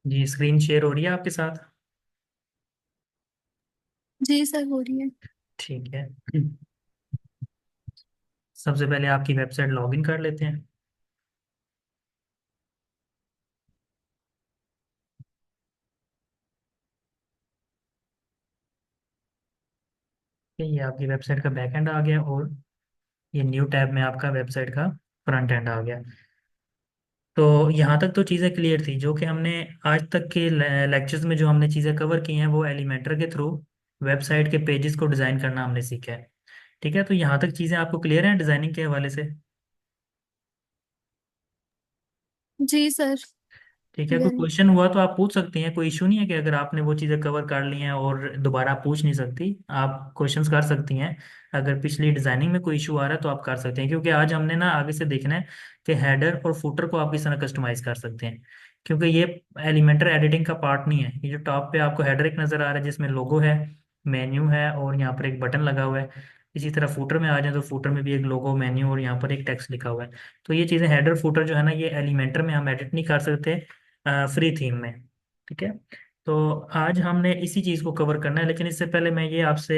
जी, screen share हो रही है आपके साथ? जी सर, हो रही है। ठीक है। सबसे पहले आपकी वेबसाइट लॉगिन कर लेते हैं। ये आपकी वेबसाइट का बैक एंड आ गया और ये न्यू टैब में आपका वेबसाइट का फ्रंट एंड आ गया। तो यहाँ तक तो चीज़ें क्लियर थी, जो कि हमने आज तक के लेक्चर्स में जो हमने चीज़ें कवर की हैं वो एलिमेंटर के थ्रू वेबसाइट के पेजेस को डिज़ाइन करना हमने सीखा है। ठीक है, तो यहाँ तक चीज़ें आपको क्लियर हैं डिज़ाइनिंग के हवाले से? जी सर। ठीक है, कोई क्लियर है। क्वेश्चन हुआ तो आप पूछ सकती हैं, कोई इशू नहीं है कि अगर आपने वो चीज़ें कवर कर ली हैं और दोबारा आप पूछ नहीं सकती, आप क्वेश्चंस कर सकती हैं। अगर पिछली डिज़ाइनिंग में कोई इशू आ रहा है तो आप कर सकते हैं, क्योंकि आज हमने ना आगे से देखना है कि हेडर और फुटर को आप किस तरह कस्टमाइज कर सकते हैं। क्योंकि ये एलिमेंटर एडिटिंग का पार्ट नहीं है। ये जो टॉप पे आपको हेडर एक नज़र आ रहा है जिसमें लोगो है, मेन्यू है और यहाँ पर एक बटन लगा हुआ है। इसी तरह फुटर में आ जाए तो फुटर में भी एक लोगो, मेन्यू और यहाँ पर एक टेक्स्ट लिखा हुआ है। तो ये चीज़ें हेडर फुटर जो है ना, ये एलिमेंटर में हम एडिट नहीं कर सकते फ्री थीम में। ठीक है, तो आज हमने इसी चीज़ को कवर करना है, लेकिन इससे पहले मैं ये आपसे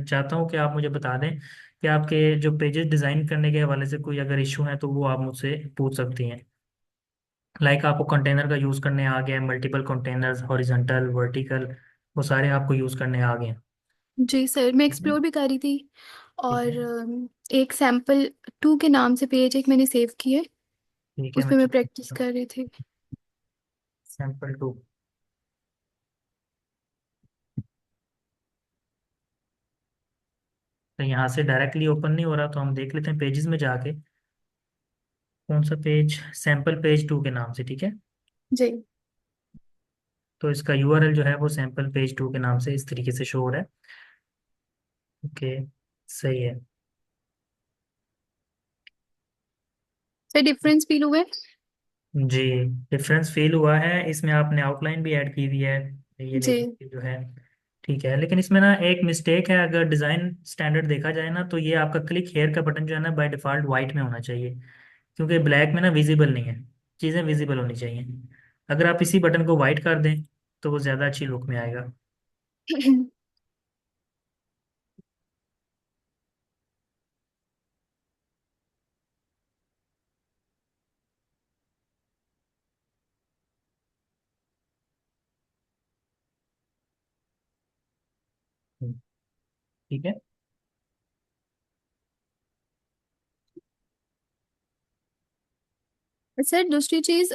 चाहता हूँ कि आप मुझे बता दें कि आपके जो पेजेस डिज़ाइन करने के हवाले से कोई अगर इशू है तो वो आप मुझसे पूछ सकती हैं। लाइक आपको कंटेनर का यूज़ करने आ गया है, मल्टीपल कंटेनर्स, हॉरिजॉन्टल, वर्टिकल, वो सारे आपको यूज़ करने आ गए हैं। जी सर, मैं ठीक है। एक्सप्लोर भी कर रही थी। ठीक है। और एक सैम्पल 2 के नाम से पेज एक मैंने सेव किए। ठीक है, उस मैं पर मैं चेक प्रैक्टिस करता हूँ। कर रही थी। सैम्पल 2। तो यहाँ से डायरेक्टली ओपन नहीं हो रहा, तो हम देख लेते हैं पेजेस में जाके कौन सा पेज, सैम्पल पेज 2 के नाम से। ठीक है, जी। तो इसका यूआरएल जो है वो सैम्पल पेज 2 के नाम से इस तरीके से शो हो रहा है। ओके, सही है। सर, डिफरेंस फील हुए? जी, डिफरेंस फील हुआ है। इसमें आपने आउटलाइन भी ऐड की हुई है, ये जी। देखिए जो है। ठीक है, लेकिन इसमें ना एक मिस्टेक है। अगर डिज़ाइन स्टैंडर्ड देखा जाए ना, तो ये आपका क्लिक हेयर का बटन जो है ना बाय डिफ़ॉल्ट वाइट में होना चाहिए, क्योंकि ब्लैक में ना विजिबल नहीं है। चीज़ें विजिबल होनी चाहिए। अगर आप इसी बटन को वाइट कर दें तो वो ज़्यादा अच्छी लुक में आएगा। ठीक है। सर, दूसरी चीज,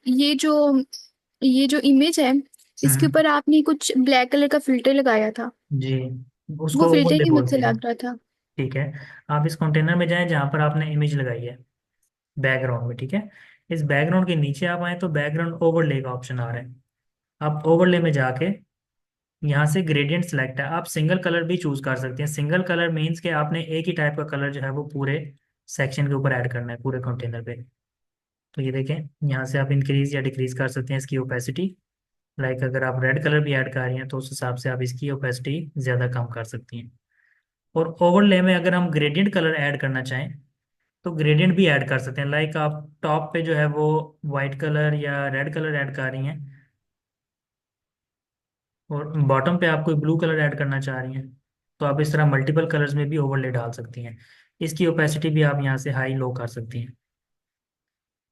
ये जो इमेज है, इसके हम्म। ऊपर आपने कुछ ब्लैक कलर का फिल्टर लगाया था। जी, वो उसको फिल्टर ओवरले ही बोलते मुझसे हैं। लग रहा था। ठीक है, आप इस कंटेनर में जाएं जहां पर आपने इमेज लगाई है, बैकग्राउंड में। ठीक है, इस बैकग्राउंड के नीचे आप आए तो बैकग्राउंड ओवरले का ऑप्शन आ रहा है। आप ओवरले में जाके यहाँ से ग्रेडियंट सेलेक्ट है, आप सिंगल कलर भी चूज कर सकते हैं। सिंगल कलर मीन्स कि आपने एक ही टाइप का कलर जो है वो पूरे सेक्शन के ऊपर ऐड करना है, पूरे कंटेनर पे। तो ये देखें, यहाँ से आप इंक्रीज या डिक्रीज कर सकते हैं इसकी ओपेसिटी। लाइक अगर आप रेड कलर भी ऐड कर रही हैं तो उस हिसाब से आप इसकी ओपेसिटी ज़्यादा कम कर सकती हैं। और ओवरले में अगर हम ग्रेडियंट कलर ऐड करना चाहें तो ग्रेडियंट भी ऐड कर सकते हैं। लाइक आप टॉप पे जो है वो वाइट कलर या रेड कलर ऐड कर रही हैं और बॉटम पे आप कोई ब्लू कलर ऐड करना चाह रही हैं, तो आप इस तरह मल्टीपल कलर्स में भी ओवरले डाल सकती हैं। इसकी ओपेसिटी भी आप यहाँ से हाई लो कर सकती हैं।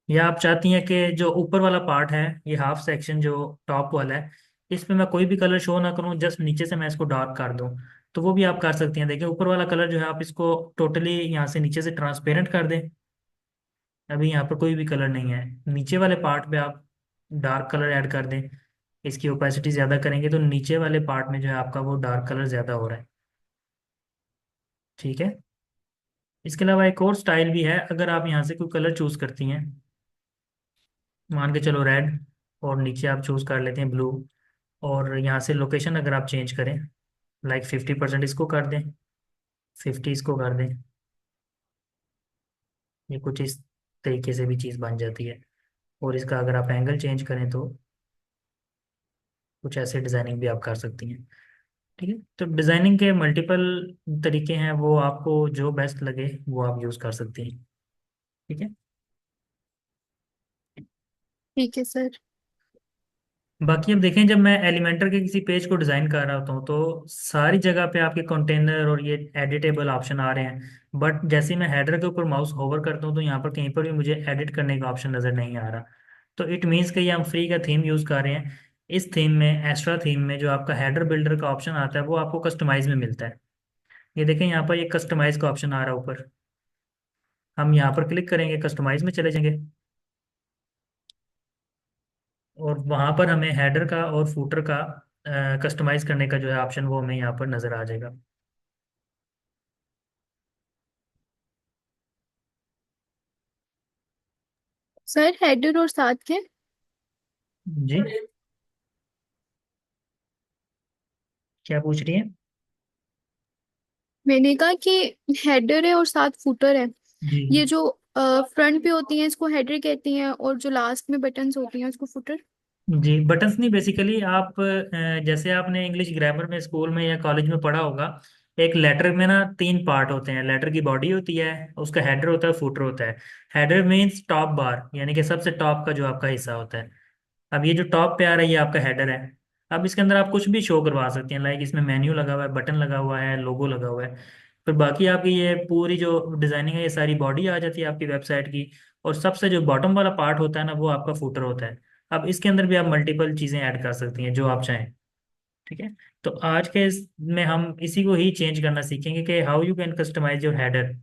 या आप चाहती हैं कि जो ऊपर वाला पार्ट है, ये हाफ सेक्शन जो टॉप वाला है, इसमें मैं कोई भी कलर शो ना करूँ, जस्ट नीचे से मैं इसको डार्क कर दूँ, तो वो भी आप कर सकती हैं। देखिए, ऊपर वाला कलर जो है आप इसको टोटली यहाँ से नीचे से ट्रांसपेरेंट कर दें। अभी यहाँ पर कोई भी कलर नहीं है। नीचे वाले पार्ट पे आप डार्क कलर ऐड कर दें। इसकी ओपेसिटी ज़्यादा करेंगे तो नीचे वाले पार्ट में जो है आपका वो डार्क कलर ज़्यादा हो रहा है। ठीक है, इसके अलावा एक और स्टाइल भी है। अगर आप यहाँ से कोई कलर चूज करती हैं, मान के चलो रेड, और नीचे आप चूज कर लेते हैं ब्लू, और यहाँ से लोकेशन अगर आप चेंज करें, लाइक 50% इसको कर दें, 50 इसको कर दें, ये कुछ इस तरीके से भी चीज़ बन जाती है। और इसका अगर आप एंगल चेंज करें तो कुछ ऐसे डिज़ाइनिंग भी आप कर सकती हैं। ठीक है, तो डिज़ाइनिंग के मल्टीपल तरीके हैं, वो आपको जो बेस्ट लगे वो आप यूज़ कर सकती हैं। ठीक है। ठीक है सर। बाकी अब देखें, जब मैं एलिमेंटर के किसी पेज को डिज़ाइन कर रहा होता हूँ तो सारी जगह पे आपके कंटेनर और ये एडिटेबल ऑप्शन आ रहे हैं, बट जैसे ही मैं हेडर के ऊपर माउस होवर करता हूँ तो यहाँ पर कहीं पर भी मुझे एडिट करने का ऑप्शन नज़र नहीं आ रहा। तो इट मीन्स कि ये हम फ्री का थीम यूज़ कर रहे हैं। इस थीम में, एक्स्ट्रा थीम में, जो आपका हेडर बिल्डर का ऑप्शन आता है वो आपको कस्टमाइज में मिलता है। ये देखें यहाँ पर ये कस्टमाइज का ऑप्शन आ रहा है ऊपर। हम यहाँ पर क्लिक करेंगे, कस्टमाइज में चले जाएंगे, और वहाँ पर हमें हेडर का और फूटर का कस्टमाइज करने का जो है ऑप्शन, वो हमें यहाँ पर नज़र आ जाएगा। सर हेडर और साथ के। जी, क्या पूछ रही है? मैंने कहा कि हेडर है और साथ फुटर है। जी ये जो फ्रंट पे होती हैं इसको हेडर कहती हैं, और जो लास्ट में बटन्स होती हैं उसको फुटर। जी, बटन्स नहीं, बेसिकली आप जैसे आपने इंग्लिश ग्रामर में स्कूल में या कॉलेज में पढ़ा होगा, एक लेटर में ना तीन पार्ट होते हैं। लेटर की बॉडी होती है, उसका हेडर होता है, फुटर होता है। हेडर मीन्स टॉप बार, यानी कि सबसे टॉप का जो आपका हिस्सा होता है। अब ये जो टॉप पे आ रहा है ये आपका हेडर है। अब इसके अंदर आप कुछ भी शो करवा सकते हैं, लाइक इसमें मेन्यू लगा हुआ है, बटन लगा हुआ है, लोगो लगा हुआ है। फिर बाकी आपकी ये पूरी जो डिजाइनिंग है, ये सारी बॉडी आ जाती है आपकी वेबसाइट की। और सबसे जो बॉटम वाला पार्ट होता है ना, वो आपका फुटर होता है। अब इसके अंदर भी आप मल्टीपल चीजें ऐड कर सकती हैं जो आप चाहें। ठीक है। तो आज के में हम इसी को ही चेंज करना सीखेंगे कि how you can customize your header.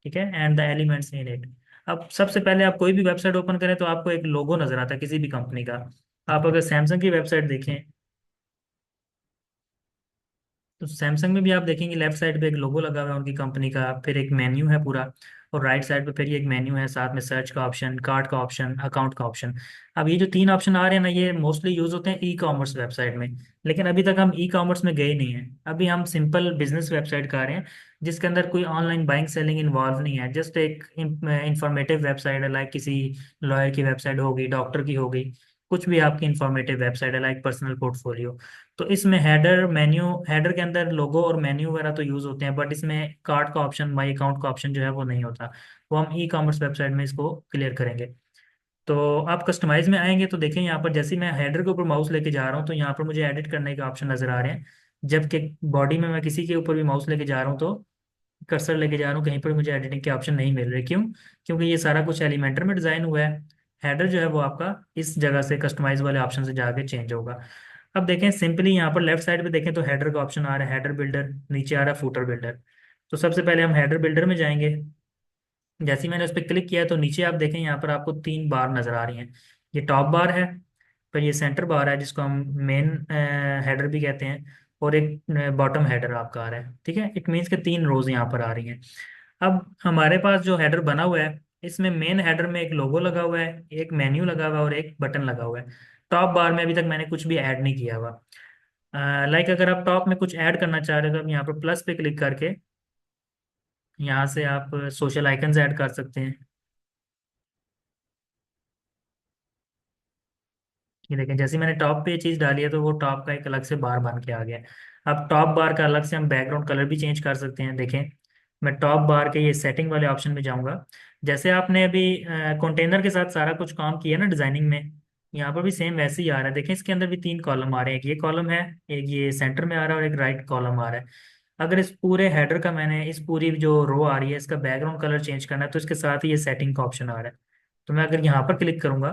ठीक है, and the elements in it. अब सबसे पहले आप कोई भी वेबसाइट ओपन करें तो आपको एक लोगो नजर आता है किसी भी कंपनी का। आप अगर सैमसंग की वेबसाइट देखें तो सैमसंग में भी आप देखेंगे लेफ्ट साइड पे एक लोगो लगा हुआ है उनकी कंपनी का, फिर एक मेन्यू है पूरा, और राइट साइड पे फिर ये एक मेन्यू है, साथ में सर्च का ऑप्शन, कार्ट का ऑप्शन, अकाउंट का ऑप्शन। अब ये जो तीन ऑप्शन आ रहे हैं ना, ये मोस्टली यूज होते हैं ई कॉमर्स वेबसाइट में। लेकिन अभी तक हम ई कॉमर्स में गए नहीं हैं, अभी हम सिंपल बिजनेस वेबसाइट का रहे हैं, जिसके अंदर कोई ऑनलाइन बाइंग सेलिंग इन्वॉल्व नहीं है। जस्ट एक इंफॉर्मेटिव वेबसाइट है, लाइक किसी लॉयर की वेबसाइट होगी, डॉक्टर की होगी, कुछ भी आपकी इंफॉर्मेटिव वेबसाइट है, लाइक पर्सनल पोर्टफोलियो। तो इसमें हेडर मेन्यू, हेडर के अंदर लोगो और मेन्यू वगैरह तो यूज होते हैं, बट इसमें कार्ड का ऑप्शन, माई अकाउंट का ऑप्शन जो है वो नहीं होता। वो हम ई कॉमर्स वेबसाइट में इसको क्लियर करेंगे। तो आप कस्टमाइज में आएंगे तो देखें यहाँ पर, जैसे ही मैं हेडर के ऊपर माउस लेके जा रहा हूँ तो यहाँ पर मुझे एडिट करने के ऑप्शन नजर आ रहे हैं। जबकि बॉडी में मैं किसी के ऊपर भी माउस लेके जा रहा हूँ तो, कर्सर लेके जा रहा हूँ, कहीं पर मुझे एडिटिंग के ऑप्शन नहीं मिल रहे। क्यों? क्योंकि ये सारा कुछ एलिमेंटर में डिजाइन हुआ है। हेडर जो है वो आपका इस जगह से, कस्टमाइज वाले ऑप्शन से जाके चेंज होगा। अब देखें सिंपली यहाँ पर लेफ्ट साइड पे देखें तो हेडर का ऑप्शन आ रहा है, हेडर बिल्डर, नीचे आ रहा है फुटर बिल्डर। तो सबसे पहले हम हेडर बिल्डर में जाएंगे। जैसे ही मैंने उस पर क्लिक किया तो नीचे आप देखें यहाँ पर आपको तीन बार नजर आ रही हैं। ये टॉप बार है, फिर ये सेंटर बार है जिसको हम मेन हेडर भी कहते हैं, और एक बॉटम हेडर आपका आ रहा है। ठीक है, इट मीन्स के तीन रोज यहाँ पर आ रही हैं। अब हमारे पास जो हेडर बना हुआ है, इसमें मेन हेडर में एक लोगो लगा हुआ है, एक मेन्यू लगा हुआ है और एक बटन लगा हुआ है। टॉप बार में अभी तक मैंने कुछ भी ऐड नहीं किया हुआ। लाइक अगर आप टॉप में कुछ ऐड करना चाह रहे हो तो आप यहाँ पर प्लस पे क्लिक करके यहाँ से आप सोशल आइकन्स ऐड कर सकते हैं। ये देखें, जैसे मैंने टॉप पे ये चीज़ डाली है तो वो टॉप का एक अलग से बार बन के आ गया है। अब टॉप बार का अलग से हम बैकग्राउंड कलर भी चेंज कर सकते हैं। देखें, मैं टॉप बार के ये सेटिंग वाले ऑप्शन में जाऊंगा। जैसे आपने अभी कंटेनर के साथ सारा कुछ काम किया ना डिजाइनिंग में, यहाँ पर भी सेम वैसे ही आ रहा है। देखें, इसके अंदर भी तीन कॉलम आ रहे हैं, एक ये कॉलम है, एक ये सेंटर में आ रहा है और एक राइट कॉलम आ रहा है। अगर इस पूरे हेडर का, मैंने इस पूरी जो रो आ रही है इसका बैकग्राउंड कलर चेंज करना है तो इसके साथ ही ये सेटिंग का ऑप्शन आ रहा है। तो मैं अगर यहाँ पर क्लिक करूंगा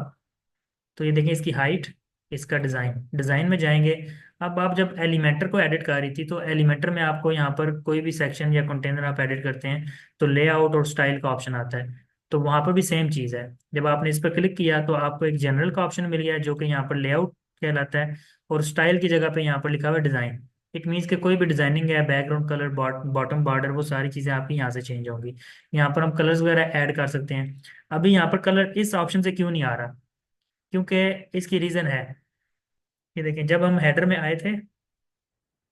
तो ये देखें, इसकी हाइट, इसका डिज़ाइन, डिज़ाइन में जाएंगे। अब आप जब एलिमेंटर को एडिट कर रही थी तो एलिमेंटर में आपको यहाँ पर कोई भी सेक्शन या कंटेनर आप एडिट करते हैं तो लेआउट और स्टाइल का ऑप्शन आता है। तो वहाँ पर भी सेम चीज़ है, जब आपने इस पर क्लिक किया तो आपको एक जनरल का ऑप्शन मिल गया जो कि यहाँ पर लेआउट कहलाता है, और स्टाइल की जगह पे यहाँ पर लिखा हुआ है डिज़ाइन। इट मीन्स कि कोई भी डिजाइनिंग है, बैकग्राउंड कलर, बॉटम बॉर्डर, वो सारी चीज़ें आपकी यहाँ से चेंज होंगी। यहाँ पर हम कलर्स वगैरह ऐड कर सकते हैं। अभी यहाँ पर कलर इस ऑप्शन से क्यों नहीं आ रहा? क्योंकि इसकी रीजन है, ये देखें, जब हम हेडर में आए थे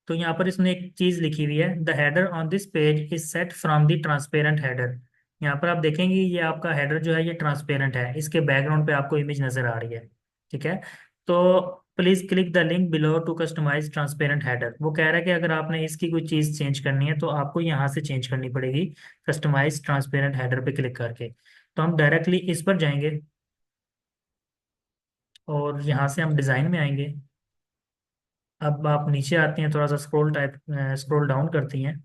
तो यहाँ पर इसने एक चीज लिखी हुई है, the header on this page is set from the transparent header. यहाँ पर आप देखेंगे ये आपका हेडर जो है ये ट्रांसपेरेंट है, इसके बैकग्राउंड पे आपको इमेज नजर आ रही है। ठीक है। तो please click the link below to customize transparent header. वो कह रहा है कि अगर आपने इसकी कोई चीज चेंज करनी है तो आपको यहाँ से चेंज करनी पड़ेगी, कस्टमाइज ट्रांसपेरेंट हेडर पे क्लिक करके। तो हम डायरेक्टली इस पर जाएंगे। और यहाँ से हम डिज़ाइन में आएंगे। अब आप नीचे आती हैं, थोड़ा सा स्क्रॉल डाउन करती हैं।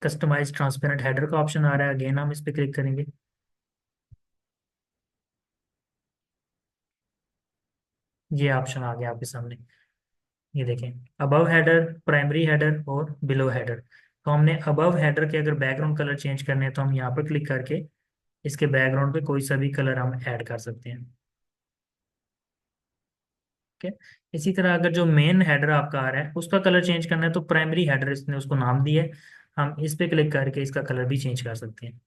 कस्टमाइज ट्रांसपेरेंट हेडर का ऑप्शन आ रहा है, अगेन हम इस पर क्लिक करेंगे। ये ऑप्शन आ गया आपके सामने। ये देखें, अबव हेडर, प्राइमरी हेडर और बिलो हेडर। तो हमने अबव हेडर के अगर बैकग्राउंड कलर चेंज करने हैं तो हम यहाँ पर क्लिक करके इसके बैकग्राउंड पे कोई सा भी कलर हम ऐड कर सकते हैं। ठीक है। इसी तरह अगर जो मेन हेडर आपका आ रहा है उसका कलर चेंज करना है तो प्राइमरी हेडर इसने उसको नाम दिया है, हम इस पे क्लिक करके इसका कलर भी चेंज कर सकते हैं।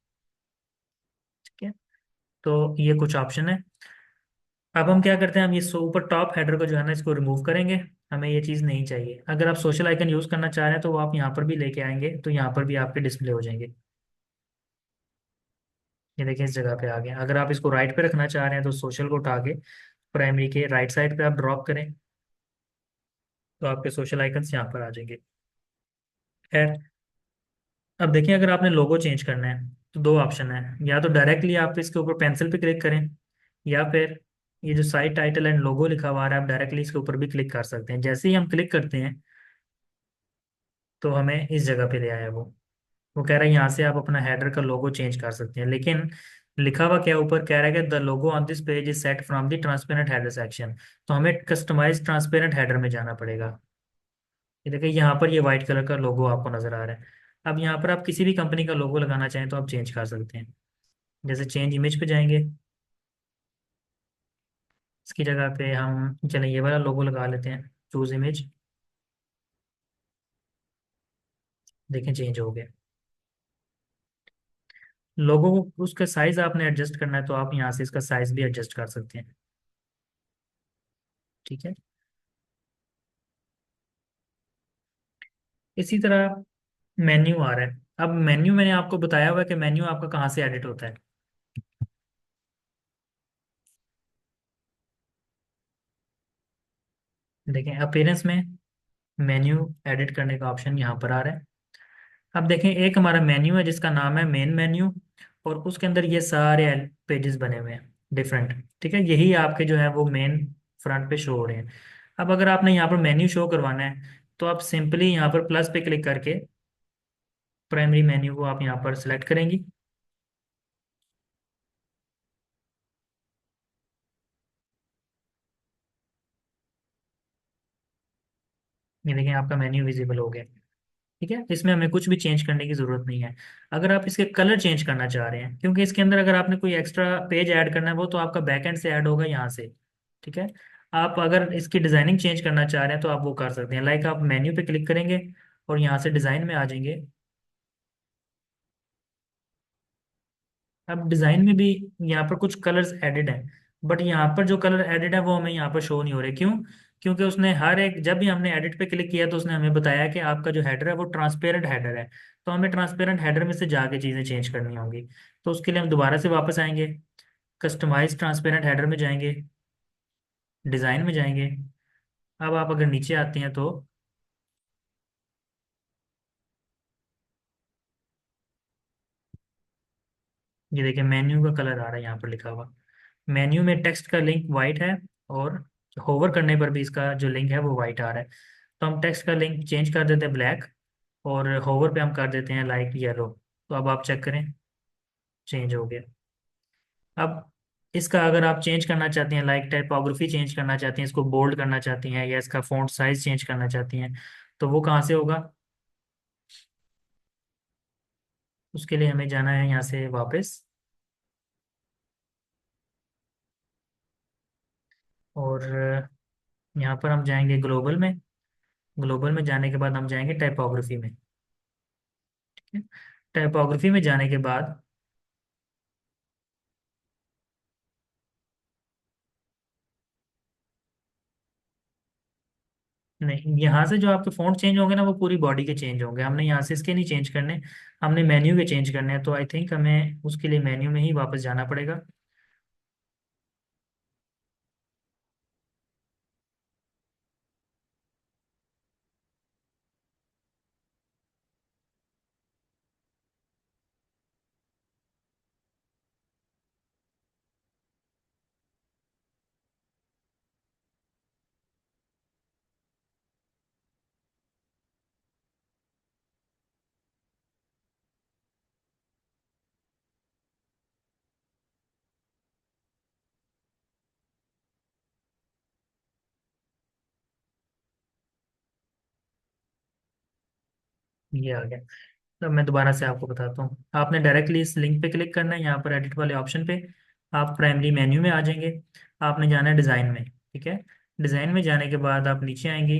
ठीक है। तो ये कुछ ऑप्शन है। अब हम क्या करते हैं, हम ये ऊपर टॉप हेडर को जो है ना इसको रिमूव करेंगे। हमें ये चीज़ नहीं चाहिए। अगर आप सोशल आइकन यूज़ करना चाह रहे हैं तो वो आप यहाँ पर भी लेके आएंगे, तो यहाँ पर भी आपके डिस्प्ले हो जाएंगे। ये देखिए इस जगह पे आ गया। अगर आप इसको राइट पे रखना चाह रहे हैं तो सोशल को उठा के प्राइमरी के राइट साइड पे आप ड्रॉप करें, तो आपके सोशल आइकन्स यहाँ पर आ जाएंगे। खैर, अब देखिए अगर आपने लोगो चेंज करना है तो दो ऑप्शन है, या तो डायरेक्टली आप इसके ऊपर पेंसिल पे क्लिक करें, या फिर ये जो साइट टाइटल एंड लोगो लिखा हुआ आ रहा है आप डायरेक्टली इसके ऊपर भी क्लिक कर सकते हैं। जैसे ही हम क्लिक करते हैं तो हमें इस जगह पे ले आया वो कह रहा है यहाँ से आप अपना हेडर का लोगो चेंज कर सकते हैं, लेकिन लिखा हुआ क्या ऊपर कह रहा है कि the logo on this page is set from the transparent header section. तो हमें कस्टमाइज ट्रांसपेरेंट हेडर में जाना पड़ेगा। ये देखिए यहाँ पर ये वाइट कलर का लोगो आपको नजर आ रहा है। अब यहाँ पर आप किसी भी कंपनी का लोगो लगाना चाहें तो आप चेंज कर सकते हैं। जैसे चेंज इमेज पे जाएंगे, इसकी जगह पे हम चलें ये वाला लोगो लगा लेते हैं, चूज इमेज। देखें चेंज हो गया लोगो को। उसका साइज आपने एडजस्ट करना है तो आप यहाँ से इसका साइज भी एडजस्ट कर सकते हैं। ठीक है। इसी तरह मेन्यू आ रहा है। अब मेन्यू मैंने आपको बताया हुआ है कि मेन्यू आपका कहाँ से एडिट होता है। देखें अपीयरेंस में मेन्यू एडिट करने का ऑप्शन यहाँ पर आ रहा है। अब देखें एक हमारा मेन्यू है जिसका नाम है मेन मेन्यू, और उसके अंदर ये सारे पेजेस बने हुए हैं डिफरेंट। ठीक है, यही आपके जो है वो मेन फ्रंट पे शो हो रहे हैं। अब अगर आपने यहाँ पर मेन्यू शो करवाना है तो आप सिंपली यहाँ पर प्लस पे क्लिक करके प्राइमरी मेन्यू को आप यहाँ पर सिलेक्ट करेंगी। ये देखें आपका मेन्यू विजिबल हो गया। ठीक है, इसमें हमें कुछ भी चेंज करने की जरूरत नहीं है। अगर आप इसके कलर चेंज करना चाह रहे हैं, क्योंकि इसके अंदर अगर आपने कोई एक्स्ट्रा पेज ऐड करना है वो तो आपका बैक एंड से ऐड होगा यहाँ से। ठीक है। आप अगर इसकी डिजाइनिंग चेंज करना चाह रहे हैं तो आप वो कर सकते हैं, लाइक आप मेन्यू पे क्लिक करेंगे और यहाँ से डिजाइन में आ जाएंगे। अब डिजाइन में भी यहाँ पर कुछ कलर्स एडिड हैं, बट यहाँ पर जो कलर एडिड है वो हमें यहाँ पर शो नहीं हो रहे। क्यों? क्योंकि उसने हर एक, जब भी हमने एडिट पे क्लिक किया तो उसने हमें बताया कि आपका जो हेडर है वो ट्रांसपेरेंट हेडर है। तो हमें ट्रांसपेरेंट हेडर में से जाके चीज़ें चेंज करनी होंगी। तो उसके लिए हम दोबारा से वापस आएंगे, कस्टमाइज ट्रांसपेरेंट हेडर में जाएंगे, डिज़ाइन में जाएंगे। अब आप अगर नीचे आते हैं तो ये देखिए मेन्यू का कलर आ रहा है यहाँ पर लिखा हुआ। मेन्यू में टेक्स्ट का लिंक वाइट है, और होवर करने पर भी इसका जो लिंक है वो वाइट आ रहा है। तो हम टेक्स्ट का लिंक चेंज कर देते हैं ब्लैक, और होवर पे हम कर देते हैं लाइट येलो। तो अब आप चेक करें, चेंज हो गया। अब इसका अगर आप चेंज करना चाहते हैं, लाइक टाइपोग्राफी चेंज करना चाहती हैं, इसको बोल्ड करना चाहती हैं, या इसका फॉन्ट साइज चेंज करना चाहती हैं, तो वो कहाँ से होगा? उसके लिए हमें जाना है यहाँ से वापस, और यहाँ पर हम जाएंगे ग्लोबल में। ग्लोबल में जाने के बाद हम जाएंगे टाइपोग्राफी में। टाइपोग्राफी में जाने के बाद, नहीं, यहाँ से जो आपके फ़ॉन्ट चेंज होंगे ना वो पूरी बॉडी के चेंज होंगे। हमने यहाँ से इसके नहीं चेंज करने, हमने मेन्यू के चेंज करने हैं। तो आई थिंक हमें उसके लिए मेन्यू में ही वापस जाना पड़ेगा। ये आ गया। तो मैं दोबारा से आपको बताता हूँ। आपने डायरेक्टली इस लिंक पे क्लिक करना है, यहाँ पर एडिट वाले ऑप्शन पे। आप प्राइमरी मेन्यू में आ जाएंगे। आपने जाना है डिज़ाइन में, ठीक है। डिज़ाइन में जाने के बाद आप नीचे आएंगे,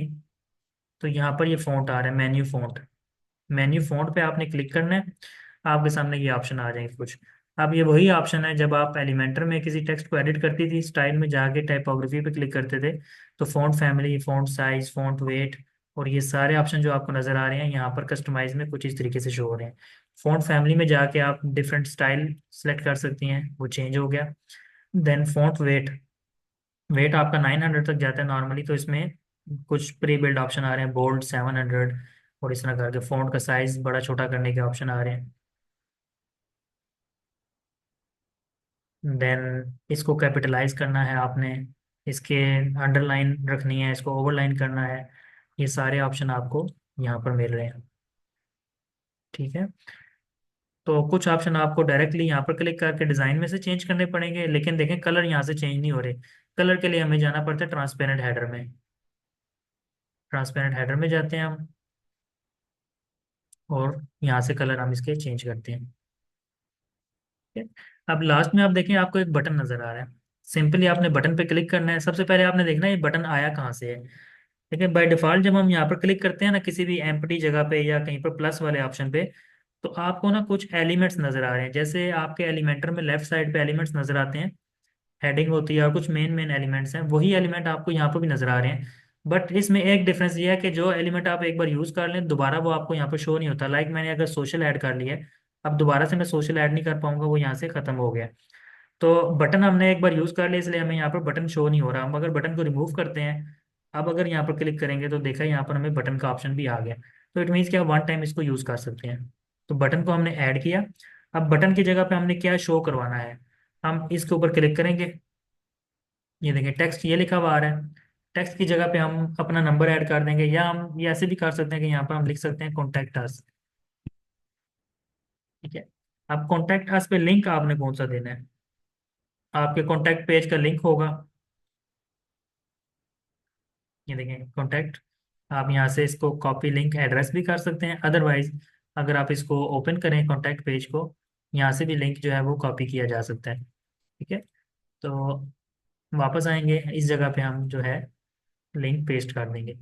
तो यहाँ पर ये फ़ॉन्ट आ रहा है, मेन्यू फ़ॉन्ट। मेन्यू फ़ॉन्ट पे आपने क्लिक करना है। आपके सामने ये ऑप्शन आ जाएंगे कुछ। अब ये वही ऑप्शन है जब आप एलिमेंटर में किसी टेक्स्ट को एडिट करती थी, स्टाइल में जाके टाइपोग्राफी पे क्लिक करते थे, तो font family, font size, font weight और ये सारे ऑप्शन जो आपको नज़र आ रहे हैं यहाँ पर कस्टमाइज में कुछ इस तरीके से शो हो रहे हैं। फ़ॉन्ट फैमिली में जाके आप डिफरेंट स्टाइल सेलेक्ट कर सकती हैं, वो चेंज हो गया। देन फ़ॉन्ट वेट, वेट आपका 900 तक जाता है नॉर्मली, तो इसमें कुछ प्री बिल्ड ऑप्शन आ रहे हैं, बोल्ड 700 और इस तरह करके फ़ॉन्ट का साइज बड़ा छोटा करने के ऑप्शन आ रहे हैं। देन इसको कैपिटलाइज करना है आपने, इसके अंडरलाइन रखनी है, इसको ओवरलाइन करना है। ये सारे ऑप्शन आपको यहाँ पर मिल रहे हैं, ठीक है। तो कुछ ऑप्शन आपको डायरेक्टली यहाँ पर क्लिक करके डिज़ाइन में से चेंज करने पड़ेंगे, लेकिन देखें कलर यहाँ से चेंज नहीं हो रहे। कलर के लिए हमें जाना पड़ता है ट्रांसपेरेंट हेडर में। ट्रांसपेरेंट हेडर में जाते हैं हम, और यहाँ से कलर हम इसके चेंज करते हैं, ठीक है। अब लास्ट में आप देखें, आपको एक बटन नज़र आ रहा है। सिंपली आपने बटन पे क्लिक करना है। सबसे पहले आपने देखना है ये बटन आया कहाँ से है। लेकिन बाय डिफ़ॉल्ट जब हम यहाँ पर क्लिक करते हैं ना किसी भी एम्प्टी जगह पे या कहीं पर प्लस वाले ऑप्शन पे, तो आपको ना कुछ एलिमेंट्स नज़र आ रहे हैं। जैसे आपके एलिमेंटर में लेफ्ट साइड पे एलिमेंट्स नज़र आते हैं, हेडिंग होती है और कुछ मेन मेन एलिमेंट्स हैं, वही एलिमेंट आपको यहाँ पर भी नज़र आ रहे हैं। बट इसमें एक डिफरेंस ये है कि जो एलिमेंट आप एक बार यूज़ कर लें दोबारा वो आपको यहाँ पर शो नहीं होता। लाइक मैंने अगर सोशल ऐड कर लिया है, अब दोबारा से मैं सोशल ऐड नहीं कर पाऊंगा, वो यहाँ से ख़त्म हो गया। तो बटन हमने एक बार यूज़ कर लिया, इसलिए हमें यहाँ पर बटन शो नहीं हो रहा। हम अगर बटन को रिमूव करते हैं, अब अगर यहाँ पर क्लिक करेंगे तो देखा यहाँ पर हमें बटन का ऑप्शन भी आ गया। तो इट मीन्स कि आप वन टाइम इसको यूज़ कर सकते हैं। तो बटन को हमने ऐड किया। अब बटन की जगह पे हमने क्या शो करवाना है, हम इसके ऊपर क्लिक करेंगे। ये देखिए टेक्स्ट ये लिखा हुआ आ रहा है। टेक्स्ट की जगह पे हम अपना नंबर ऐड कर देंगे, या हम ये ऐसे भी कर सकते हैं कि यहाँ पर हम लिख सकते हैं कॉन्टैक्ट अस, ठीक है। अब कॉन्टैक्ट अस पे लिंक आपने कौन सा देना है, आपके कॉन्टैक्ट पेज का लिंक होगा। ये देखें कॉन्टैक्ट, आप यहाँ से इसको कॉपी लिंक एड्रेस भी कर सकते हैं। अदरवाइज अगर आप इसको ओपन करें कॉन्टैक्ट पेज को, यहाँ से भी लिंक जो है वो कॉपी किया जा सकता है, ठीक है। तो वापस आएंगे, इस जगह पे हम जो है लिंक पेस्ट कर देंगे।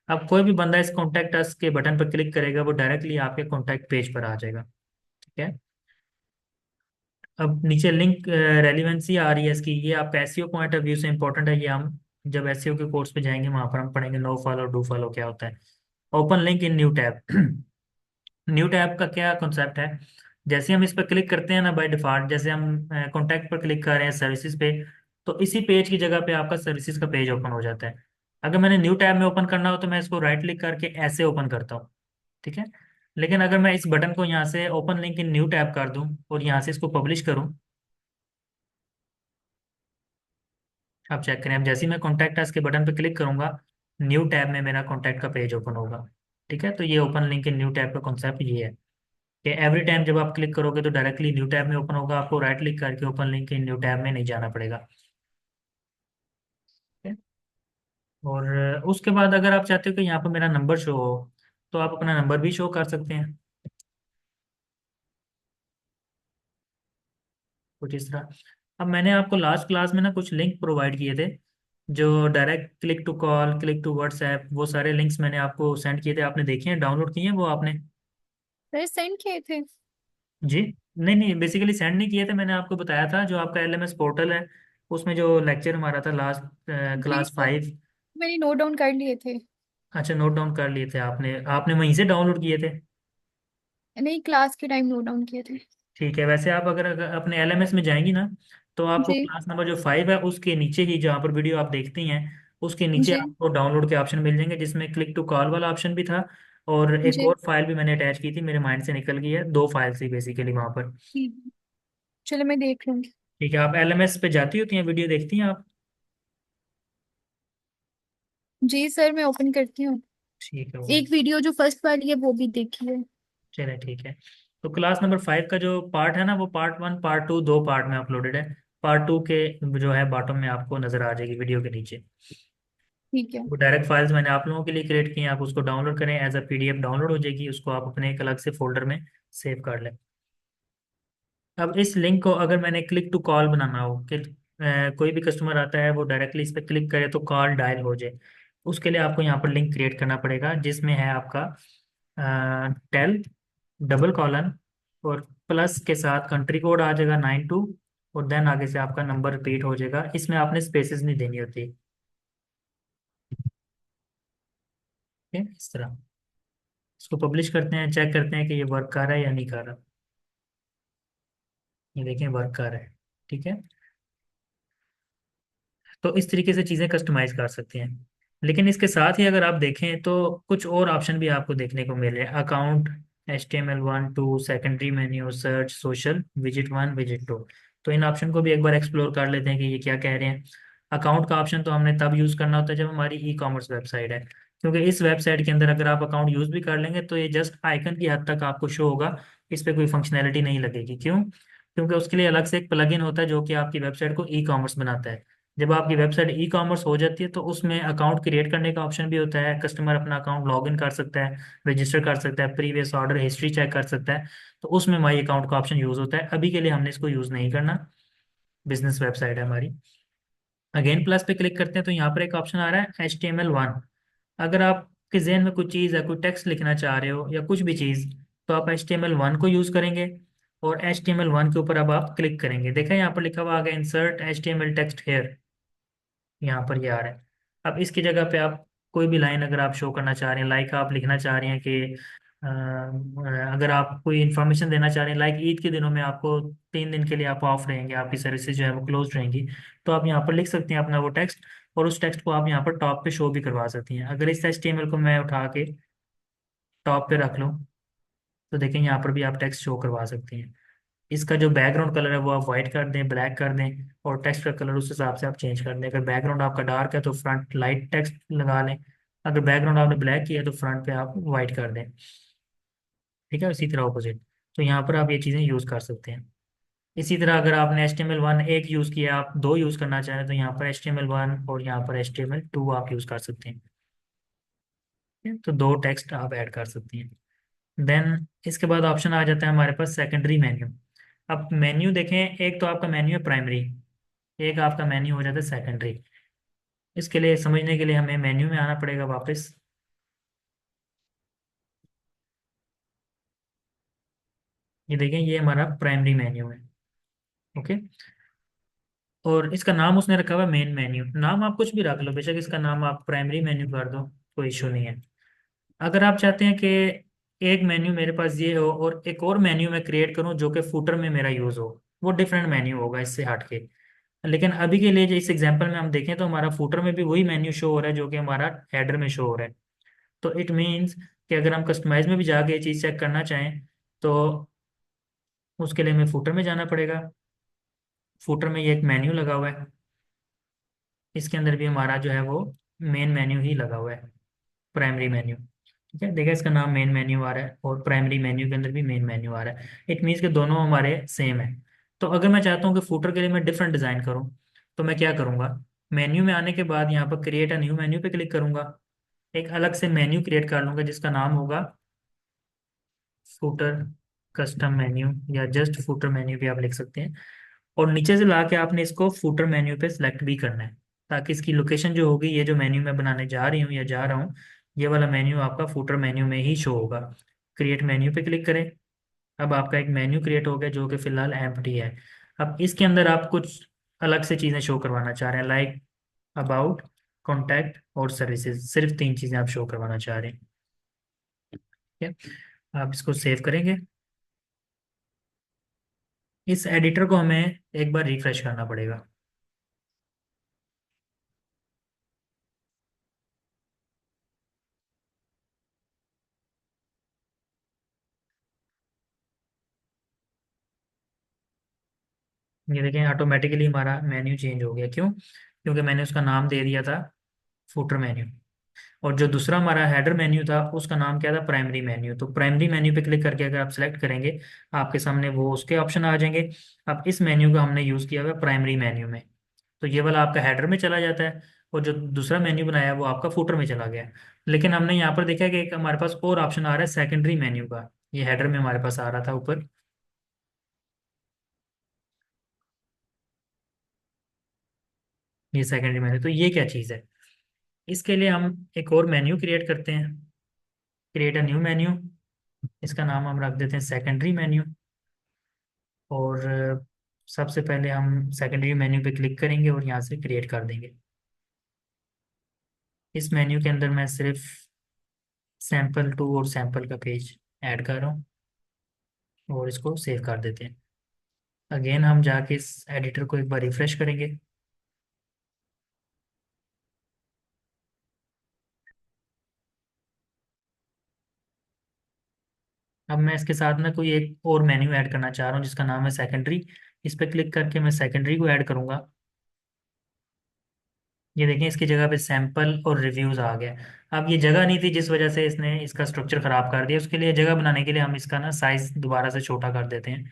अब कोई भी बंदा इस कॉन्टैक्ट अस के बटन पर क्लिक करेगा, वो डायरेक्टली आपके कॉन्टैक्ट पेज पर आ जाएगा, ठीक है। अब नीचे लिंक रेलिवेंसी आ रही है इसकी, ये आपका एसईओ पॉइंट ऑफ व्यू से इंपॉर्टेंट है। ये हम जब एसईओ के कोर्स पे जाएंगे वहां पर हम पढ़ेंगे नो फॉलो डू फॉलो क्या होता है। Open link in new tab. New tab का क्या कॉन्सेप्ट है, जैसे हम इस पर क्लिक करते हैं ना बाय डिफॉल्ट, जैसे हम कॉन्टैक्ट पर क्लिक कर रहे हैं सर्विसेज पे, तो इसी पेज की जगह पे आपका सर्विसेज का पेज ओपन हो जाता है। अगर मैंने न्यू टैब में ओपन करना हो तो मैं इसको राइट क्लिक करके ऐसे ओपन करता हूँ, ठीक है। लेकिन अगर मैं इस बटन को यहाँ से open link in new tab कर दूँ और यहाँ से इसको पब्लिश करूँ, आप चेक करें। अब जैसे ही मैं कॉन्टैक्ट अस के बटन पर क्लिक करूंगा, न्यू टैब में मेरा कॉन्टैक्ट का पेज ओपन होगा, ठीक है। तो ये open link in new tab का कॉन्सेप्ट ये है कि एवरी टाइम जब आप क्लिक करोगे तो डायरेक्टली न्यू टैब में ओपन होगा, आपको राइट क्लिक करके open link in new tab में नहीं जाना पड़ेगा, ठीक है? और उसके बाद अगर आप चाहते हो कि यहाँ पर मेरा नंबर शो हो, तो आप अपना नंबर भी शो कर सकते हैं कुछ इस तरह। अब मैंने आपको लास्ट क्लास में ना कुछ लिंक प्रोवाइड किए थे, जो direct click to call, click to WhatsApp, वो सारे लिंक्स मैंने आपको सेंड किए थे। आपने देखे हैं, डाउनलोड किए हैं वो आपने? सर सेंड किए थे। जी, नहीं नहीं, बेसिकली सेंड नहीं किए थे, मैंने आपको बताया था जो आपका एलएमएस पोर्टल है उसमें जो लेक्चर हमारा था लास्ट, जी क्लास सर, 5। मैंने नोट डाउन कर लिए थे। अच्छा, नोट डाउन कर लिए थे आपने, आपने वहीं से डाउनलोड किए थे? नहीं, क्लास के टाइम नोट डाउन किए थे। ठीक है। वैसे आप अगर अपने एलएमएस में जाएंगी ना, तो आपको जी। क्लास नंबर जो 5 है उसके नीचे ही जहाँ पर वीडियो आप देखती हैं, उसके नीचे जी। आपको डाउनलोड के ऑप्शन मिल जाएंगे, जिसमें क्लिक टू कॉल वाला ऑप्शन भी था। और एक जी। और फाइल भी मैंने अटैच की थी, मेरे माइंड से निकल गई है, दो फाइल्स थी बेसिकली वहाँ पर। ठीक। चलो मैं देख लूंगी। ठीक है, आप एलएमएस पे जाती होती हैं, वीडियो देखती हैं आप? जी सर, मैं ओपन करती हूँ। ठीक है, एक वीडियो जो फर्स्ट वाली है वो भी देखी है। चलिए ठीक है। तो क्लास नंबर 5 का जो पार्ट है ना, वो पार्ट 1 पार्ट 2 दो पार्ट में अपलोडेड है। पार्ट 2 के जो है बॉटम में आपको नजर आ जाएगी वीडियो के नीचे। ठीक है। वो डायरेक्ट फाइल्स मैंने आप लोगों के लिए क्रिएट की हैं, आप उसको डाउनलोड करें, एज अ पीडीएफ डाउनलोड हो जाएगी, उसको आप अपने एक अलग से फोल्डर में सेव कर लें। अब इस लिंक को अगर मैंने क्लिक टू कॉल बनाना हो कि कोई भी कस्टमर आता है वो डायरेक्टली इस पर क्लिक करे तो कॉल डायल हो जाए, उसके लिए आपको यहाँ पर लिंक क्रिएट करना पड़ेगा जिसमें है आपका टेल डबल कॉलन और प्लस के साथ कंट्री कोड आ जाएगा 92, और देन आगे से आपका नंबर रिपीट हो जाएगा, इसमें आपने स्पेसेस नहीं देनी होती। ठीक है, इस तरह इसको पब्लिश करते हैं, चेक करते हैं कि ये वर्क कर रहा है या नहीं कर रहा। ये देखें वर्क कर रहा है। ठीक है, तो इस तरीके से चीज़ें कस्टमाइज कर सकते हैं। लेकिन इसके साथ ही अगर आप देखें तो कुछ और ऑप्शन भी आपको देखने को मिल रहे हैं। Account, HTML1 2, secondary menu, search, social, visit 1, visit 2। तो इन ऑप्शन को भी एक बार एक्सप्लोर कर लेते हैं कि ये क्या कह रहे हैं। अकाउंट का ऑप्शन तो हमने तब यूज़ करना होता है जब हमारी ई कॉमर्स वेबसाइट है, क्योंकि इस वेबसाइट के अंदर अगर आप अकाउंट यूज़ भी कर लेंगे तो ये जस्ट आइकन की हद तक आपको शो होगा, इस पर कोई फंक्शनैलिटी नहीं लगेगी। क्यों? क्योंकि उसके लिए अलग से एक प्लगइन होता है जो कि आपकी वेबसाइट को ई कॉमर्स बनाता है। जब आपकी वेबसाइट ई कॉमर्स हो जाती है तो उसमें अकाउंट क्रिएट करने का ऑप्शन भी होता है, कस्टमर अपना अकाउंट लॉग इन कर सकता है, रजिस्टर कर सकता है, प्रीवियस ऑर्डर हिस्ट्री चेक कर सकता है। तो उसमें माई अकाउंट का ऑप्शन यूज़ होता है। अभी के लिए हमने इसको यूज़ नहीं करना, बिजनेस वेबसाइट है हमारी। अगेन प्लस पे क्लिक करते हैं तो यहाँ पर एक ऑप्शन आ रहा है HTML1। अगर आपके जहन में कुछ चीज़ है, कोई टेक्स्ट लिखना चाह रहे हो या कुछ भी चीज़, तो आप HTML1 को यूज़ करेंगे और HTML1 के ऊपर अब आप क्लिक करेंगे। देखा यहाँ पर लिखा हुआ आ गया इंसर्ट HTML टेक्स्ट हेयर, यहाँ पर ये आ रहा है। अब इसकी जगह पे आप कोई भी लाइन अगर आप शो करना चाह रहे हैं, लाइक आप लिखना चाह रहे हैं कि अगर आप कोई इन्फॉर्मेशन देना चाह रहे हैं, लाइक ईद के दिनों में आपको 3 दिन के लिए आप ऑफ रहेंगे, आपकी सर्विसेज जो है वो क्लोज रहेंगी, तो आप यहाँ पर लिख सकते हैं अपना वो टेक्स्ट, और उस टेक्स्ट को आप यहाँ पर टॉप पे शो भी करवा सकती हैं। अगर इस HTML को मैं उठा के टॉप पे रख लूँ तो देखें यहाँ पर भी आप टेक्स्ट शो करवा सकती हैं। इसका जो बैकग्राउंड कलर है वो आप वाइट कर दें, ब्लैक कर दें, और टेक्स्ट का कलर उस हिसाब से आप चेंज कर दें। अगर बैकग्राउंड आपका डार्क है तो फ्रंट लाइट टेक्स्ट लगा लें, अगर बैकग्राउंड आपने ब्लैक किया है तो फ्रंट पे आप वाइट कर दें। ठीक है, इसी तरह ऑपोजिट। तो यहाँ पर आप ये चीज़ें यूज़ कर सकते हैं। इसी तरह अगर आपने HTML1 एक यूज़ किया, आप दो यूज़ करना चाहें तो यहाँ पर HTML1 और यहाँ पर HTML2 आप यूज़ कर सकते हैं। ठीक है? तो दो टेक्स्ट आप ऐड कर सकते हैं। देन इसके बाद ऑप्शन आ जाता है हमारे पास सेकेंडरी मेन्यू। अब मेन्यू देखें, एक तो आपका मेन्यू है प्राइमरी, एक आपका मेन्यू हो जाता है सेकेंडरी। इसके लिए समझने के लिए हमें मेन्यू में आना पड़ेगा वापस। ये देखें, ये हमारा प्राइमरी मेन्यू है। ओके, और इसका नाम उसने रखा हुआ है मेन मेन्यू। नाम आप कुछ भी रख लो, बेशक इसका नाम आप प्राइमरी मेन्यू कर दो, कोई इशू नहीं है। अगर आप चाहते हैं कि एक मेन्यू मेरे पास ये हो और एक और मेन्यू मैं क्रिएट करूं जो कि फुटर में मेरा यूज़ हो, वो डिफरेंट मेन्यू होगा इससे हट के। लेकिन अभी के लिए जो इस एग्जांपल में हम देखें तो हमारा फुटर में भी वही मेन्यू शो हो रहा है जो कि हमारा हेडर में शो हो रहा है। तो इट मीन्स कि अगर हम कस्टमाइज में भी जाके ये चीज़ चेक करना चाहें तो उसके लिए हमें फुटर में जाना पड़ेगा। फुटर में ये एक मेन्यू लगा हुआ है, इसके अंदर भी हमारा जो है वो मेन मेन्यू ही लगा हुआ है, प्राइमरी मेन्यू। ठीक है, देखिए इसका नाम मेन मेन्यू आ रहा है और प्राइमरी मेन्यू के अंदर भी मेन मेन्यू आ रहा है। इट मीन्स कि दोनों हमारे सेम है। तो अगर मैं चाहता हूँ कि फुटर के लिए मैं डिफरेंट डिज़ाइन करूँ तो मैं क्या करूँगा, मेन्यू में आने के बाद यहाँ पर क्रिएट अ न्यू मेन्यू पे क्लिक करूँगा, एक अलग से मेन्यू क्रिएट कर लूँगा जिसका नाम होगा फुटर कस्टम मेन्यू, या जस्ट फुटर मेन्यू भी आप लिख सकते हैं। और नीचे से ला के आपने इसको फुटर मेन्यू पे सिलेक्ट भी करना है, ताकि इसकी लोकेशन जो होगी, ये जो मेन्यू मैं बनाने जा रही हूँ या जा रहा हूँ, ये वाला मेन्यू आपका फुटर मेन्यू में ही शो होगा। क्रिएट मेन्यू पे क्लिक करें। अब आपका एक मेन्यू क्रिएट हो गया जो कि फिलहाल एम्प्टी है। अब इसके अंदर आप कुछ अलग से चीज़ें शो करवाना चाह रहे हैं, लाइक अबाउट, कॉन्टैक्ट और सर्विसेज, सिर्फ 3 चीज़ें आप शो करवाना चाह रहे हैं। ठीक है, आप इसको सेव करेंगे। इस एडिटर को हमें एक बार रिफ्रेश करना पड़ेगा। ये देखें, ऑटोमेटिकली हमारा मेन्यू चेंज हो गया। क्यों? क्योंकि मैंने उसका नाम दे दिया था फुटर मेन्यू, और जो दूसरा हमारा हेडर मेन्यू था उसका नाम क्या था, प्राइमरी मेन्यू। तो प्राइमरी मेन्यू पे क्लिक करके अगर आप सेलेक्ट करेंगे, आपके सामने वो उसके ऑप्शन आ जाएंगे। अब इस मेन्यू का हमने यूज़ किया हुआ है प्राइमरी मेन्यू में, तो ये वाला आपका हेडर में चला जाता है, और जो दूसरा मेन्यू बनाया है वो आपका फुटर में चला गया। लेकिन हमने यहाँ पर देखा कि एक हमारे पास और ऑप्शन आ रहा है सेकेंडरी मेन्यू का। ये हेडर में हमारे पास आ रहा था ऊपर। ये सेकेंडरी मेन्यू, तो ये क्या चीज़ है? इसके लिए हम एक और मेन्यू क्रिएट करते हैं। Create a new menu. इसका नाम हम रख देते हैं सेकेंडरी मेन्यू। और सबसे पहले हम सेकेंडरी मेन्यू पे क्लिक करेंगे और यहाँ से क्रिएट कर देंगे। इस मेन्यू के अंदर मैं सिर्फ सैम्पल टू और सैम्पल का पेज ऐड कर रहा हूँ और इसको सेव कर देते हैं। अगेन हम जाके इस एडिटर को एक बार रिफ्रेश करेंगे। अब मैं इसके साथ ना कोई एक और मेन्यू ऐड करना चाह रहा हूँ जिसका नाम है सेकेंडरी। इस पर क्लिक करके मैं सेकेंडरी को ऐड करूँगा। ये देखें, इसकी जगह पे सैंपल और रिव्यूज आ गया। अब ये जगह नहीं थी जिस वजह से इसने इसका स्ट्रक्चर खराब कर दिया। उसके लिए जगह बनाने के लिए हम इसका ना साइज दोबारा से छोटा कर देते हैं,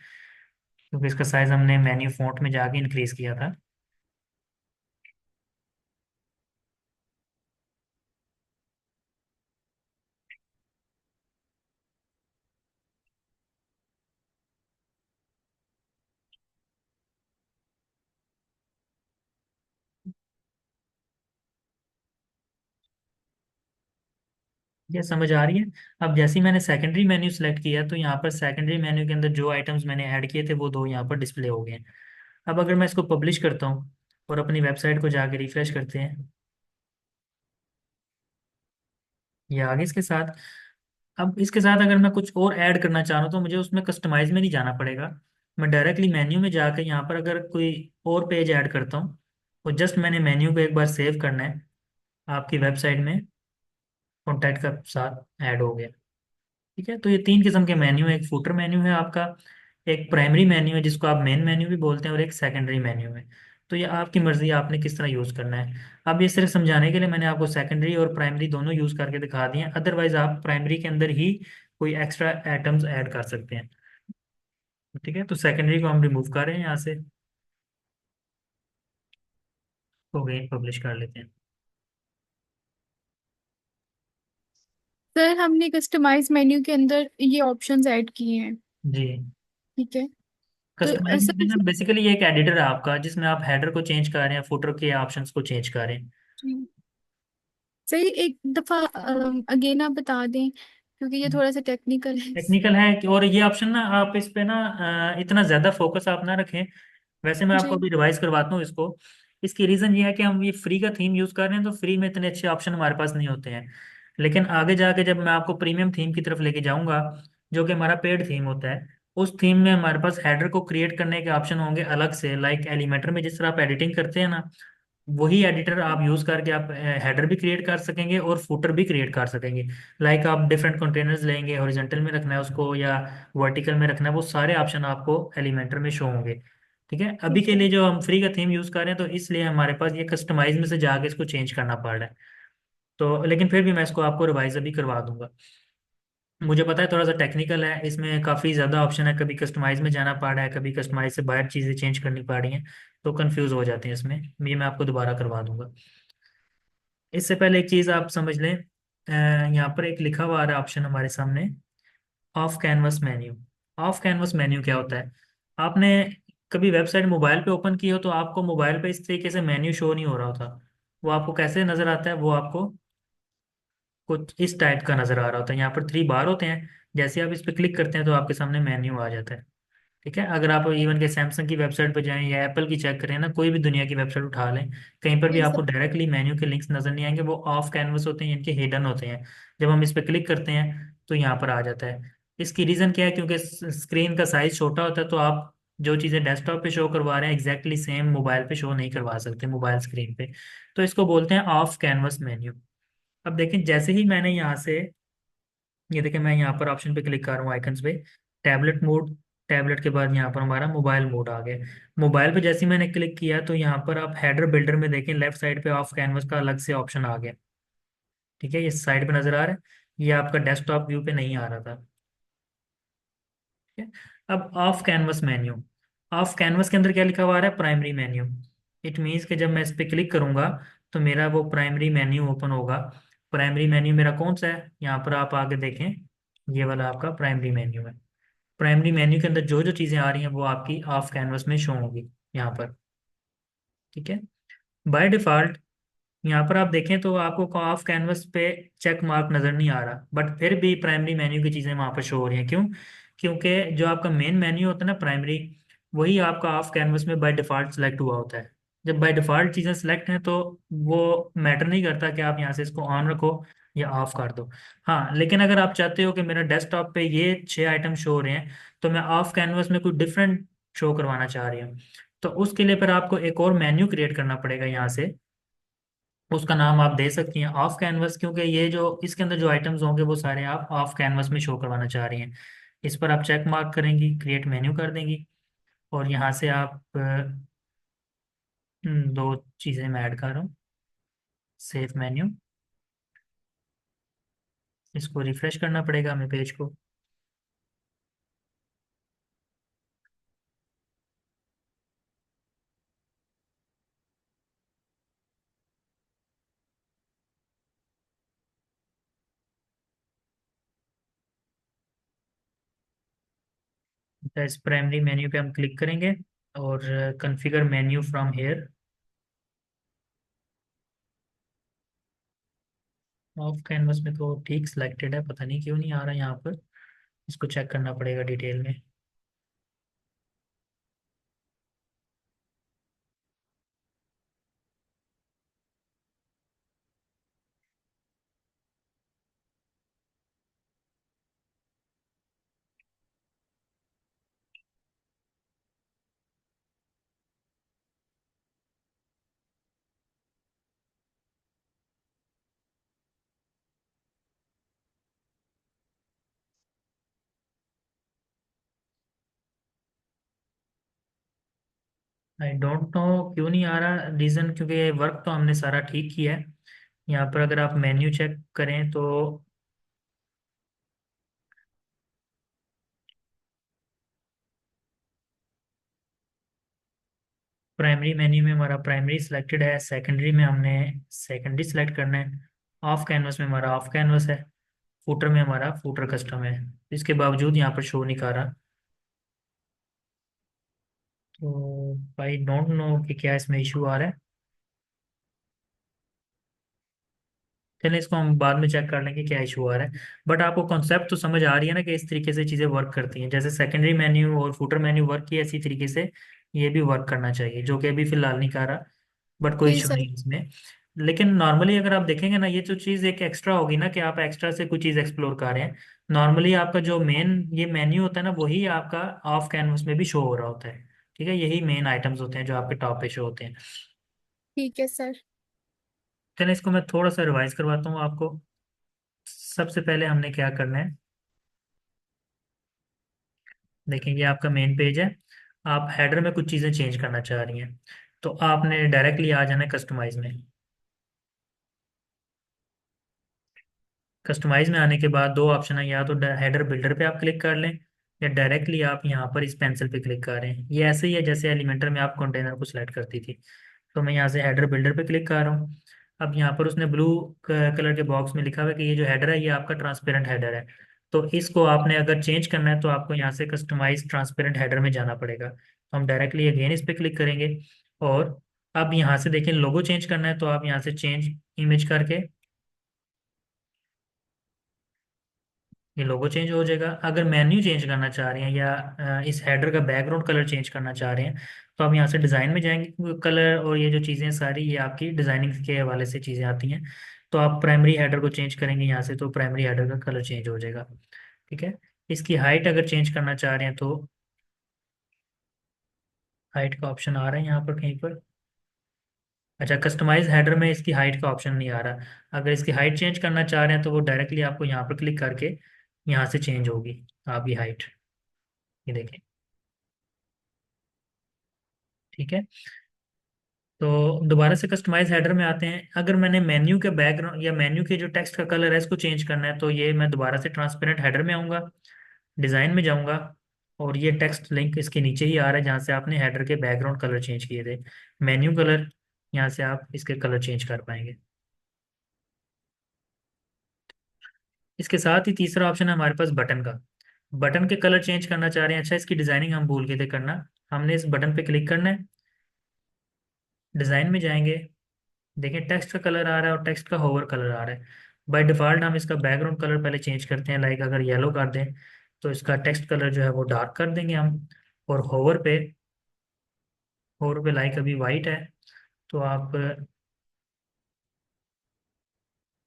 क्योंकि इसका साइज हमने मेन्यू फॉन्ट में जाके इंक्रीज किया था। ये समझ आ रही है? अब जैसे ही मैंने सेकेंडरी मेन्यू सेलेक्ट किया तो यहाँ पर सेकेंडरी मेन्यू के अंदर जो आइटम्स मैंने ऐड किए थे वो दो यहाँ पर डिस्प्ले हो गए हैं। अब अगर मैं इसको पब्लिश करता हूँ और अपनी वेबसाइट को जाके रिफ्रेश करते हैं, ये आगे इसके साथ। अब इसके साथ अगर मैं कुछ और ऐड करना चाह रहा हूँ तो मुझे उसमें कस्टमाइज में नहीं जाना पड़ेगा। मैं डायरेक्टली मेन्यू में जाकर यहाँ पर अगर कोई और पेज ऐड करता हूँ, और जस्ट मैंने मेन्यू को एक बार सेव करना है, आपकी वेबसाइट में कॉन्टैक्ट का साथ ऐड हो गया। ठीक है, तो ये तीन किस्म के मेन्यू है। एक फुटर मेन्यू है आपका, एक प्राइमरी मेन्यू है जिसको आप मेन मेन्यू भी बोलते हैं, और एक सेकेंडरी मेन्यू है। तो ये आपकी मर्जी है, आपने किस तरह यूज़ करना है। अब ये सिर्फ समझाने के लिए मैंने आपको सेकेंडरी और प्राइमरी दोनों यूज़ करके दिखा दिए हैं। अदरवाइज आप प्राइमरी के अंदर ही कोई एक्स्ट्रा आइटम्स ऐड कर सकते हैं। ठीक है, तो सेकेंडरी को हम रिमूव कर रहे हैं यहाँ से। हो गए, पब्लिश कर लेते हैं। सर हमने कस्टमाइज मेन्यू के अंदर ये ऑप्शंस ऐड किए हैं। जी। ठीक है। तो कस्टमाइज में सर, ना बेसिकली ये एक एडिटर है आपका जिसमें आप हेडर को चेंज कर रहे हैं, फुटर के ऑप्शंस को चेंज कर रहे हैं। सही एक दफा अगेन आप बता दें, क्योंकि ये थोड़ा सा टेक्निकल है। टेक्निकल है और ये ऑप्शन ना आप इस पे ना इतना ज़्यादा फोकस आप ना रखें। वैसे मैं आपको जी। अभी रिवाइज करवाता हूँ इसको। इसकी रीज़न ये है कि हम ये फ्री का थीम यूज़ कर रहे हैं, तो फ्री में इतने अच्छे ऑप्शन हमारे पास नहीं होते हैं। लेकिन आगे जाके जब मैं आपको प्रीमियम थीम की तरफ लेके जाऊंगा, जो कि हमारा पेड थीम होता है, उस थीम में हमारे पास हेडर को क्रिएट करने के ऑप्शन होंगे अलग से। लाइक एलिमेटर में जिस तरह आप एडिटिंग करते हैं ना, वही एडिटर आप यूज करके आप हेडर भी क्रिएट कर सकेंगे और फुटर भी क्रिएट कर सकेंगे। लाइक आप डिफरेंट कंटेनर्स लेंगे, हॉरिजॉन्टल में रखना है उसको या वर्टिकल में रखना है, वो सारे ऑप्शन आपको एलिमेंटर में शो होंगे। ठीक है, अभी ठीक के है। लिए जो हम फ्री का थीम यूज कर रहे हैं तो इसलिए हमारे पास ये कस्टमाइज में से जाके इसको चेंज करना पड़ रहा है। तो लेकिन फिर भी मैं इसको आपको रिवाइज अभी करवा दूंगा। मुझे पता है थोड़ा सा टेक्निकल है, इसमें काफ़ी ज़्यादा ऑप्शन है, कभी कस्टमाइज में जाना पड़ रहा है, कभी कस्टमाइज से बाहर चीज़ें चेंज करनी पड़ रही हैं, तो कंफ्यूज हो जाते हैं इसमें। ये मैं आपको दोबारा करवा दूंगा। इससे पहले एक चीज़ आप समझ लें, यहाँ पर एक लिखा हुआ आ रहा है ऑप्शन हमारे सामने, of canvas menu. Of canvas menu क्या होता है? आपने कभी वेबसाइट मोबाइल पे ओपन की हो तो आपको मोबाइल पे इस तरीके से मेन्यू शो नहीं हो रहा होता। वो आपको कैसे नज़र आता है? वो आपको कुछ इस टाइप का नज़र आ रहा होता है। यहाँ पर थ्री बार होते हैं, जैसे आप इस पर क्लिक करते हैं तो आपके सामने मेन्यू आ जाता है। ठीक है, अगर आप इवन के सैमसंग की वेबसाइट पर जाएं या एप्पल की चेक करें ना, कोई भी दुनिया की वेबसाइट उठा लें, कहीं पर भी ये आपको सब। डायरेक्टली मेन्यू के लिंक्स नजर नहीं आएंगे। वो ऑफ कैनवस होते हैं, इनके हिडन होते हैं। जब हम इस पर क्लिक करते हैं तो यहाँ पर आ जाता है। इसकी रीज़न क्या है? क्योंकि स्क्रीन का साइज छोटा होता है, तो आप जो चीज़ें डेस्कटॉप पे शो करवा रहे हैं एग्जैक्टली सेम मोबाइल पे शो नहीं करवा सकते, मोबाइल स्क्रीन पे। तो इसको बोलते हैं ऑफ कैनवस मेन्यू। अब देखें, जैसे ही मैंने यहाँ से, ये देखें, मैं यहाँ पर ऑप्शन पे क्लिक कर रहा हूँ आइकन्स पे, टैबलेट मोड। टैबलेट के बाद यहाँ पर हमारा मोबाइल मोड आ गया। मोबाइल पे जैसे ही मैंने क्लिक किया तो यहाँ पर आप हेडर बिल्डर में देखें, लेफ्ट साइड पे ऑफ कैनवस का अलग से ऑप्शन आ गया। ठीक है, ये साइड पे नजर आ रहा है, ये आपका डेस्कटॉप व्यू पे नहीं आ रहा था। ठीक है, अब of canvas menu. Of canvas के अंदर क्या लिखा हुआ आ रहा है? Primary menu. इट मीन्स कि जब मैं इस पे क्लिक करूंगा तो मेरा वो प्राइमरी मेन्यू ओपन होगा। प्राइमरी मेन्यू मेरा कौन सा है, यहाँ पर आप आगे देखें, ये वाला आपका प्राइमरी मेन्यू है। प्राइमरी मेन्यू के अंदर जो जो चीज़ें आ रही हैं वो आपकी ऑफ कैनवस में शो होंगी यहाँ पर। ठीक है। बाय डिफ़ॉल्ट यहाँ पर आप देखें तो आपको ऑफ कैनवस पे चेक मार्क नज़र नहीं आ रहा, बट फिर भी प्राइमरी मेन्यू की चीज़ें वहाँ पर शो हो रही हैं। क्यों? क्योंकि जो आपका मेन मेन्यू होता है ना प्राइमरी, वही आपका ऑफ कैनवस में बाय डिफ़ॉल्ट सेलेक्ट हुआ होता है। जब बाय डिफ़ॉल्ट चीज़ें सेलेक्ट हैं तो वो मैटर नहीं करता कि आप यहाँ से इसको ऑन रखो या ऑफ कर दो। हाँ, लेकिन अगर आप चाहते हो कि मेरा डेस्कटॉप पे ये 6 आइटम शो हो रहे हैं, तो मैं ऑफ कैनवस में कुछ डिफरेंट शो करवाना चाह रही हूँ, तो उसके लिए फिर आपको एक और मेन्यू क्रिएट करना पड़ेगा यहाँ से। उसका नाम आप दे सकती हैं ऑफ कैनवस, क्योंकि ये जो इसके अंदर जो आइटम्स होंगे वो सारे आप ऑफ कैनवस में शो करवाना चाह रही हैं। इस पर आप चेक मार्क करेंगी, क्रिएट मेन्यू कर देंगी, और यहाँ से आप दो चीज़ें मैं ऐड कर रहा हूँ। सेव मेन्यू, इसको रिफ्रेश करना पड़ेगा हमें पेज को। इस प्राइमरी मेन्यू पे हम क्लिक करेंगे और configure menu from here. Of canvas में तो ठीक सिलेक्टेड है, पता नहीं क्यों नहीं आ रहा यहाँ पर, इसको चेक करना पड़ेगा डिटेल में। आई डोंट नो क्यों नहीं आ रहा रीज़न, क्योंकि वर्क तो हमने सारा ठीक किया है। यहाँ पर अगर आप मेन्यू चेक करें तो प्राइमरी मेन्यू में हमारा प्राइमरी सिलेक्टेड है, सेकेंडरी में हमने सेकेंडरी सिलेक्ट करना है, ऑफ कैनवस में हमारा ऑफ कैनवस है, फुटर में हमारा फुटर कस्टम है। इसके बावजूद यहाँ पर शो नहीं कर रहा। तो आई डोंट नो कि क्या इसमें इशू आ रहा है। चलिए इसको हम बाद में चेक कर लेंगे क्या इशू आ रहा है। बट आपको कॉन्सेप्ट तो समझ आ रही है ना कि इस तरीके से चीज़ें वर्क करती हैं, जैसे सेकेंडरी मेन्यू और फुटर मेन्यू वर्क किया इसी तरीके से ये भी वर्क करना चाहिए, जो कि अभी फिलहाल नहीं कर रहा, बट कोई जी इशू सर। नहीं है इसमें। लेकिन नॉर्मली अगर आप देखेंगे ना, ये जो चीज़ एक एक्स्ट्रा होगी ना कि आप एक्स्ट्रा से कोई चीज़ एक्सप्लोर कर रहे हैं, नॉर्मली आपका जो मेन ये मेन्यू होता है ना वही आपका ऑफ कैनवस में भी शो हो रहा होता है। ठीक है, यही मेन आइटम्स होते हैं जो आपके टॉप पे शो होते हैं। ठीक है सर। चलिए इसको मैं थोड़ा सा रिवाइज करवाता हूँ आपको। सबसे पहले हमने क्या करना है, देखेंगे आपका मेन पेज है, आप हेडर में कुछ चीज़ें चेंज करना चाह रही हैं, तो आपने डायरेक्टली आ जाना है कस्टमाइज में। कस्टमाइज में आने के बाद दो ऑप्शन है, या तो हेडर बिल्डर पे आप क्लिक कर लें, या डायरेक्टली आप यहाँ पर इस पेंसिल पे क्लिक कर रहे हैं। ये ऐसे ही है जैसे एलिमेंटर में आप कंटेनर को सिलेक्ट करती थी। तो मैं यहाँ से हेडर बिल्डर पे क्लिक कर रहा हूँ। अब यहाँ पर उसने ब्लू कलर के बॉक्स में लिखा हुआ है कि ये जो हेडर है ये आपका ट्रांसपेरेंट हेडर है। तो इसको आपने अगर चेंज करना है तो आपको यहाँ से कस्टमाइज ट्रांसपेरेंट हेडर में जाना पड़ेगा। तो हम डायरेक्टली अगेन इस पे क्लिक करेंगे, और अब यहाँ से देखें लोगो चेंज करना है तो आप यहाँ से चेंज इमेज करके ये लोगो चेंज हो जाएगा। अगर मेन्यू चेंज करना चाह रहे हैं या इस हेडर का बैकग्राउंड कलर चेंज करना चाह रहे हैं, तो आप यहाँ से डिज़ाइन में जाएंगे, कलर और ये जो चीज़ें सारी ये आपकी डिज़ाइनिंग के हवाले से चीज़ें आती हैं। तो आप प्राइमरी हेडर को चेंज करेंगे यहाँ से तो प्राइमरी हेडर का कलर चेंज हो जाएगा। ठीक है। इसकी हाइट अगर चेंज करना चाह रहे हैं तो हाइट का ऑप्शन आ रहा है यहाँ पर कहीं पर। अच्छा, कस्टमाइज हेडर में इसकी हाइट का ऑप्शन नहीं आ रहा। अगर इसकी हाइट चेंज करना चाह रहे हैं तो वो डायरेक्टली आपको यहाँ पर क्लिक करके यहाँ से चेंज होगी आपकी हाइट। ये देखें। ठीक है। तो दोबारा से कस्टमाइज हेडर में आते हैं। अगर मैंने मेन्यू के बैकग्राउंड या मेन्यू के जो टेक्स्ट का कलर है इसको चेंज करना है, तो ये मैं दोबारा से ट्रांसपेरेंट हेडर में आऊँगा, डिज़ाइन में जाऊँगा, और ये टेक्स्ट लिंक इसके नीचे ही आ रहा है जहाँ से आपने हेडर के बैकग्राउंड कलर चेंज किए थे। मेन्यू कलर, यहाँ से आप इसके कलर चेंज कर पाएंगे। इसके साथ ही तीसरा ऑप्शन है हमारे पास बटन का। बटन के कलर चेंज करना चाह रहे हैं, अच्छा इसकी डिजाइनिंग हम भूल गए थे करना। हमने इस बटन पे क्लिक करना है, डिजाइन में जाएंगे, देखिए टेक्स्ट का कलर आ रहा है और टेक्स्ट का होवर कलर आ रहा है। बाय डिफॉल्ट हम इसका बैकग्राउंड कलर पहले चेंज करते हैं, लाइक अगर येलो कर दें तो इसका टेक्स्ट कलर जो है वो डार्क कर देंगे हम। और होवर पे लाइक अभी वाइट है, तो आप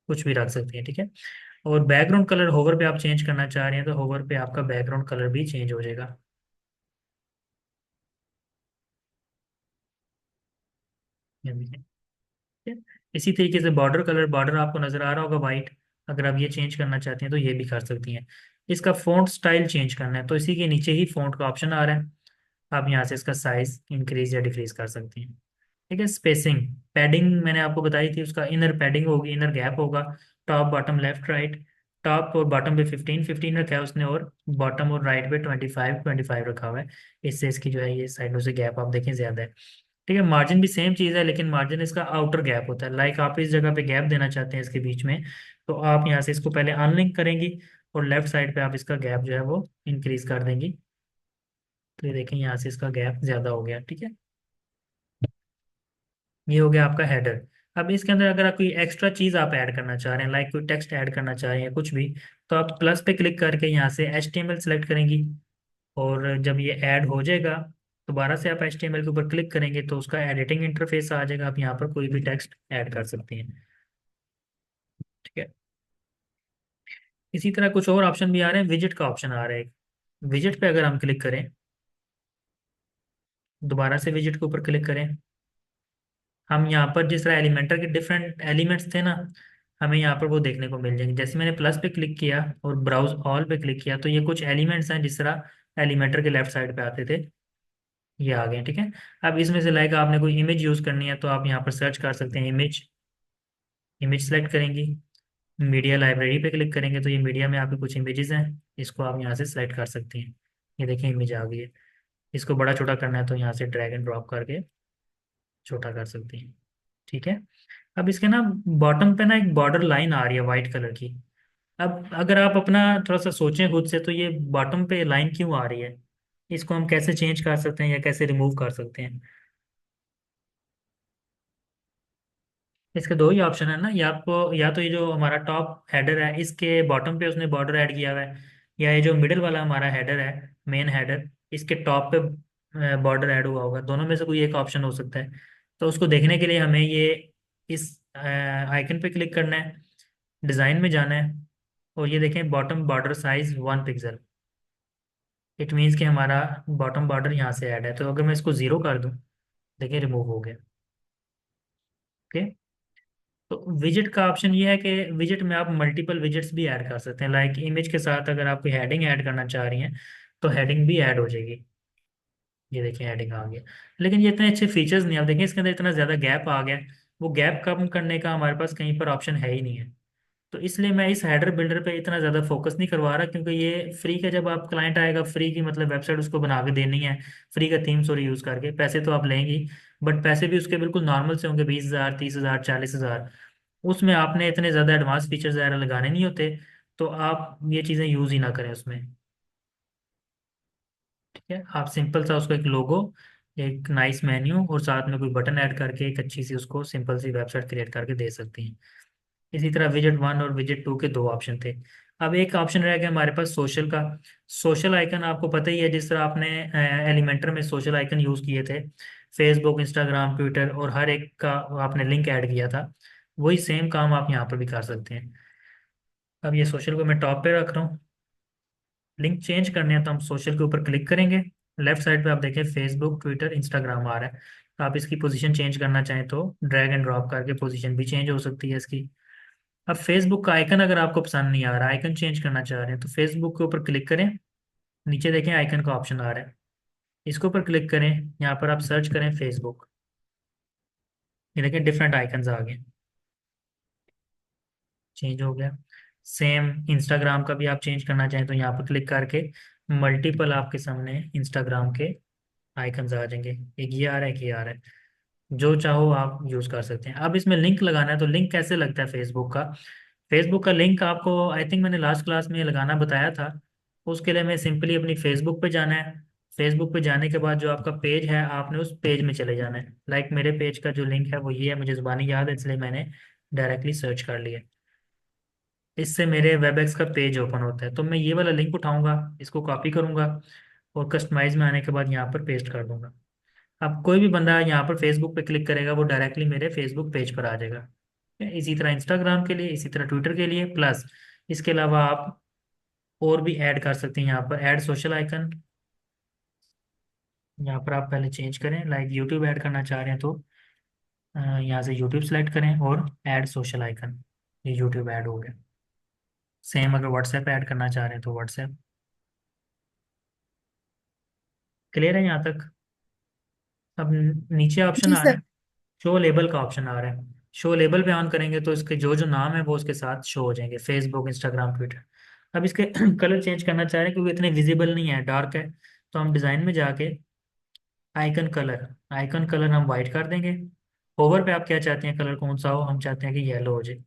कुछ भी रख सकते हैं, ठीक है। और बैकग्राउंड कलर होवर पे आप चेंज करना चाह रहे हैं तो होवर पे आपका बैकग्राउंड कलर भी चेंज हो जाएगा। ये देखिए, ठीक है। इसी तरीके से बॉर्डर कलर, बॉर्डर आपको नजर आ रहा होगा वाइट, अगर आप ये चेंज करना चाहती हैं तो ये भी कर सकती हैं। इसका फ़ॉन्ट स्टाइल चेंज करना है तो इसी के नीचे ही फ़ॉन्ट का ऑप्शन आ रहा है, आप यहाँ से इसका साइज इंक्रीज या डिक्रीज कर सकती हैं। ठीक है। स्पेसिंग, पैडिंग मैंने आपको बताई थी, उसका इनर पैडिंग होगी, इनर गैप होगा, top bottom left right. Top और बॉटम पे 15 15 रखा है उसने, और बॉटम और राइट पे 25 25 रखा हुआ है। इससे इसकी जो है ये साइडों से गैप आप देखें ज़्यादा है। ठीक है। मार्जिन भी सेम चीज़ है, लेकिन मार्जिन इसका आउटर गैप होता है, लाइक आप इस जगह पे गैप देना चाहते हैं इसके बीच में, तो आप यहाँ से इसको पहले अनलिंक करेंगी और लेफ्ट साइड पे आप इसका गैप जो है वो इंक्रीज कर देंगी। तो ये देखें यहाँ से इसका गैप ज़्यादा हो गया, ठीक है। ये हो गया आपका हेडर। अब इसके अंदर अगर आप कोई एक्स्ट्रा चीज़ आप ऐड करना चाह रहे हैं, लाइक कोई टेक्स्ट ऐड करना चाह रहे हैं कुछ भी, तो आप प्लस पे क्लिक करके यहाँ से HTML सेलेक्ट करेंगी। और जब ये ऐड हो जाएगा, दोबारा से आप HTML के ऊपर क्लिक करेंगे तो उसका एडिटिंग इंटरफेस आ जाएगा, आप यहाँ पर कोई भी टेक्स्ट ऐड कर सकती हैं, ठीक है। इसी तरह कुछ और ऑप्शन भी आ रहे हैं, विजिट का ऑप्शन आ रहा है। विजिट पे अगर हम क्लिक करें, दोबारा से विजिट के ऊपर क्लिक करें, हम यहाँ पर जिस तरह एलिमेंटर के डिफरेंट एलिमेंट्स थे ना, हमें यहाँ पर वो देखने को मिल जाएंगे। जैसे मैंने प्लस पे क्लिक किया और ब्राउज ऑल पे क्लिक किया, तो ये कुछ एलिमेंट्स हैं जिस तरह एलिमेंटर के लेफ्ट साइड पे आते थे, ये आ गए, ठीक है। अब इसमें से लाइक आपने कोई इमेज यूज़ करनी है तो आप यहाँ पर सर्च कर सकते हैं इमेज। इमेज सेलेक्ट करेंगी, मीडिया लाइब्रेरी पे क्लिक करेंगे तो ये मीडिया में आपके कुछ इमेजेस हैं, इसको आप यहाँ से सेलेक्ट कर सकती हैं। ये देखिए इमेज आ गई है। इसको बड़ा छोटा करना है तो यहाँ से ड्रैग एंड ड्रॉप करके छोटा कर सकती हैं, ठीक है। अब इसके ना बॉटम पे ना एक बॉर्डर लाइन आ रही है वाइट कलर की। अब अगर आप अपना थोड़ा सा सोचें खुद से, तो ये बॉटम पे लाइन क्यों आ रही है, इसको हम कैसे चेंज कर सकते हैं या कैसे रिमूव कर सकते हैं। इसके दो ही ऑप्शन है ना, या आपको या तो ये जो हमारा टॉप हेडर है इसके बॉटम पे उसने बॉर्डर ऐड किया हुआ है, या ये जो मिडिल वाला हमारा हेडर है मेन हेडर, इसके टॉप पे बॉर्डर ऐड हुआ होगा, दोनों में से कोई एक ऑप्शन हो सकता है। तो उसको देखने के लिए हमें ये इस आइकन पे क्लिक करना है, डिज़ाइन में जाना है, और ये देखें bottom border size 1 pixel. It means कि हमारा बॉटम बॉर्डर यहाँ से ऐड है, तो अगर मैं इसको ज़ीरो कर दूँ, देखिए रिमूव हो गया, ओके। तो विजिट का ऑप्शन ये है कि विजिट में आप मल्टीपल विजिट्स भी ऐड कर सकते हैं, लाइक इमेज के साथ अगर आप कोई हेडिंग ऐड करना चाह रही हैं तो हेडिंग भी ऐड हो जाएगी। ये देखिए हेडिंग आ गया, लेकिन ये इतने अच्छे फीचर्स नहीं, आप देखें इसके अंदर इतना ज़्यादा गैप आ गया, वो गैप कम करने का हमारे पास कहीं पर ऑप्शन है ही नहीं है। तो इसलिए मैं इस हेडर बिल्डर पे इतना ज़्यादा फोकस नहीं करवा रहा, क्योंकि ये फ्री का, जब आप क्लाइंट आएगा फ्री की मतलब वेबसाइट उसको बना के देनी है, फ्री का थीम सॉरी यूज़ करके, पैसे तो आप लेंगी, बट पैसे भी उसके बिल्कुल नॉर्मल से होंगे, 20,000 30,000 40,000। उसमें आपने इतने ज़्यादा एडवांस फीचर्स ज़्यादा लगाने नहीं होते, तो आप ये चीज़ें यूज़ ही ना करें उसमें, ठीक है। आप सिंपल सा उसको एक लोगो, एक नाइस मेन्यू और साथ में कोई बटन ऐड करके एक अच्छी सी उसको सिंपल सी वेबसाइट क्रिएट करके दे सकती हैं। इसी तरह विजिट 1 और विजिट 2 के दो ऑप्शन थे। अब एक ऑप्शन रह गया हमारे पास सोशल का। सोशल आइकन आपको पता ही है, जिस तरह आपने एलिमेंटर में सोशल आइकन यूज़ किए थे, फेसबुक इंस्टाग्राम ट्विटर और हर एक का आपने लिंक ऐड किया था, वही सेम काम आप यहाँ पर भी कर सकते हैं। अब ये सोशल को मैं टॉप पे रख रहा हूँ, लिंक चेंज करने हैं तो हम सोशल के ऊपर क्लिक करेंगे, लेफ्ट साइड पे आप देखें फेसबुक ट्विटर इंस्टाग्राम आ रहा है, तो आप इसकी पोजीशन चेंज करना चाहें तो ड्रैग एंड ड्रॉप करके पोजीशन भी चेंज हो सकती है इसकी। अब फेसबुक का आइकन अगर आपको पसंद नहीं आ रहा, आइकन चेंज करना चाह रहे हैं, तो फेसबुक के ऊपर क्लिक करें, नीचे देखें आइकन का ऑप्शन आ रहा है, इसके ऊपर क्लिक करें, यहाँ पर आप सर्च करें फेसबुक, ये देखें डिफरेंट आइकन्स आ गए, चेंज हो गया। सेम इंस्टाग्राम का भी आप चेंज करना चाहें तो यहाँ पर क्लिक करके मल्टीपल आपके सामने इंस्टाग्राम के आइकन्स आ जाएंगे, एक ये आ रहा है, एक ये आ रहा है। जो चाहो आप यूज़ कर सकते हैं। अब इसमें लिंक लगाना है, तो लिंक कैसे लगता है फेसबुक का? फेसबुक का लिंक आपको आई थिंक मैंने लास्ट क्लास में लगाना बताया था। उसके लिए मैं सिंपली अपनी फेसबुक पे जाना है। फेसबुक पे जाने के बाद जो आपका पेज है, आपने उस पेज में चले जाना है। लाइक मेरे पेज का जो लिंक है वो ये है, मुझे ज़ुबानी याद है इसलिए मैंने डायरेक्टली सर्च कर लिया। इससे मेरे वेबएक्स का पेज ओपन होता है। तो मैं ये वाला लिंक उठाऊंगा, इसको कॉपी करूंगा और कस्टमाइज में आने के बाद यहाँ पर पेस्ट कर दूंगा। अब कोई भी बंदा यहाँ पर फेसबुक पे क्लिक करेगा, वो डायरेक्टली मेरे फेसबुक पेज पर आ जाएगा। ठीक है? इसी तरह इंस्टाग्राम के लिए, इसी तरह ट्विटर के लिए, प्लस इसके अलावा आप और भी ऐड कर सकते हैं। यहाँ पर ऐड सोशल आइकन, यहाँ पर आप पहले चेंज करें। लाइक यूट्यूब ऐड करना चाह रहे हैं तो यहाँ से यूट्यूब सेलेक्ट करें और ऐड सोशल आइकन, ये यूट्यूब ऐड हो गया। सेम अगर व्हाट्सएप ऐड करना चाह रहे हैं तो व्हाट्सएप। क्लियर है यहाँ तक? अब नीचे ऑप्शन जी आ रहा सर। है, शो लेबल का ऑप्शन आ रहा है। शो लेबल पे ऑन करेंगे तो इसके जो जो नाम है वो उसके साथ शो हो जाएंगे, फेसबुक, इंस्टाग्राम, ट्विटर। अब इसके कलर चेंज करना चाह रहे हैं क्योंकि इतने विजिबल नहीं है, डार्क है। तो हम डिज़ाइन में जाके आइकन कलर, आइकन कलर हम वाइट कर देंगे। ओवर पे आप क्या चाहते हैं कलर कौन सा हो? हम चाहते हैं कि येलो हो जाए।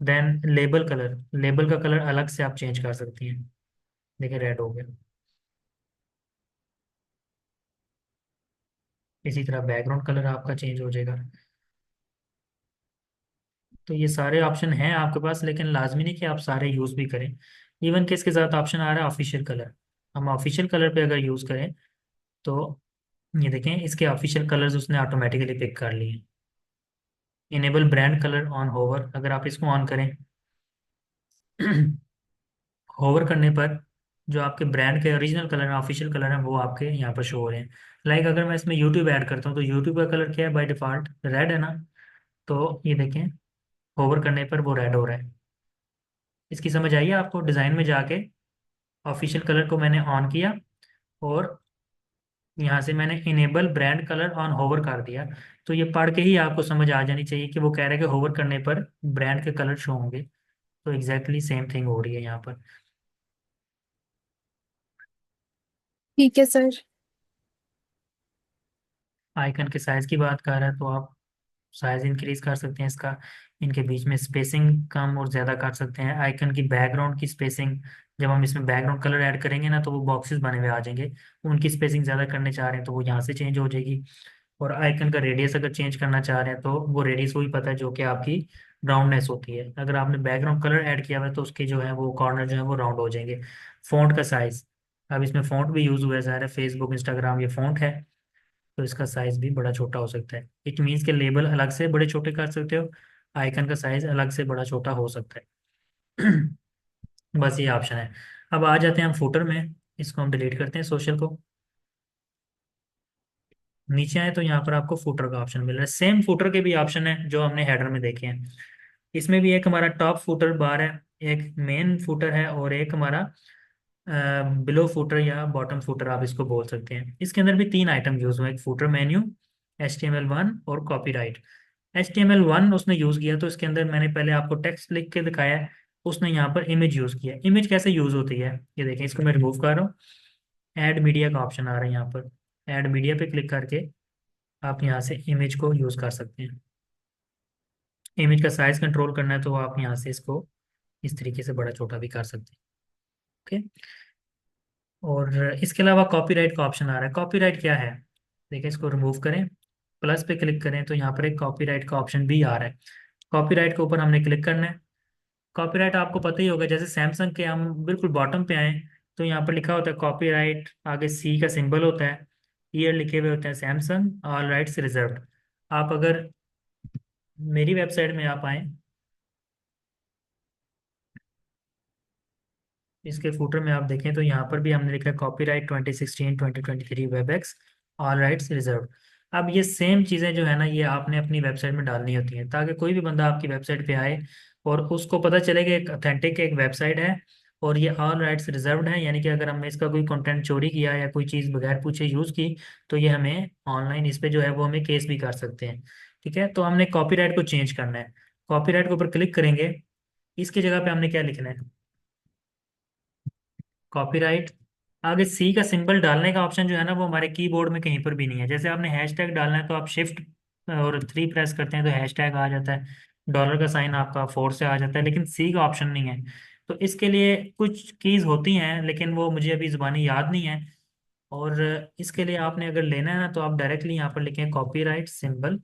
देन लेबल कलर, लेबल का कलर अलग से आप चेंज कर सकती हैं। देखिए रेड हो गया। इसी तरह बैकग्राउंड कलर आपका चेंज हो जाएगा। तो ये सारे ऑप्शन हैं आपके पास, लेकिन लाजमी नहीं कि आप सारे यूज़ भी करें। इवन कि इसके साथ ऑप्शन आ रहा है ऑफिशियल कलर। हम ऑफिशियल कलर पे अगर यूज़ करें तो ये देखें, इसके ऑफिशियल कलर्स उसने ऑटोमेटिकली पिक कर लिए। Enable brand colour on hover, अगर आप इसको ऑन करें होवर करने पर जो आपके ब्रांड के ओरिजिनल कलर हैं, ऑफिशियल कलर हैं, वो आपके यहाँ पर शो हो रहे हैं। लाइक अगर मैं इसमें यूट्यूब ऐड करता हूँ तो यूट्यूब का कलर क्या है? बाय डिफ़ॉल्ट रेड है ना। तो ये देखें, होवर करने पर वो रेड हो रहा है। इसकी समझ आई है आपको? डिज़ाइन में जाके ऑफिशियल कलर को मैंने ऑन किया और यहाँ से मैंने enable brand colour on hover कर दिया। तो ये पढ़ के ही आपको समझ आ जानी चाहिए कि वो कह रहे हैं कि होवर करने पर ब्रांड के कलर शो होंगे। तो एग्जैक्टली सेम थिंग हो रही है यहाँ पर। ठीक है सर। आइकन के साइज की बात कर रहा है तो आप साइज इंक्रीज कर सकते हैं इसका। इनके बीच में स्पेसिंग कम और ज़्यादा कर सकते हैं। आइकन की बैकग्राउंड की स्पेसिंग, जब हम इसमें बैकग्राउंड कलर ऐड करेंगे ना तो वो बॉक्सेस बने हुए आ जाएंगे। उनकी स्पेसिंग ज़्यादा करने चाह रहे हैं तो वो यहाँ से चेंज हो जाएगी। और आइकन का रेडियस अगर चेंज करना चाह रहे हैं तो वो रेडियस वही पता है जो कि आपकी राउंडनेस होती है। अगर आपने बैकग्राउंड कलर ऐड किया हुआ है तो उसके जो है वो कॉर्नर जो है वो राउंड हो जाएंगे। फ़ॉन्ट का साइज़, अब इसमें फ़ॉन्ट भी यूज़ हुआ है, ज़ाहिर है फेसबुक इंस्टाग्राम ये फ़ॉन्ट है, तो इसका साइज़ भी बड़ा छोटा हो सकता है। इट मीन्स के लेबल अलग से बड़े छोटे कर सकते हो, आइकन का साइज़ अलग से बड़ा छोटा हो सकता है। बस ये ऑप्शन है। अब आ जाते हैं हम फुटर में। इसको हम डिलीट करते हैं सोशल को। नीचे आए तो यहाँ पर आपको फुटर का ऑप्शन मिल रहा है। सेम फुटर के भी ऑप्शन है जो हमने हेडर में देखे हैं। इसमें भी एक हमारा टॉप फुटर बार है, एक मेन फुटर है और एक हमारा बिलो फुटर या बॉटम फुटर आप इसको बोल सकते हैं। इसके अंदर भी तीन आइटम यूज हुए, एक फुटर मेन्यू, HTML1 और कॉपीराइट। HTML1 उसने यूज किया तो इसके अंदर मैंने पहले आपको टेक्स्ट लिख के दिखाया है। उसने यहाँ पर इमेज यूज किया। इमेज कैसे यूज होती है ये देखें, इसको मैं रिमूव कर रहा हूँ। ऐड मीडिया का ऑप्शन आ रहा है यहाँ पर। ऐड मीडिया पे क्लिक करके आप यहाँ से इमेज को यूज कर सकते हैं। इमेज का साइज कंट्रोल करना है तो आप यहाँ से इसको इस तरीके से बड़ा छोटा भी कर सकते हैं। ओके। और इसके अलावा कॉपीराइट का ऑप्शन आ रहा है। कॉपीराइट क्या है? देखिए, इसको रिमूव करें, प्लस पे क्लिक करें तो यहाँ पर एक कॉपीराइट का ऑप्शन भी आ रहा है। कॉपीराइट के ऊपर हमने क्लिक करना है। कॉपीराइट आपको पता ही होगा, जैसे सैमसंग के हम बिल्कुल बॉटम पे आए तो यहाँ पर लिखा होता है कॉपीराइट, आगे सी का सिंबल होता है, ईयर लिखे हुए होते हैं सैमसंग, ऑल राइट्स रिजर्व्ड। आप अगर मेरी वेबसाइट में आप आए, इसके फूटर में आप देखें तो यहाँ पर भी हमने लिखा है copyright 2016-2023 Webex, all rights reserve. अब ये सेम चीज़ें जो है ना, ये आपने अपनी वेबसाइट में डालनी होती हैं ताकि कोई भी बंदा आपकी वेबसाइट पे आए और उसको पता चले कि एक ऑथेंटिक एक वेबसाइट है और ये ऑल राइट्स रिजर्व्ड है। यानी कि अगर हमने इसका कोई कंटेंट चोरी किया या कोई चीज़ बगैर पूछे यूज़ की तो ये हमें ऑनलाइन इस पे जो है वो हमें केस भी कर सकते हैं। ठीक है, तो हमने कॉपीराइट को चेंज करना है। कॉपीराइट के ऊपर क्लिक करेंगे, इसकी जगह पे हमने क्या लिखना है? कॉपीराइट आगे सी का सिंबल डालने का ऑप्शन जो है ना वो हमारे कीबोर्ड में कहीं पर भी नहीं है। जैसे आपने हैशटैग डालना है तो आप शिफ्ट और 3 प्रेस करते हैं तो हैशटैग आ जाता है, डॉलर का साइन आपका 4 से आ जाता है, लेकिन सी का ऑप्शन नहीं है। तो इसके लिए कुछ कीज होती हैं लेकिन वो मुझे अभी ज़ुबानी याद नहीं है। और इसके लिए आपने अगर लेना है ना तो आप डायरेक्टली यहाँ पर लिखें कॉपीराइट सिंबल,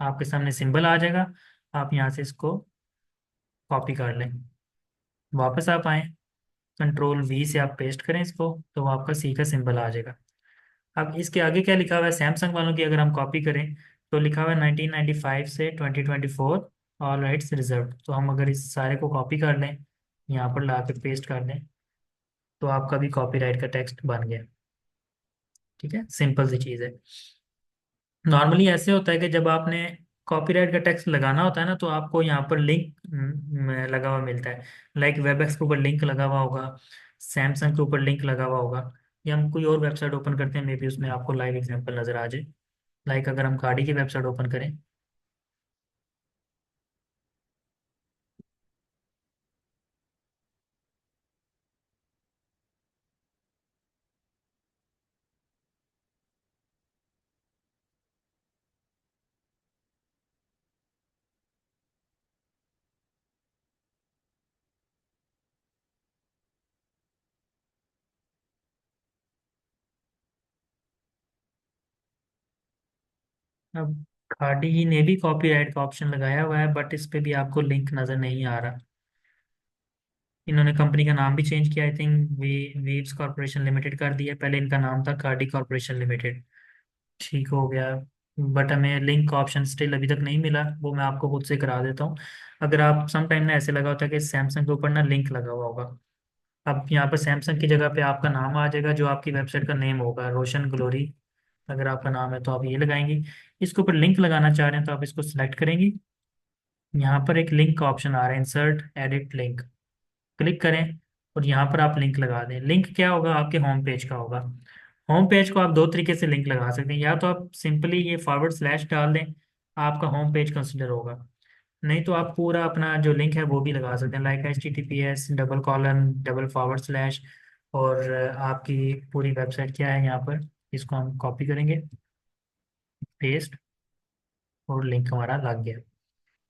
आपके सामने सिंबल आ जाएगा, आप यहाँ से इसको कॉपी कर लें, वापस आप आए, कंट्रोल वी से आप पेस्ट करें इसको, तो वो आपका सी का सिंबल आ जाएगा। अब इसके आगे क्या लिखा हुआ है, सैमसंग वालों की अगर हम कॉपी करें तो लिखा हुआ है 1995 से 2024 ऑल राइट्स रिजर्व। तो हम अगर इस सारे को कॉपी कर लें, यहाँ पर ला के पेस्ट कर लें, तो आपका भी कॉपीराइट का टेक्स्ट बन गया। ठीक है, सिंपल सी चीज़ है। नॉर्मली ऐसे होता है कि जब आपने कॉपीराइट का टेक्स्ट लगाना होता है ना तो आपको यहाँ पर लिंक लगा हुआ मिलता है। लाइक वेबएक्स के ऊपर लिंक लगा हुआ होगा, सैमसंग के ऊपर लिंक लगा हुआ होगा, या हम कोई और वेबसाइट ओपन करते हैं मे बी उसमें आपको लाइव एग्जांपल नजर आ जाए। लाइक अगर हम गाड़ी की वेबसाइट ओपन करें, अब गाड़ी ने भी कॉपीराइट का ऑप्शन लगाया हुआ है बट इस पे भी आपको लिंक नजर नहीं आ रहा। इन्होंने कंपनी का नाम भी चेंज किया, I think weaves corporation limited कर दिया, पहले इनका नाम था गाड़ी कॉर्पोरेशन लिमिटेड। ठीक हो गया, बट हमें लिंक का ऑप्शन स्टिल अभी तक नहीं मिला, वो मैं आपको खुद से करा देता हूँ। अगर आप सम टाइम ना ऐसे लगा होता है कि सैमसंग के ऊपर ना लिंक लगा हुआ होगा, अब यहाँ पर सैमसंग की जगह पे आपका नाम आ जाएगा जो आपकी वेबसाइट का नेम होगा, रोशन ग्लोरी अगर आपका नाम है तो आप ये लगाएंगे। इसके ऊपर लिंक लगाना चाह रहे हैं तो आप इसको सिलेक्ट करेंगे, यहाँ पर एक लिंक का ऑप्शन आ रहा है, इंसर्ट एडिट लिंक, क्लिक करें और यहाँ पर आप लिंक लगा दें। लिंक क्या होगा, आपके होम पेज का होगा। होम पेज को आप दो तरीके से लिंक लगा सकते हैं, या तो आप सिंपली ये फॉरवर्ड स्लैश डाल दें, आपका होम पेज कंसिडर होगा। नहीं तो आप पूरा अपना जो लिंक है वो भी लगा सकते हैं, like HTTPS double colon double forward slash, और आपकी पूरी वेबसाइट क्या है यहाँ पर, इसको हम कॉपी करेंगे, पेस्ट, और लिंक हमारा लग गया।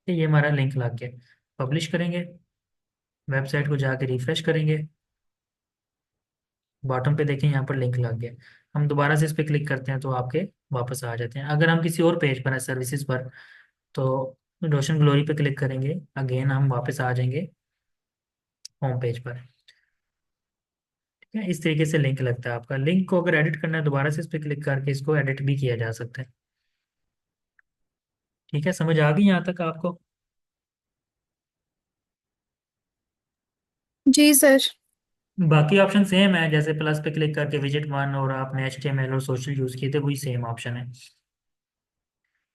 ये हमारा लिंक लग गया। पब्लिश करेंगे, वेबसाइट को जाके रिफ्रेश करेंगे, बॉटम पे देखें यहाँ पर लिंक लग गया। हम दोबारा से इस पर क्लिक करते हैं तो आपके वापस आ जाते हैं। अगर हम किसी और पेज पर है, सर्विसेज पर, तो रोशन ग्लोरी पे क्लिक करेंगे, अगेन हम वापस आ जाएंगे होम पेज पर। ठीक है, इस तरीके से लिंक लगता है आपका। लिंक को अगर एडिट करना है दोबारा से इस पर क्लिक करके इसको एडिट भी किया जा सकता है। ठीक है, समझ आ गई यहाँ तक आपको? जी सर। बाकी ऑप्शन सेम है, जैसे प्लस पे क्लिक करके विजिट वन और आपने HTML और सोशल यूज किए थे वही सेम ऑप्शन है।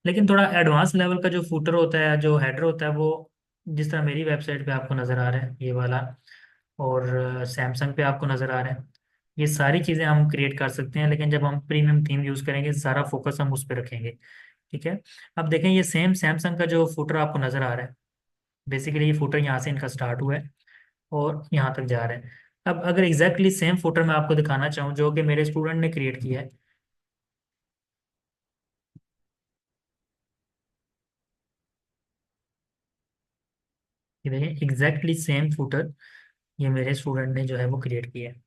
लेकिन थोड़ा एडवांस लेवल का जो फूटर होता है, जो हेडर होता है, वो जिस तरह मेरी वेबसाइट पे आपको नज़र आ रहा है ये वाला, और सैमसंग पे आपको नज़र आ रहा है, ये सारी चीज़ें हम क्रिएट कर सकते हैं, लेकिन जब हम प्रीमियम थीम यूज़ करेंगे सारा फोकस हम उस पर रखेंगे। ठीक है, अब देखें ये सेम सैमसंग का जो फूटर आपको नज़र आ रहा है, बेसिकली ये फूटर यहाँ से इनका स्टार्ट हुआ है और यहाँ तक जा रहा है। अब अगर एग्जैक्टली सेम फूटर मैं आपको दिखाना चाहूँ जो कि मेरे स्टूडेंट ने क्रिएट किया है, ये देखें एग्जैक्टली सेम फूटर ये मेरे स्टूडेंट ने जो है वो क्रिएट किया है।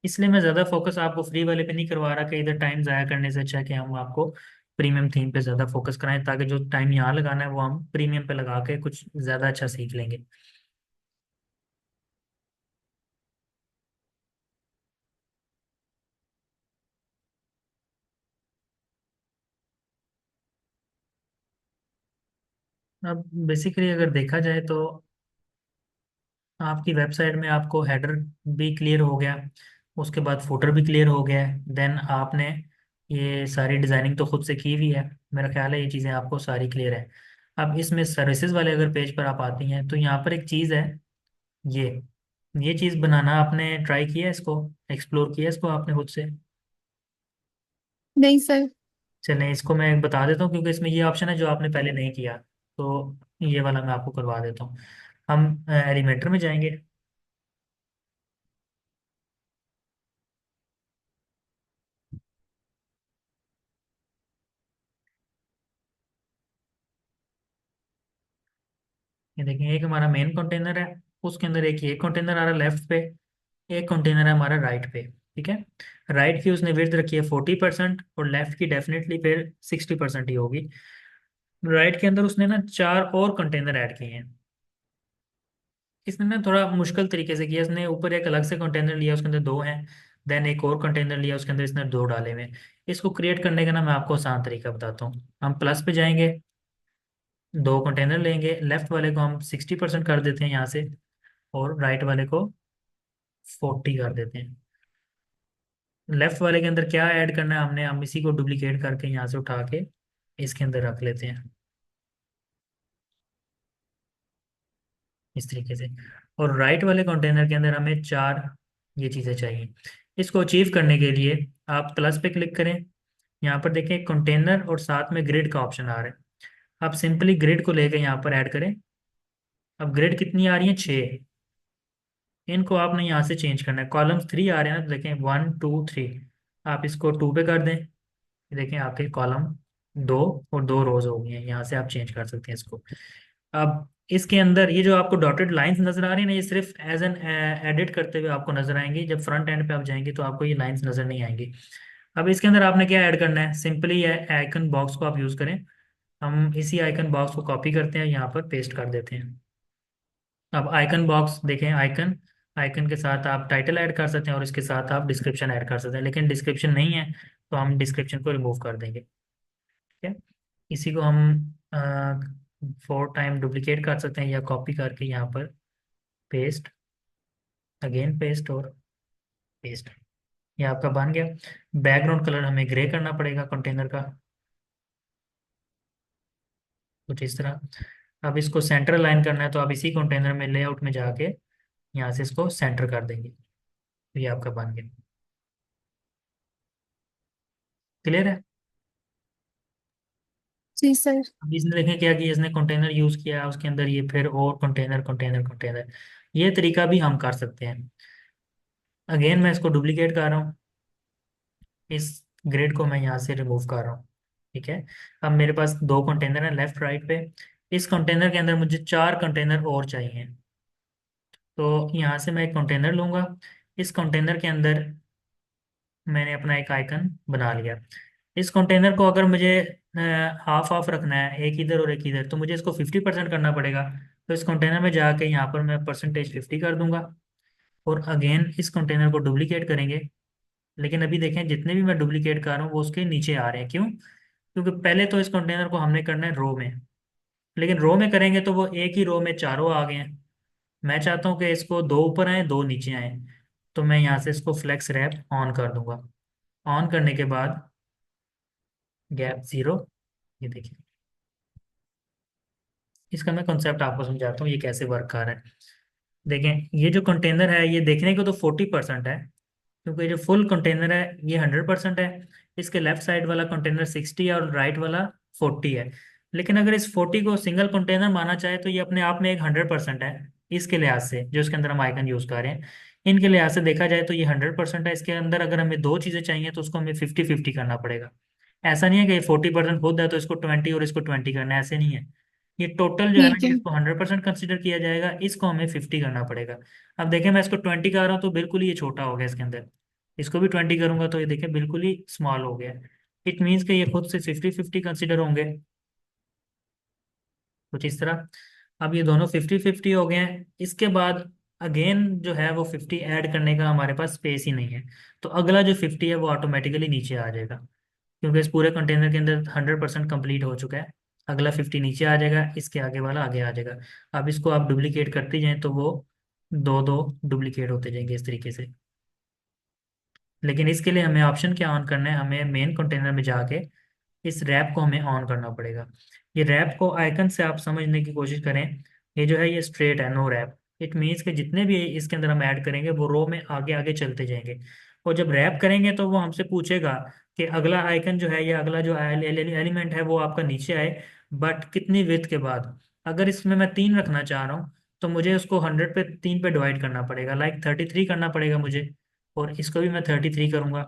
इसलिए मैं ज़्यादा फोकस आपको फ्री वाले पे नहीं करवा रहा कि इधर टाइम ज़ाया करने से अच्छा है कि हम आपको प्रीमियम थीम पे ज़्यादा फोकस कराएं, ताकि जो टाइम यहाँ लगाना है वो हम प्रीमियम पे लगा के कुछ ज़्यादा अच्छा सीख लेंगे। अब बेसिकली अगर देखा जाए तो आपकी वेबसाइट में आपको हेडर भी क्लियर हो गया, उसके बाद फुटर भी क्लियर हो गया है, देन आपने ये सारी डिज़ाइनिंग तो खुद से की हुई है, मेरा ख्याल है ये चीज़ें आपको सारी क्लियर है। अब इसमें सर्विसेज वाले अगर पेज पर आप आती हैं तो यहाँ पर एक चीज़ है, ये ये चीज़ बनाना आपने ट्राई किया है, इसको एक्सप्लोर किया है इसको आपने खुद से? नहीं सर। चलें इसको मैं बता देता हूँ, क्योंकि इसमें ये ऑप्शन है जो आपने पहले नहीं किया, तो ये वाला मैं आपको करवा देता हूँ। हम एलिमेंटर में जाएंगे, ये देखें, एक हमारा मेन कंटेनर है, उसके अंदर एक ये कंटेनर आ रहा है लेफ्ट पे, एक कंटेनर है हमारा राइट पे। ठीक है। राइट की उसने विड्थ रखी है 40% और लेफ्ट की डेफिनेटली फिर 60% ही होगी। राइट के अंदर उसने ना चार और कंटेनर ऐड किए हैं। इसने ना थोड़ा मुश्किल तरीके से किया, इसने ऊपर एक अलग से कंटेनर लिया, उसके अंदर दो हैं। देन एक और कंटेनर लिया, उसके अंदर इसने दो डाले हुए हैं। इसको क्रिएट करने का ना मैं आपको आसान तरीका बताता हूँ। हम प्लस पे जाएंगे, दो कंटेनर लेंगे, लेफ्ट वाले को हम 60% कर देते हैं यहाँ से, और राइट वाले को 40 कर देते हैं। लेफ्ट वाले के अंदर क्या ऐड करना है हमने, हम इसी को डुप्लीकेट करके यहाँ से उठा के इसके अंदर रख लेते हैं, इस तरीके से। और राइट वाले कंटेनर के अंदर हमें चार ये चीज़ें चाहिए। इसको अचीव करने के लिए आप प्लस पे क्लिक करें, यहाँ पर देखें कंटेनर और साथ में ग्रिड का ऑप्शन आ रहा है। आप सिंपली ग्रिड को लेके यहाँ पर ऐड करें। अब ग्रिड कितनी आ रही है, 6। इनको आपने यहाँ से चेंज करना है, कॉलम्स 3 आ रहे हैं ना, तो देखें 1 2 3, आप इसको 2 पे कर दें। देखें आपके कॉलम 2 और 2 रोज हो गई हैं, यहाँ से आप चेंज कर सकते हैं इसको। अब इसके अंदर ये जो आपको डॉटेड लाइंस नजर आ रही है ना, ये सिर्फ एज एन एडिट करते हुए आपको नजर आएंगी। जब फ्रंट एंड पे आप जाएंगे तो आपको ये लाइंस नजर नहीं आएंगी। अब इसके अंदर आपने क्या ऐड करना है, सिंपली ये आइकन बॉक्स को आप यूज करें। हम इसी आइकन बॉक्स को कॉपी करते हैं, यहाँ पर पेस्ट कर देते हैं। अब आइकन बॉक्स देखें, आइकन आइकन के साथ आप टाइटल ऐड कर सकते हैं और इसके साथ आप डिस्क्रिप्शन ऐड कर सकते हैं, लेकिन डिस्क्रिप्शन नहीं है तो हम डिस्क्रिप्शन को रिमूव कर देंगे। ठीक है। इसी को हम 4 टाइम डुप्लीकेट कर सकते हैं या कॉपी करके यहाँ पर पेस्ट, अगेन पेस्ट और पेस्ट। ये आपका बन गया। बैकग्राउंड कलर हमें ग्रे करना पड़ेगा कंटेनर का, कुछ इस तरह। अब इसको सेंटर लाइन करना है तो आप इसी कंटेनर में लेआउट में जाके यहाँ से इसको सेंटर कर देंगे, तो ये आपका बन गया। क्लियर है। जी सर। अब इसने देखें क्या किया, इसने कंटेनर यूज किया, उसके अंदर ये फिर और कंटेनर कंटेनर कंटेनर, ये तरीका भी हम कर सकते हैं। अगेन मैं इसको डुप्लीकेट कर रहा हूँ, इस ग्रिड को मैं यहाँ से रिमूव कर रहा हूँ। ठीक है। अब मेरे पास दो कंटेनर हैं लेफ्ट राइट पे। इस कंटेनर के अंदर मुझे चार कंटेनर और चाहिए, तो यहाँ से मैं एक कंटेनर लूंगा। इस कंटेनर के अंदर मैंने अपना एक आइकन बना लिया। इस कंटेनर को अगर मुझे हाफ हाफ रखना है, एक इधर और एक इधर, तो मुझे इसको 50% करना पड़ेगा। तो इस कंटेनर में जाके यहाँ पर मैं %50 कर दूंगा, और अगेन इस कंटेनर को डुप्लीकेट करेंगे। लेकिन अभी देखें जितने भी मैं डुप्लीकेट कर रहा हूँ वो उसके नीचे आ रहे हैं, क्यों? क्योंकि पहले तो इस कंटेनर को हमने करना है रो में, लेकिन रो में करेंगे तो वो एक ही रो में चारों आ गए हैं। मैं चाहता हूँ कि इसको दो ऊपर आए दो नीचे आए, तो मैं यहाँ से इसको फ्लेक्स रैप ऑन कर दूंगा। ऑन करने के बाद गैप 0, ये देखिए। इसका मैं कॉन्सेप्ट आपको समझाता हूँ ये कैसे वर्क कर रहा है। देखें ये जो कंटेनर है ये देखने को तो 40% है, क्योंकि जो फुल कंटेनर है ये 100% है। इसके लेफ्ट साइड वाला कंटेनर 60 है और राइट वाला 40 है। लेकिन अगर इस 40 को सिंगल कंटेनर माना चाहे तो ये अपने आप में एक 100% है। इसके लिहाज से जो इसके अंदर हम आइकन यूज कर रहे हैं, इनके लिहाज से देखा जाए तो ये 100% है। इसके अंदर अगर हमें दो चीजें चाहिए तो उसको हमें 50-50 करना पड़ेगा। ऐसा नहीं है कि 40% खुद है तो इसको 20 और इसको 20 करना है, ऐसे नहीं है। ये टोटल जो है ना, ठीक है। इसको 100% कंसिडर किया जाएगा, इसको हमें 50 करना पड़ेगा। अब देखें मैं इसको 20 कर रहा हूँ तो बिल्कुल ही ये छोटा हो गया इसके अंदर। इसको भी 20 करूंगा तो ये देखें बिल्कुल ही स्मॉल हो गया। इट मीन्स कि ये खुद से 50-50 कंसिडर होंगे, कुछ इस तरह। अब ये दोनों 50-50 हो गए हैं, इसके बाद अगेन जो है वो 50 ऐड करने का हमारे पास स्पेस ही नहीं है। तो अगला जो 50 है वो ऑटोमेटिकली नीचे आ जाएगा, क्योंकि इस पूरे कंटेनर के अंदर 100% कंप्लीट हो चुका है। अगला 50 नीचे आ जाएगा, इसके आगे वाला आगे आ जाएगा। अब इसको आप डुप्लीकेट करते जाएं तो वो दो दो डुप्लीकेट होते जाएंगे इस तरीके से। लेकिन इसके लिए हमें ऑप्शन क्या ऑन करना है, हमें मेन कंटेनर में जाके इस रैप को हमें ऑन करना पड़ेगा। ये रैप को आइकन से आप समझने की कोशिश करें, ये जो है ये स्ट्रेट है, नो रैप। इट मीन्स कि जितने भी इसके अंदर हम ऐड करेंगे वो रो में आगे आगे चलते जाएंगे। और जब रैप करेंगे तो वो हमसे पूछेगा कि अगला आइकन जो है या अगला जो एलिमेंट है वो आपका नीचे आए, बट कितनी विड्थ के बाद। अगर इसमें मैं 3 रखना चाह रहा हूँ तो मुझे उसको 100 पे 3 पे डिवाइड करना पड़ेगा, लाइक 33 करना पड़ेगा मुझे। और इसको भी मैं 33 करूंगा।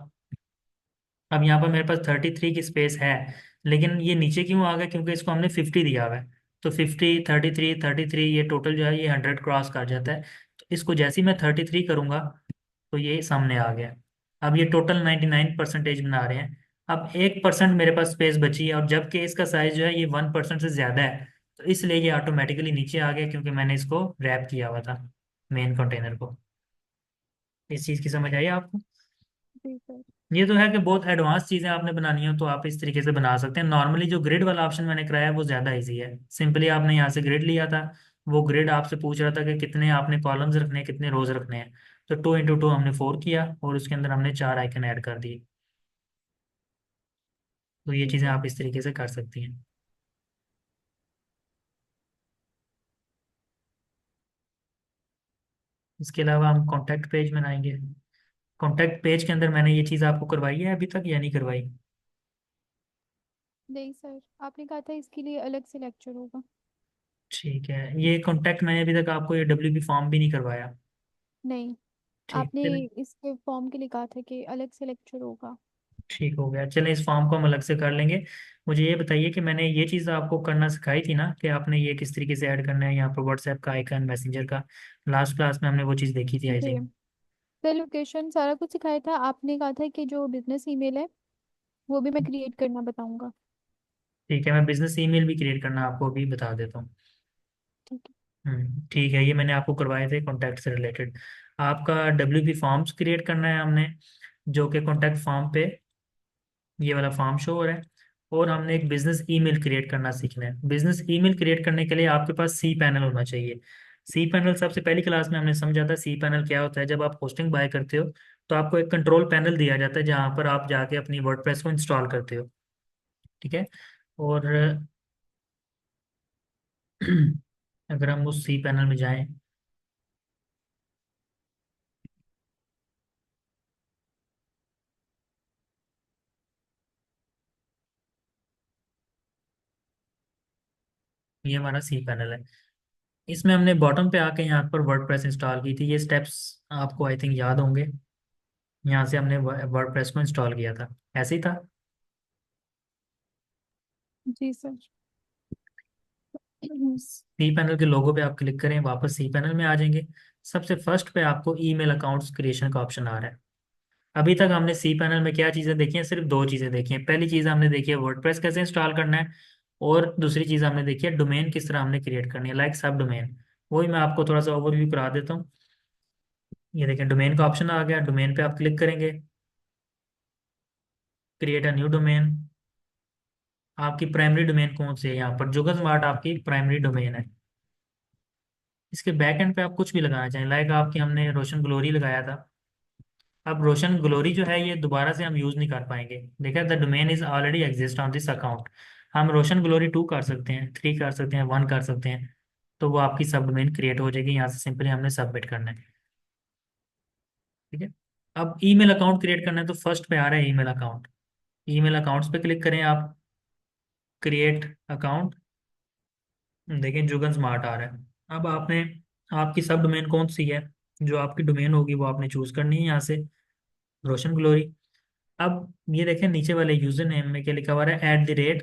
अब यहाँ पर मेरे पास 33 की स्पेस है, लेकिन ये नीचे क्यों आ गया, क्योंकि इसको हमने 50 दिया हुआ है। तो 50, 33, 33, ये टोटल जो है ये 100 क्रॉस कर जाता है। तो इसको जैसे ही मैं 33 करूंगा तो ये सामने आ गया। अब ये टोटल 99% बना रहे हैं। अब 1% मेरे पास स्पेस बची है, और जबकि इसका साइज जो है ये 1% से ज़्यादा है, तो इसलिए ये ऑटोमेटिकली नीचे आ गया, क्योंकि मैंने इसको रैप किया हुआ था मेन कंटेनर को। इस चीज़ की समझ आई आपको? जी सर। ये तो है कि बहुत एडवांस चीज़ें आपने बनानी हो तो आप इस तरीके से बना सकते हैं। नॉर्मली जो ग्रिड वाला ऑप्शन मैंने कराया है वो ज़्यादा इजी है। सिंपली आपने यहाँ से ग्रिड लिया था, वो ग्रिड आपसे पूछ रहा था कि कितने आपने कॉलम्स रखने हैं, कितने रोज रखने हैं। तो 2 × 2 हमने 4 किया, और उसके अंदर हमने 4 आइकन ऐड कर दिए। तो ये ठीक चीज़ें है। आप इस तरीके से कर सकती हैं। इसके अलावा हम कॉन्टैक्ट पेज बनाएंगे। कॉन्टैक्ट पेज के अंदर मैंने ये चीज़ आपको करवाई है अभी तक या नहीं करवाई? नहीं सर, आपने कहा था इसके लिए अलग से लेक्चर होगा। ठीक है, ये कॉन्टैक्ट मैंने अभी तक आपको ये WP फॉर्म भी नहीं करवाया। नहीं, ठीक आपने है, इसके फॉर्म के लिए कहा था कि अलग से लेक्चर होगा। ठीक हो गया। चलें, इस फॉर्म को हम अलग से कर लेंगे। मुझे ये बताइए कि मैंने ये चीज़ आपको करना सिखाई थी ना, कि आपने ये किस तरीके से ऐड करना है यहाँ पर व्हाट्सएप का आइकन, मैसेंजर का। लास्ट क्लास में हमने वो चीज़ देखी थी आई जी थिंक। सर, लोकेशन सारा कुछ सिखाया था। आपने कहा था कि जो बिजनेस ईमेल है वो भी मैं क्रिएट करना बताऊंगा। ठीक है, मैं बिजनेस ईमेल भी क्रिएट करना आपको अभी बता देता हूँ। ठीक है। ठीक है, ये मैंने आपको करवाए थे कॉन्टैक्ट से रिलेटेड। आपका WP फॉर्म्स क्रिएट करना है हमने, जो कि कॉन्टैक्ट फॉर्म पे ये वाला फॉर्म शो हो रहा है। और हमने एक बिजनेस ईमेल क्रिएट करना सीखना है। बिजनेस ईमेल क्रिएट करने के लिए आपके पास सी पैनल होना चाहिए। सी पैनल सबसे पहली क्लास में हमने समझा था सी पैनल क्या होता है। जब आप होस्टिंग बाय करते हो तो आपको एक कंट्रोल पैनल दिया जाता है, जहाँ पर आप जाके अपनी वर्डप्रेस को इंस्टॉल करते हो। ठीक है। और अगर हम उस सी पैनल में जाएं, ये हमारा सी पैनल है। इसमें हमने बॉटम पे आके यहाँ पर वर्डप्रेस इंस्टॉल की थी। ये स्टेप्स आपको आई थिंक याद होंगे। यहाँ से हमने वर्डप्रेस को इंस्टॉल किया था, ऐसे ही था। जी सर। सी पैनल के लोगो पे आप क्लिक करें, वापस सी पैनल में आ जाएंगे। सबसे फर्स्ट पे आपको ईमेल अकाउंट्स क्रिएशन का ऑप्शन आ रहा है। अभी तक हमने सी पैनल में क्या चीज़ें देखी हैं? सिर्फ दो चीज़ें देखी हैं। पहली चीज़ हमने देखी है वर्डप्रेस कैसे इंस्टॉल करना है, और दूसरी चीज़ हमने देखी है डोमेन किस तरह हमने क्रिएट करनी है, लाइक सब डोमेन। वही मैं आपको थोड़ा सा ओवरव्यू करा देता हूँ। ये देखें, डोमेन का ऑप्शन आ गया। डोमेन पे आप क्लिक करेंगे, क्रिएट अ न्यू डोमेन। आपकी प्राइमरी डोमेन कौन सी है? यहाँ पर जुगल स्मार्ट आपकी प्राइमरी डोमेन है। इसके बैक एंड पे आप कुछ भी लगाना चाहें, लाइक आपकी हमने रोशन ग्लोरी लगाया था। अब रोशन ग्लोरी जो है ये दोबारा से हम यूज नहीं कर पाएंगे। देखा, the domain is already exist on this account. हम रोशन ग्लोरी 2 कर सकते हैं, 3 कर सकते हैं, 1 कर सकते हैं। तो वो आपकी सब डोमेन क्रिएट हो जाएगी। यहाँ से सिंपली हमने सबमिट करना है। ठीक है। अब ईमेल अकाउंट क्रिएट करना है, तो फर्स्ट पे आ रहा है ईमेल अकाउंट। ईमेल अकाउंट्स पे क्लिक करें आप, क्रिएट अकाउंट। देखें, जुगन स्मार्ट आ रहा है। अब आपने, आपकी सब डोमेन कौन सी है, जो आपकी डोमेन होगी वो आपने चूज करनी है यहाँ से, रोशन ग्लोरी। अब ये देखें, नीचे वाले यूजर नेम में क्या लिखा हुआ है,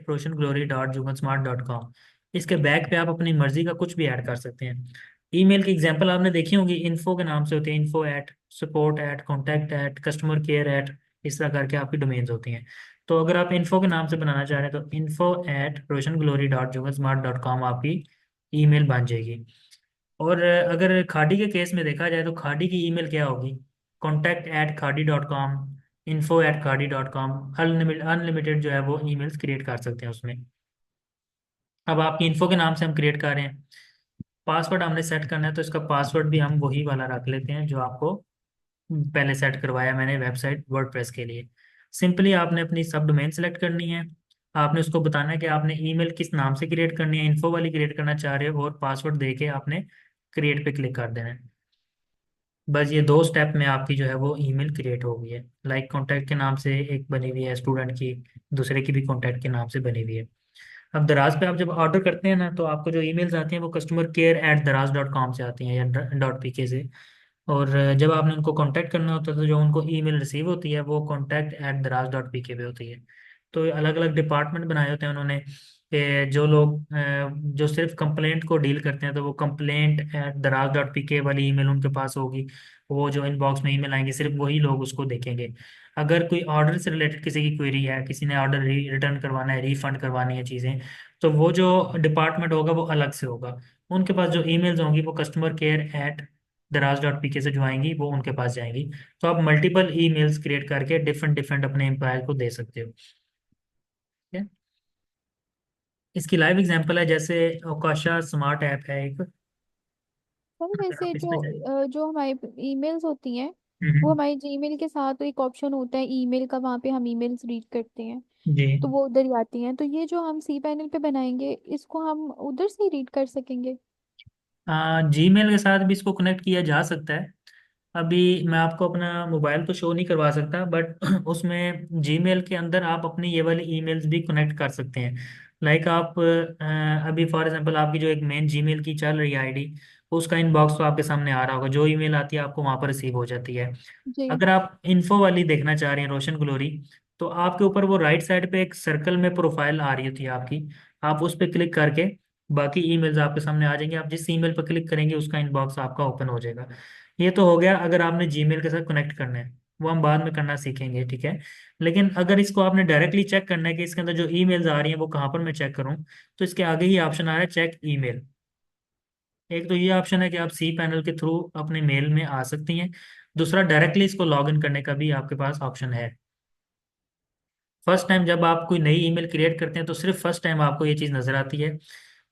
@roshanglory.jugansmart.com। इसके बैक पे आप अपनी मर्जी का कुछ भी ऐड कर सकते हैं। ईमेल की एग्जांपल आपने देखी होगी, इन्फो के नाम से होती है, info at support at contact at customer care at, इस तरह करके आपकी डोमेन्स होती हैं। तो अगर आप इन्फो के नाम से बनाना चाह रहे हैं तो info@roshanglory.jugansmart.com आपकी ईमेल बन जाएगी। और अगर खाड़ी के केस में देखा जाए तो खाड़ी की ईमेल क्या होगी, contact@khadi.com, info@khadi.com। अनलिमिटेड जो है वो ईमेल्स क्रिएट कर सकते हैं उसमें। अब आपकी इन्फो के नाम से हम क्रिएट कर रहे हैं। पासवर्ड हमने सेट करना है, तो इसका पासवर्ड भी हम वही वाला रख लेते हैं जो आपको पहले सेट करवाया मैंने वेबसाइट वर्डप्रेस के लिए। सिंपली आपने अपनी सब डोमेन सेलेक्ट करनी है। आपने उसको बताना है कि आपने ईमेल किस नाम से क्रिएट करनी है, इन्फो वाली क्रिएट करना चाह रहे हो, और पासवर्ड दे के आपने क्रिएट पे क्लिक कर देना है। बस ये 2 स्टेप में आपकी जो है वो ईमेल क्रिएट हो गई है। लाइक कॉन्टैक्ट के नाम से एक बनी हुई है स्टूडेंट की, दूसरे की भी कॉन्टैक्ट के नाम से बनी हुई है। अब दराज पे आप जब ऑर्डर करते हैं ना, तो आपको जो ईमेल्स आती हैं वो customer care@daraz.com से आती हैं, या .pk से। और जब आपने उनको कांटेक्ट करना होता है तो जो उनको ईमेल रिसीव होती है वो contact@daraz.pk पे होती है। तो अलग अलग डिपार्टमेंट बनाए होते हैं उन्होंने। कि जो लोग जो सिर्फ कंप्लेंट को डील करते हैं, तो वो कंप्लेंट draz.pk वाली ईमेल उनके पास होगी। वो जो इनबॉक्स में ईमेल आएंगे सिर्फ वही लोग उसको देखेंगे। अगर कोई ऑर्डर से रिलेटेड किसी की क्वेरी है, किसी ने ऑर्डर रिटर्न करवाना है, रिफंड करवानी है चीज़ें, तो वो जो डिपार्टमेंट होगा वो अलग से होगा। उनके पास जो ईमेल्स होंगी वो customer care@draz.pk से जो आएंगी वो उनके पास जाएंगी। तो आप मल्टीपल ईमेल्स क्रिएट करके डिफरेंट डिफरेंट अपने एम्प्लॉय को दे सकते हो। ठीक है? इसकी लाइव एग्जांपल है, जैसे ओकाशा स्मार्ट ऐप है एक। सर अगर वैसे आप इस जो पे जाए। जो हमारी ईमेल्स होती हैं, वो हम्म। हमारी जीमेल के साथ एक ऑप्शन होता है ईमेल का, वहाँ पे हम ईमेल्स रीड करते हैं, जी। तो वो उधर ही आती हैं। तो ये जो हम सी पैनल पे बनाएंगे, इसको हम उधर से ही रीड कर सकेंगे? जीमेल के साथ भी इसको कनेक्ट किया जा सकता है। अभी मैं आपको अपना मोबाइल तो शो नहीं करवा सकता, बट उसमें जीमेल के अंदर आप अपनी ये वाली ईमेल्स भी कनेक्ट कर सकते हैं। लाइक आप अभी फॉर एग्जांपल आपकी जो एक मेन जीमेल की चल रही है आईडी, उसका इनबॉक्स तो आपके सामने आ रहा होगा, जो ईमेल आती है आपको वहां पर रिसीव हो जाती है। जी। अगर आप इन्फो वाली देखना चाह रहे हैं, रोशन ग्लोरी, तो आपके ऊपर वो राइट साइड पे एक सर्कल में प्रोफाइल आ रही होती है आपकी। आप उस पर क्लिक करके बाकी ईमेल्स आपके सामने आ जाएंगे। आप जिस ईमेल पर क्लिक करेंगे उसका इनबॉक्स आपका ओपन हो जाएगा। ये तो हो गया अगर आपने जीमेल के साथ कनेक्ट करना है, वो हम बाद में करना सीखेंगे, ठीक है। लेकिन अगर इसको आपने डायरेक्टली चेक करना है कि इसके अंदर जो ईमेल्स आ रही हैं वो कहाँ पर मैं चेक करूँ, तो इसके आगे ही ऑप्शन आ रहा है चेक ईमेल। एक तो ये ऑप्शन है कि आप सी पैनल के थ्रू अपने मेल में आ सकती हैं। दूसरा, डायरेक्टली इसको लॉग इन करने का भी आपके पास ऑप्शन है। फर्स्ट टाइम जब आप कोई नई ईमेल क्रिएट करते हैं तो सिर्फ फर्स्ट टाइम आपको ये चीज़ नज़र आती है।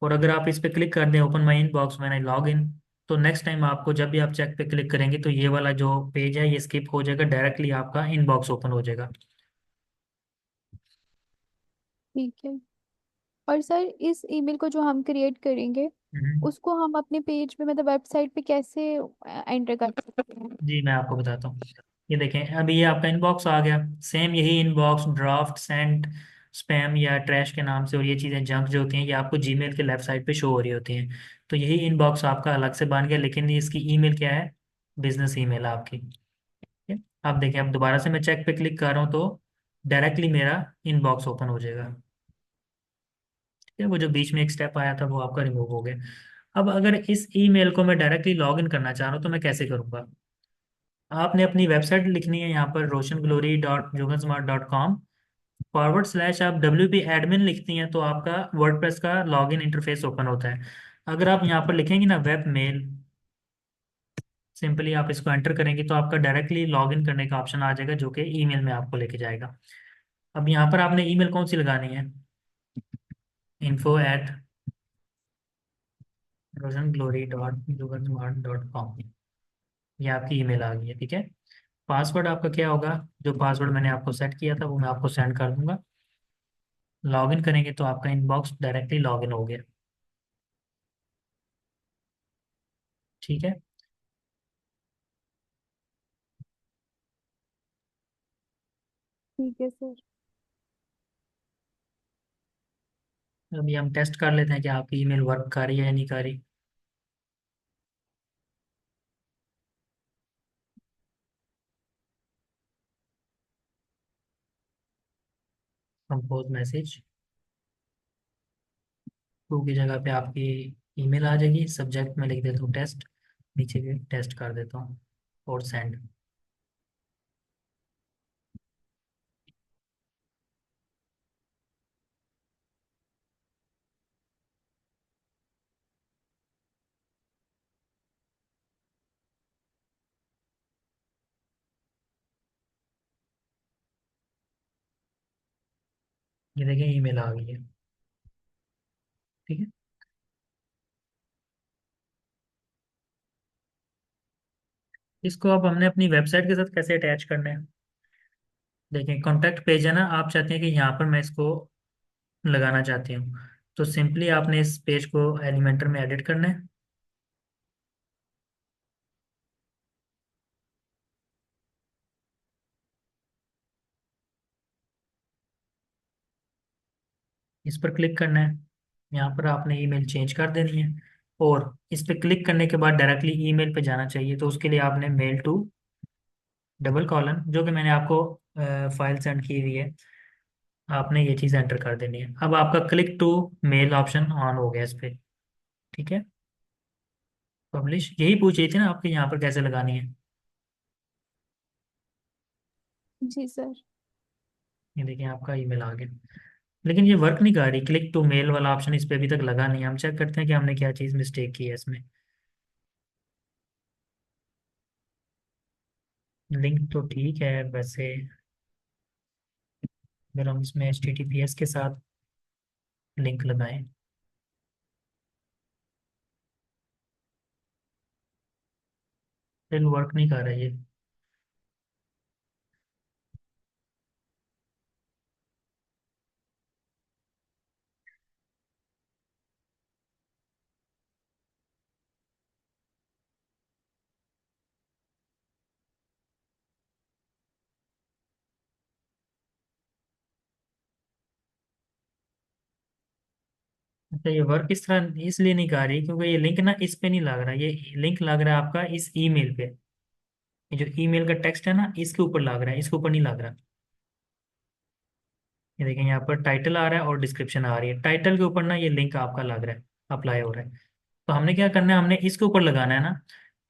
और अगर आप इस पर क्लिक कर दें ओपन माई इनबॉक्स मैंने लॉग इन, तो नेक्स्ट टाइम आपको जब भी आप चेक पे क्लिक करेंगे तो ये वाला जो पेज है ये स्किप हो जाएगा, डायरेक्टली आपका इनबॉक्स ओपन हो जाएगा। ठीक है। और सर इस ईमेल को जो हम क्रिएट करेंगे, हम्म। उसको हम अपने पेज पे, मतलब वेबसाइट पे कैसे एंटर कर सकते हैं? जी मैं आपको बताता हूँ। ये देखें, अभी ये आपका इनबॉक्स आ गया। सेम यही इनबॉक्स ड्राफ्ट, सेंट, स्पैम या ट्रैश के नाम से, और ये चीज़ें जंक जो होती हैं ये आपको जीमेल के लेफ्ट साइड पे शो हो रही होती हैं। तो यही इनबॉक्स आपका अलग से बन गया, लेकिन इसकी ईमेल क्या है? बिजनेस ईमेल है आपकी। ठीक है? अब देखें, अब दोबारा से मैं चेक पे क्लिक कर रहा हूँ तो डायरेक्टली मेरा इनबॉक्स ओपन हो जाएगा। ठीक है? वो जो बीच में एक स्टेप आया था वो आपका रिमूव हो गया। अब अगर इस ईमेल को मैं डायरेक्टली लॉग इन करना चाह रहा हूँ तो मैं कैसे करूँगा? आपने अपनी वेबसाइट लिखनी है यहाँ पर roshanglory.jugalsmart.com, /, आप WP एडमिन लिखती हैं तो आपका वर्डप्रेस का लॉगिन इंटरफेस ओपन होता है। अगर आप यहाँ पर लिखेंगे ना वेब मेल, सिंपली आप इसको एंटर करेंगे तो आपका डायरेक्टली लॉगिन करने का ऑप्शन आ जाएगा जो कि ईमेल में आपको लेके जाएगा। अब यहाँ पर आपने ईमेल कौन सी लगानी है? info@roshanglory.jugalsmart.com, ये आपकी ईमेल आ गई है, ठीक है। पासवर्ड आपका क्या होगा? जो पासवर्ड मैंने आपको सेट किया था वो मैं आपको सेंड कर दूंगा। लॉगिन करेंगे तो आपका इनबॉक्स डायरेक्टली लॉगिन हो गया। ठीक है। ठीक है सर। अभी हम टेस्ट कर लेते हैं कि आपकी ईमेल वर्क कर रही है या नहीं कर रही। कंपोज मैसेज टू की जगह पे आपकी ईमेल आ जाएगी। सब्जेक्ट में लिख देता हूँ टेस्ट, नीचे भी टेस्ट कर देता हूँ और सेंड। ये देखिए ईमेल आ गई है। ठीक है। इसको अब हमने अपनी वेबसाइट के साथ कैसे अटैच करना है? देखें, कॉन्टैक्ट पेज है ना, आप चाहते हैं कि यहाँ पर मैं इसको लगाना चाहती हूँ, तो सिंपली आपने इस पेज को एलिमेंटर में एडिट करना है। इस पर क्लिक करना है। यहाँ पर आपने ईमेल चेंज कर देनी है, और इस पर क्लिक करने के बाद डायरेक्टली ईमेल पे जाना चाहिए। तो उसके लिए आपने मेल टू डबल कॉलन, जो कि मैंने आपको फाइल सेंड की हुई है, आपने ये चीज़ एंटर कर देनी है। अब आपका click to mail option on हो गया इस पे। ठीक है। पब्लिश यही पूछ रही थी ना आपके यहाँ पर कैसे लगानी है। जी सर। ये देखिए आपका ईमेल आ गया। लेकिन ये वर्क नहीं कर रही, क्लिक टू मेल वाला ऑप्शन इस पे अभी तक लगा नहीं है। हम चेक करते हैं कि हमने क्या चीज़ मिस्टेक की है इसमें। लिंक तो ठीक है वैसे, अगर हम इसमें HTTPS के साथ लिंक लगाएं। फिर वर्क नहीं कर रहा है ये। अच्छा ये वर्क इस तरह इसलिए नहीं कर रही क्योंकि ये लिंक ना इस पे नहीं लग रहा, ये लिंक लग रहा है आपका इस ईमेल पे। ये जो ईमेल का टेक्स्ट है ना इसके ऊपर लग रहा है, इसके ऊपर नहीं लग रहा। ये देखें यहाँ पर टाइटल आ रहा है और डिस्क्रिप्शन आ रही है, टाइटल के ऊपर ना ये लिंक आपका लग रहा है, अप्लाई हो रहा है। तो हमने क्या करना है, हमने इसके ऊपर लगाना है ना।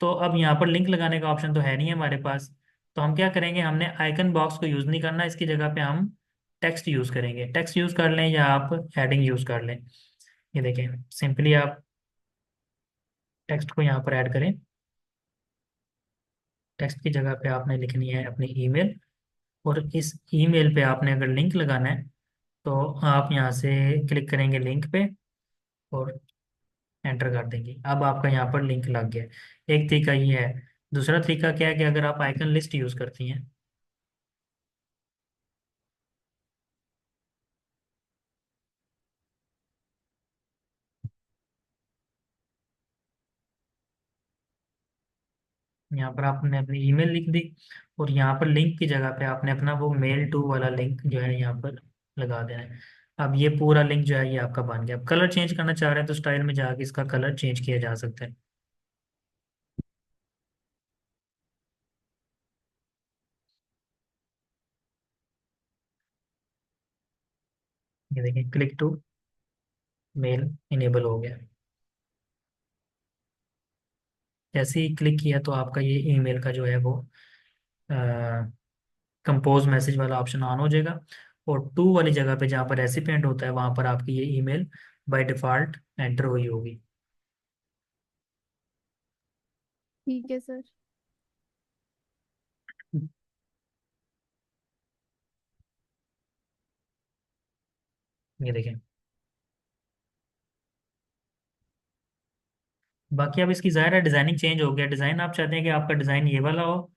तो अब यहाँ पर लिंक लगाने का ऑप्शन तो है नहीं हमारे पास। तो हम क्या करेंगे, हमने आइकन बॉक्स को यूज़ नहीं करना, इसकी जगह पे हम टेक्स्ट यूज़ करेंगे। टेक्स्ट यूज़ कर लें या आप हेडिंग यूज़ कर लें। ये देखें सिंपली आप टेक्स्ट को यहाँ पर ऐड करें। टेक्स्ट की जगह पे आपने लिखनी है अपनी ईमेल, और इस ईमेल पे आपने अगर लिंक लगाना है तो आप यहाँ से क्लिक करेंगे लिंक पे और एंटर कर देंगे। अब आपका यहाँ पर लिंक लग गया। एक तरीका ये है। दूसरा तरीका क्या है कि अगर आप आइकन लिस्ट यूज़ करती हैं, यहाँ पर आपने अपनी ईमेल लिख दी और यहाँ पर लिंक की जगह पे आपने अपना वो मेल टू वाला लिंक जो है यहाँ पर लगा देना है। अब ये पूरा लिंक जो है ये आपका बन गया। अब कलर चेंज करना चाह रहे हैं तो स्टाइल में जाके इसका कलर चेंज किया जा सकता है। ये देखिए क्लिक टू मेल इनेबल हो गया। जैसे ही क्लिक किया तो आपका ये ईमेल का जो है वो कंपोज मैसेज वाला ऑप्शन ऑन हो जाएगा, और टू वाली जगह पे जहाँ पर रेसिपिएंट होता है वहाँ पर आपकी ये ईमेल बाय डिफ़ॉल्ट एंटर हुई होगी। ठीक है सर। ये देखें। बाकी अब इसकी ज़ाहिर है डिज़ाइनिंग चेंज हो गया। डिज़ाइन आप चाहते हैं कि आपका डिज़ाइन ये वाला हो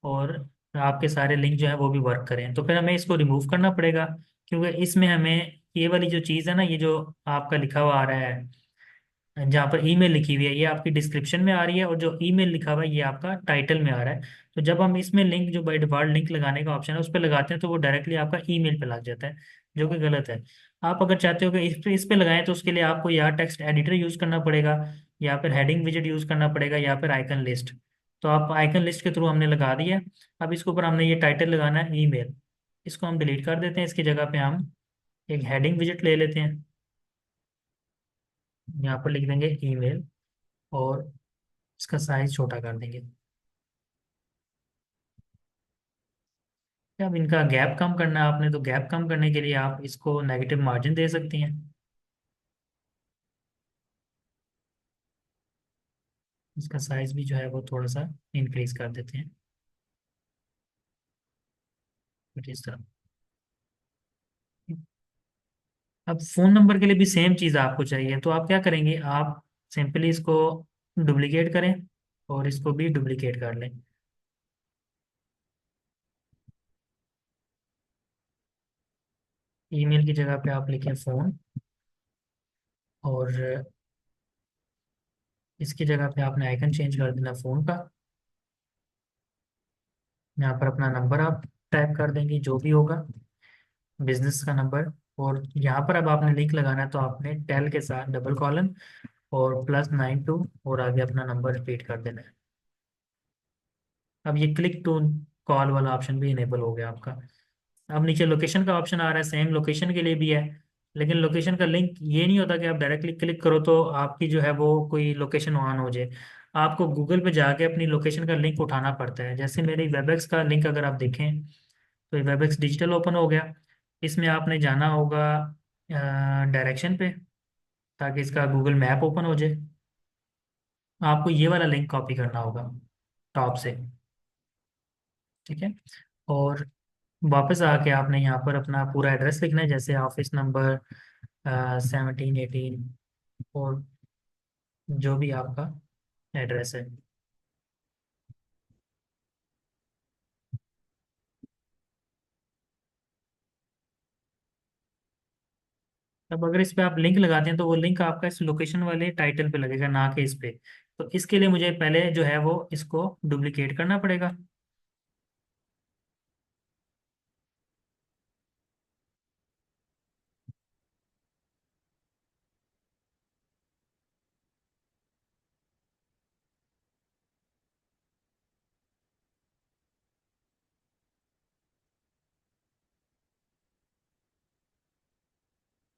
और आपके सारे लिंक जो है वो भी वर्क करें, तो फिर हमें इसको रिमूव करना पड़ेगा। क्योंकि इसमें हमें ये वाली जो चीज़ है ना, ये जो आपका लिखा हुआ आ रहा है जहाँ पर ईमेल लिखी हुई है, ये आपकी डिस्क्रिप्शन में आ रही है, और जो ईमेल लिखा हुआ है ये आपका टाइटल में आ रहा है। तो जब हम इसमें लिंक जो बाय डिफॉल्ट लिंक लगाने का ऑप्शन है उस पर लगाते हैं तो वो डायरेक्टली आपका ईमेल पे लग जाता है, जो कि गलत है। आप अगर चाहते हो कि इस पे लगाएं तो उसके लिए आपको या टेक्स्ट एडिटर यूज़ करना पड़ेगा, या फिर हेडिंग विजेट यूज़ करना पड़ेगा, या फिर आइकन लिस्ट। तो आप आइकन लिस्ट के थ्रू हमने लगा दिया है। अब इसके ऊपर हमने ये टाइटल लगाना है ईमेल। इसको हम डिलीट कर देते हैं, इसकी जगह पे हम एक हेडिंग विजेट ले लेते हैं। यहाँ पर लिख देंगे ईमेल और इसका साइज छोटा कर देंगे। अब इनका गैप कम करना है आपने, तो गैप कम करने के लिए आप इसको नेगेटिव मार्जिन दे सकती हैं। इसका साइज भी जो है वो थोड़ा सा इंक्रीज कर देते हैं कुछ इस तरह। अब फ़ोन नंबर के लिए भी सेम चीज़ आपको चाहिए, तो आप क्या करेंगे, आप सिंपली इसको डुप्लीकेट करें और इसको भी डुप्लीकेट कर लें। ईमेल की जगह पे आप लिखें फ़ोन, और इसकी जगह पे आपने आइकन चेंज कर देना फ़ोन का। यहाँ पर अपना नंबर आप टाइप कर देंगे जो भी होगा, बिजनेस का नंबर। और यहाँ पर अब आपने लिंक लगाना है तो आपने टेल के साथ डबल कॉलन और +92 और आगे अपना नंबर रिपीट कर देना है। अब ये क्लिक टू कॉल वाला ऑप्शन भी इनेबल हो गया आपका। अब नीचे लोकेशन का ऑप्शन आ रहा है, सेम लोकेशन के लिए भी है। लेकिन लोकेशन का लिंक ये नहीं होता कि आप डायरेक्टली क्लिक करो तो आपकी जो है वो कोई लोकेशन ऑन हो जाए। आपको गूगल पे जाके अपनी लोकेशन का लिंक उठाना पड़ता है। जैसे मेरी वेबएक्स का लिंक अगर आप देखें, तो वेबएक्स डिजिटल ओपन हो गया। इसमें आपने जाना होगा डायरेक्शन पे, ताकि इसका गूगल मैप ओपन हो जाए। आपको ये वाला लिंक कॉपी करना होगा टॉप से। ठीक है। और वापस आके आपने यहाँ पर अपना पूरा एड्रेस लिखना है, जैसे ऑफिस नंबर 17 18, और जो भी आपका एड्रेस है। अब अगर इस पे आप लिंक लगाते हैं तो वो लिंक आपका इस लोकेशन वाले टाइटल पे लगेगा, ना कि इस पे। तो इसके लिए मुझे पहले जो है वो इसको डुप्लीकेट करना पड़ेगा।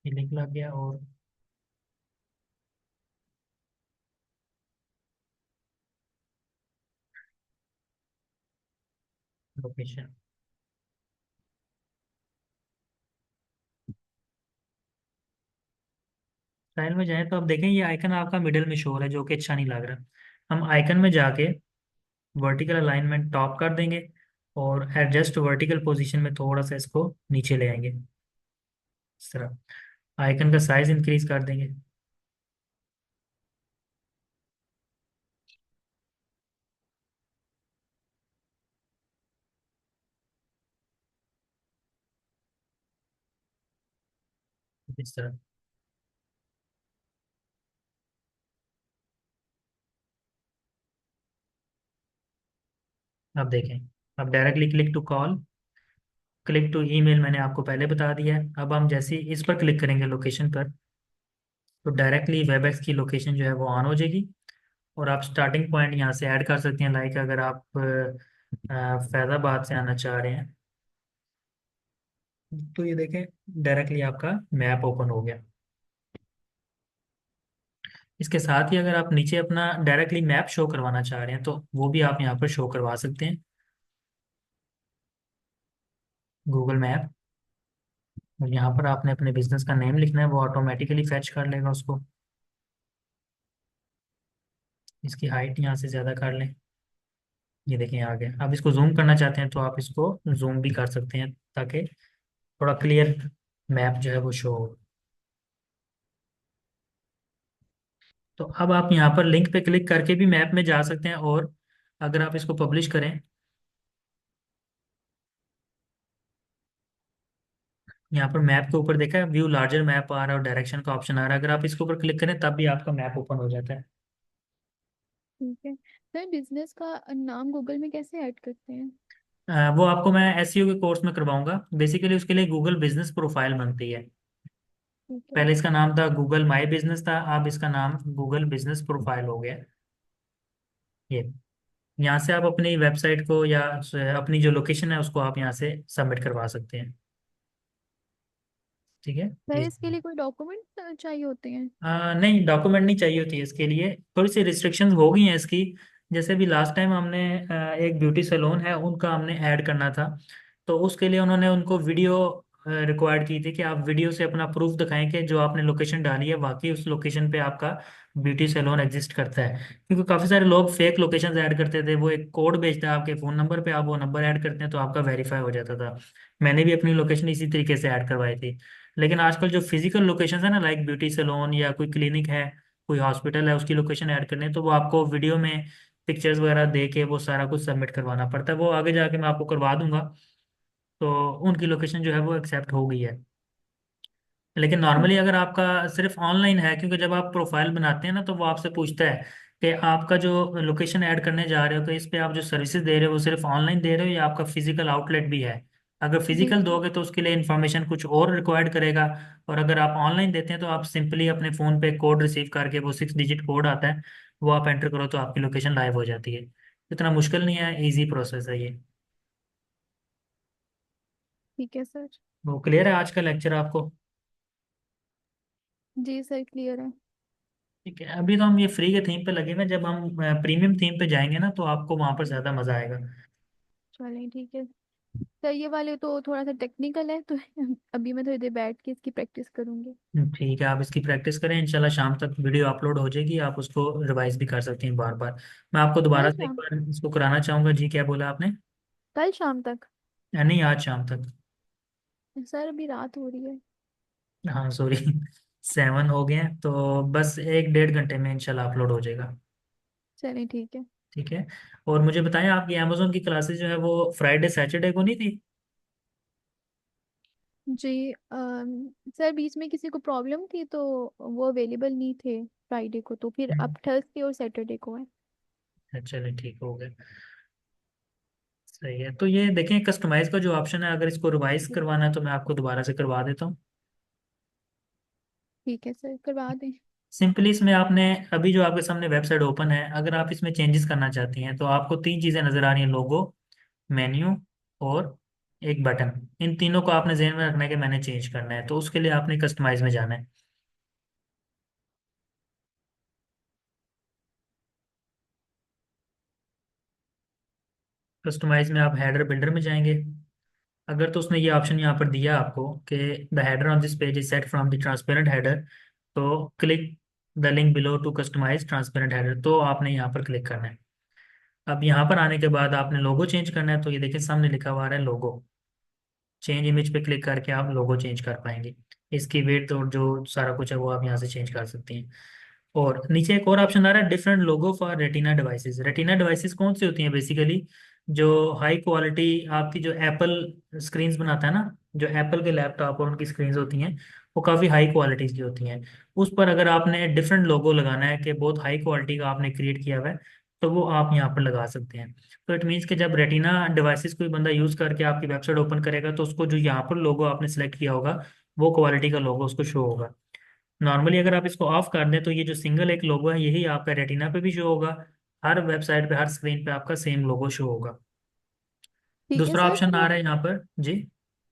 ये लिंक लग गया, और लोकेशन स्टाइल में जाए तो आप देखें ये आइकन आपका मिडिल में शो हो रहा है, जो कि अच्छा नहीं लग रहा। हम आइकन में जाके वर्टिकल अलाइनमेंट टॉप कर देंगे, और एडजस्ट वर्टिकल पोजीशन में थोड़ा सा इसको नीचे ले आएंगे, इस तरह। आइकन का साइज इंक्रीज कर देंगे, इस तरह। अब देखें, अब directly click to call, click to email मैंने आपको पहले बता दिया है। अब हम जैसे ही इस पर क्लिक करेंगे लोकेशन पर, तो डायरेक्टली वेबएक्स की लोकेशन जो है वो ऑन हो जाएगी। और आप स्टार्टिंग पॉइंट यहाँ से ऐड कर सकते हैं, लाइक अगर आप फैज़ाबाद से आना चाह रहे हैं, तो ये देखें डायरेक्टली आपका मैप ओपन हो गया। इसके साथ ही अगर आप नीचे अपना डायरेक्टली मैप शो करवाना चाह रहे हैं, तो वो भी आप यहाँ पर शो करवा सकते हैं, गूगल मैप। और यहाँ पर आपने अपने बिजनेस का नेम लिखना है, वो ऑटोमेटिकली फैच कर लेगा उसको। इसकी हाइट यहाँ से ज़्यादा कर लें, ये देखें आ गया। अब इसको जूम करना चाहते हैं तो आप इसको जूम भी कर सकते हैं, ताकि थोड़ा क्लियर मैप जो है वो शो हो। तो अब आप यहाँ पर लिंक पे क्लिक करके भी मैप में जा सकते हैं, और अगर आप इसको पब्लिश करें, यहाँ पर मैप के ऊपर देखा है व्यू लार्जर मैप आ रहा है और डायरेक्शन का ऑप्शन आ रहा है। अगर आप इसके ऊपर क्लिक करें तब भी आपका मैप ओपन हो जाता है। ठीक है सर, बिजनेस का नाम गूगल में कैसे ऐड करते हैं? वो आपको मैं एसईओ के कोर्स में करवाऊंगा। बेसिकली उसके लिए गूगल बिजनेस प्रोफाइल बनती है। ठीक है। पहले इसका नाम था गूगल माई बिजनेस था, अब इसका नाम गूगल बिजनेस प्रोफाइल हो गया। ये यहाँ से आप अपनी वेबसाइट को या अपनी जो लोकेशन है उसको आप यहाँ से सबमिट करवा सकते हैं। ठीक है। सर इसके लिए कोई डॉक्यूमेंट चाहिए होते हैं? नहीं, डॉक्यूमेंट नहीं चाहिए होती है इसके लिए। थोड़ी सी रिस्ट्रिक्शंस हो गई हैं इसकी। जैसे भी लास्ट टाइम हमने एक ब्यूटी सैलून है उनका हमने ऐड करना था, तो उसके लिए उन्होंने उनको वीडियो रिक्वायर्ड की थी कि आप वीडियो से अपना प्रूफ दिखाएं कि जो आपने लोकेशन डाली है वाकई उस लोकेशन पे आपका ब्यूटी सैलून एग्जिस्ट करता है। क्योंकि काफ़ी सारे लोग फेक लोकेशन ऐड करते थे, वो एक कोड भेजता है आपके फ़ोन नंबर पे, आप वो नंबर ऐड करते हैं तो आपका वेरीफाई हो जाता था। मैंने भी अपनी लोकेशन इसी तरीके से ऐड करवाई थी। लेकिन आजकल जो फिजिकल लोकेशन है ना, लाइक ब्यूटी सैलून या कोई क्लिनिक है, कोई हॉस्पिटल है, उसकी लोकेशन ऐड करनी है तो वो आपको वीडियो में पिक्चर्स वगैरह दे के वो सारा कुछ सबमिट करवाना पड़ता है। वो आगे जाके मैं आपको करवा दूंगा। तो उनकी लोकेशन जो है वो एक्सेप्ट हो गई है। लेकिन ठीक नॉर्मली है। अगर आपका सिर्फ ऑनलाइन है, क्योंकि जब आप प्रोफाइल बनाते हैं ना तो वो आपसे पूछता है कि आपका जो लोकेशन ऐड करने जा रहे हो, तो इस पे आप जो सर्विसेज दे रहे हो वो सिर्फ ऑनलाइन दे रहे हो या आपका फिजिकल आउटलेट भी है। अगर जी फिजिकल जी। दोगे तो उसके लिए इन्फॉर्मेशन कुछ और रिक्वायर्ड करेगा। और अगर आप ऑनलाइन देते हैं तो आप सिंपली अपने फ़ोन पे कोड रिसीव करके, वो 6 डिजिट कोड आता है, वो आप एंटर करो तो आपकी लोकेशन लाइव हो जाती है। इतना मुश्किल नहीं है, ईजी प्रोसेस है ये। ठीक है सर। वो क्लियर है आज का लेक्चर आपको? जी सर, क्लियर है। ठीक है, अभी तो हम ये फ्री के थीम पे लगे हुए हैं, जब हम प्रीमियम थीम पे जाएंगे ना तो आपको वहां पर ज्यादा मजा आएगा। चलें ठीक है सर, ये वाले तो थोड़ा सा टेक्निकल है तो अभी मैं थोड़ी देर बैठ के इसकी प्रैक्टिस करूंगी। ठीक है, आप इसकी प्रैक्टिस करें, इंशाल्लाह शाम तक वीडियो अपलोड हो जाएगी, आप उसको रिवाइज भी कर सकती हैं बार बार। मैं आपको कल दोबारा से एक शाम? बार इसको कराना चाहूंगा। जी क्या बोला आपने? कल शाम तक? नहीं, आज शाम तक। सर अभी रात हो रही है। हाँ सॉरी 7 हो गए हैं, तो बस 1 डेढ़ घंटे में इंशाल्लाह अपलोड हो जाएगा। चलें ठीक है। ठीक है। और मुझे बताएं, आपकी अमेजोन की क्लासेस जो है वो फ्राइडे सैटरडे को नहीं थी? जी सर, बीच में किसी को प्रॉब्लम थी तो वो अवेलेबल नहीं थे फ्राइडे को, तो फिर अब थर्सडे और सैटरडे को है। चलिए ठीक हो गया। सही है, तो ये देखें कस्टमाइज का जो ऑप्शन है, अगर इसको रिवाइज करवाना है तो मैं आपको दोबारा से करवा देता हूँ। ठीक है सर, करवा दें। सिंपली इसमें आपने, अभी जो आपके सामने वेबसाइट ओपन है, अगर आप इसमें चेंजेस करना चाहती हैं तो आपको तीन चीज़ें नज़र आ रही हैं: लोगो, मेन्यू और एक बटन। इन तीनों को आपने ध्यान में रखना है कि मैंने चेंज करना है, तो उसके लिए आपने कस्टमाइज में जाना है। कस्टमाइज में आप हेडर बिल्डर में जाएंगे। अगर तो उसने ये ऑप्शन यहाँ पर दिया आपको कि the header on this page is set from the transparent header, तो click the link below to customize transparent header, तो आपने यहाँ पर क्लिक करना है। अब यहाँ पर आने के बाद आपने लोगो चेंज करना है, तो ये देखिए सामने लिखा हुआ है लोगो। चेंज इमेज पे क्लिक करके आप लोगो चेंज कर पाएंगे। इसकी वेट और जो सारा कुछ है वो आप यहाँ से चेंज कर सकते हैं। और नीचे एक और ऑप्शन आ रहा है, different logo for retina devices. Retina devices कौन सी होती हैं बेसिकली? जो हाई क्वालिटी आपकी जो एप्पल स्क्रीन्स बनाता है ना, जो एप्पल के लैपटॉप और उनकी स्क्रीन्स होती हैं, वो काफ़ी हाई क्वालिटी की होती हैं। उस पर अगर आपने डिफरेंट लोगो लगाना है कि बहुत हाई क्वालिटी का आपने क्रिएट किया हुआ है, तो वो आप यहाँ पर लगा सकते हैं। तो इट मीन्स कि जब रेटिना डिवाइसेस कोई बंदा यूज़ करके आपकी वेबसाइट ओपन करेगा तो उसको जो यहाँ पर लोगो आपने सेलेक्ट किया होगा, वो क्वालिटी का लोगो उसको शो होगा। नॉर्मली अगर आप इसको ऑफ कर दें तो ये जो सिंगल एक लोगो है यही आपका रेटिना पे भी शो होगा। हर वेबसाइट पे, हर स्क्रीन पे आपका सेम लोगो शो होगा। ठीक है दूसरा सर, ऑप्शन आ तो रहा है यहाँ पर जी।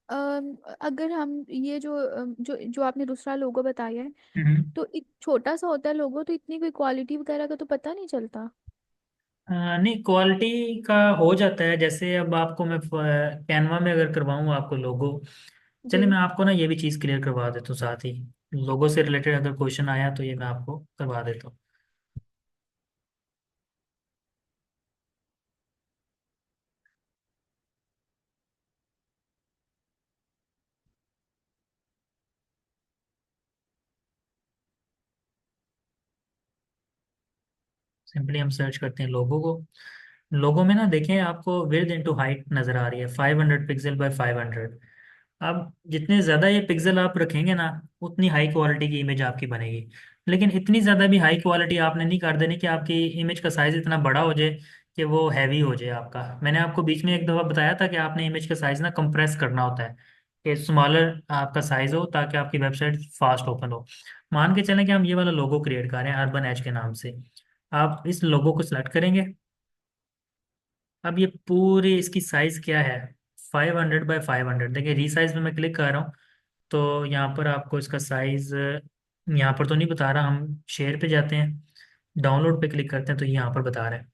अगर हम ये जो जो जो आपने दूसरा लोगो बताया है, हम्म। तो एक छोटा सा होता है लोगो, तो इतनी कोई क्वालिटी वगैरह का तो पता नहीं चलता। नहीं, क्वालिटी का हो जाता है। जैसे अब आपको मैं कैनवा में अगर करवाऊँ आपको लोगो, चलिए जी मैं आपको ना ये भी चीज़ क्लियर करवा देता हूँ साथ ही। लोगो से रिलेटेड अगर क्वेश्चन आया तो ये मैं आपको करवा देता हूँ। सिंपली हम सर्च करते हैं लोगो को। लोगो में ना देखें, आपको विड्थ इंटू हाइट नज़र आ रही है, 500 पिक्सल बाय 500। अब जितने ज़्यादा ये पिक्सल आप रखेंगे ना, उतनी हाई क्वालिटी की इमेज आपकी बनेगी। लेकिन इतनी ज़्यादा भी हाई क्वालिटी आपने नहीं कर देनी कि आपकी इमेज का साइज़ इतना बड़ा हो जाए कि वो हैवी हो जाए आपका। मैंने आपको बीच में एक दफ़ा बताया था कि आपने इमेज का साइज़ ना कंप्रेस करना होता है, कि स्मॉलर आपका साइज़ हो ताकि आपकी वेबसाइट फास्ट ओपन हो। मान के चलें कि हम ये वाला लोगो क्रिएट कर रहे हैं अर्बन एज के नाम से। आप इस लोगो को सिलेक्ट करेंगे। अब ये पूरी इसकी साइज क्या है, 500 बाय 500। देखिए रीसाइज में मैं क्लिक कर रहा हूँ, तो यहाँ पर आपको इसका साइज यहाँ पर तो नहीं बता रहा। हम शेयर पे जाते हैं, डाउनलोड पे क्लिक करते हैं, तो ये यहाँ पर बता रहा है।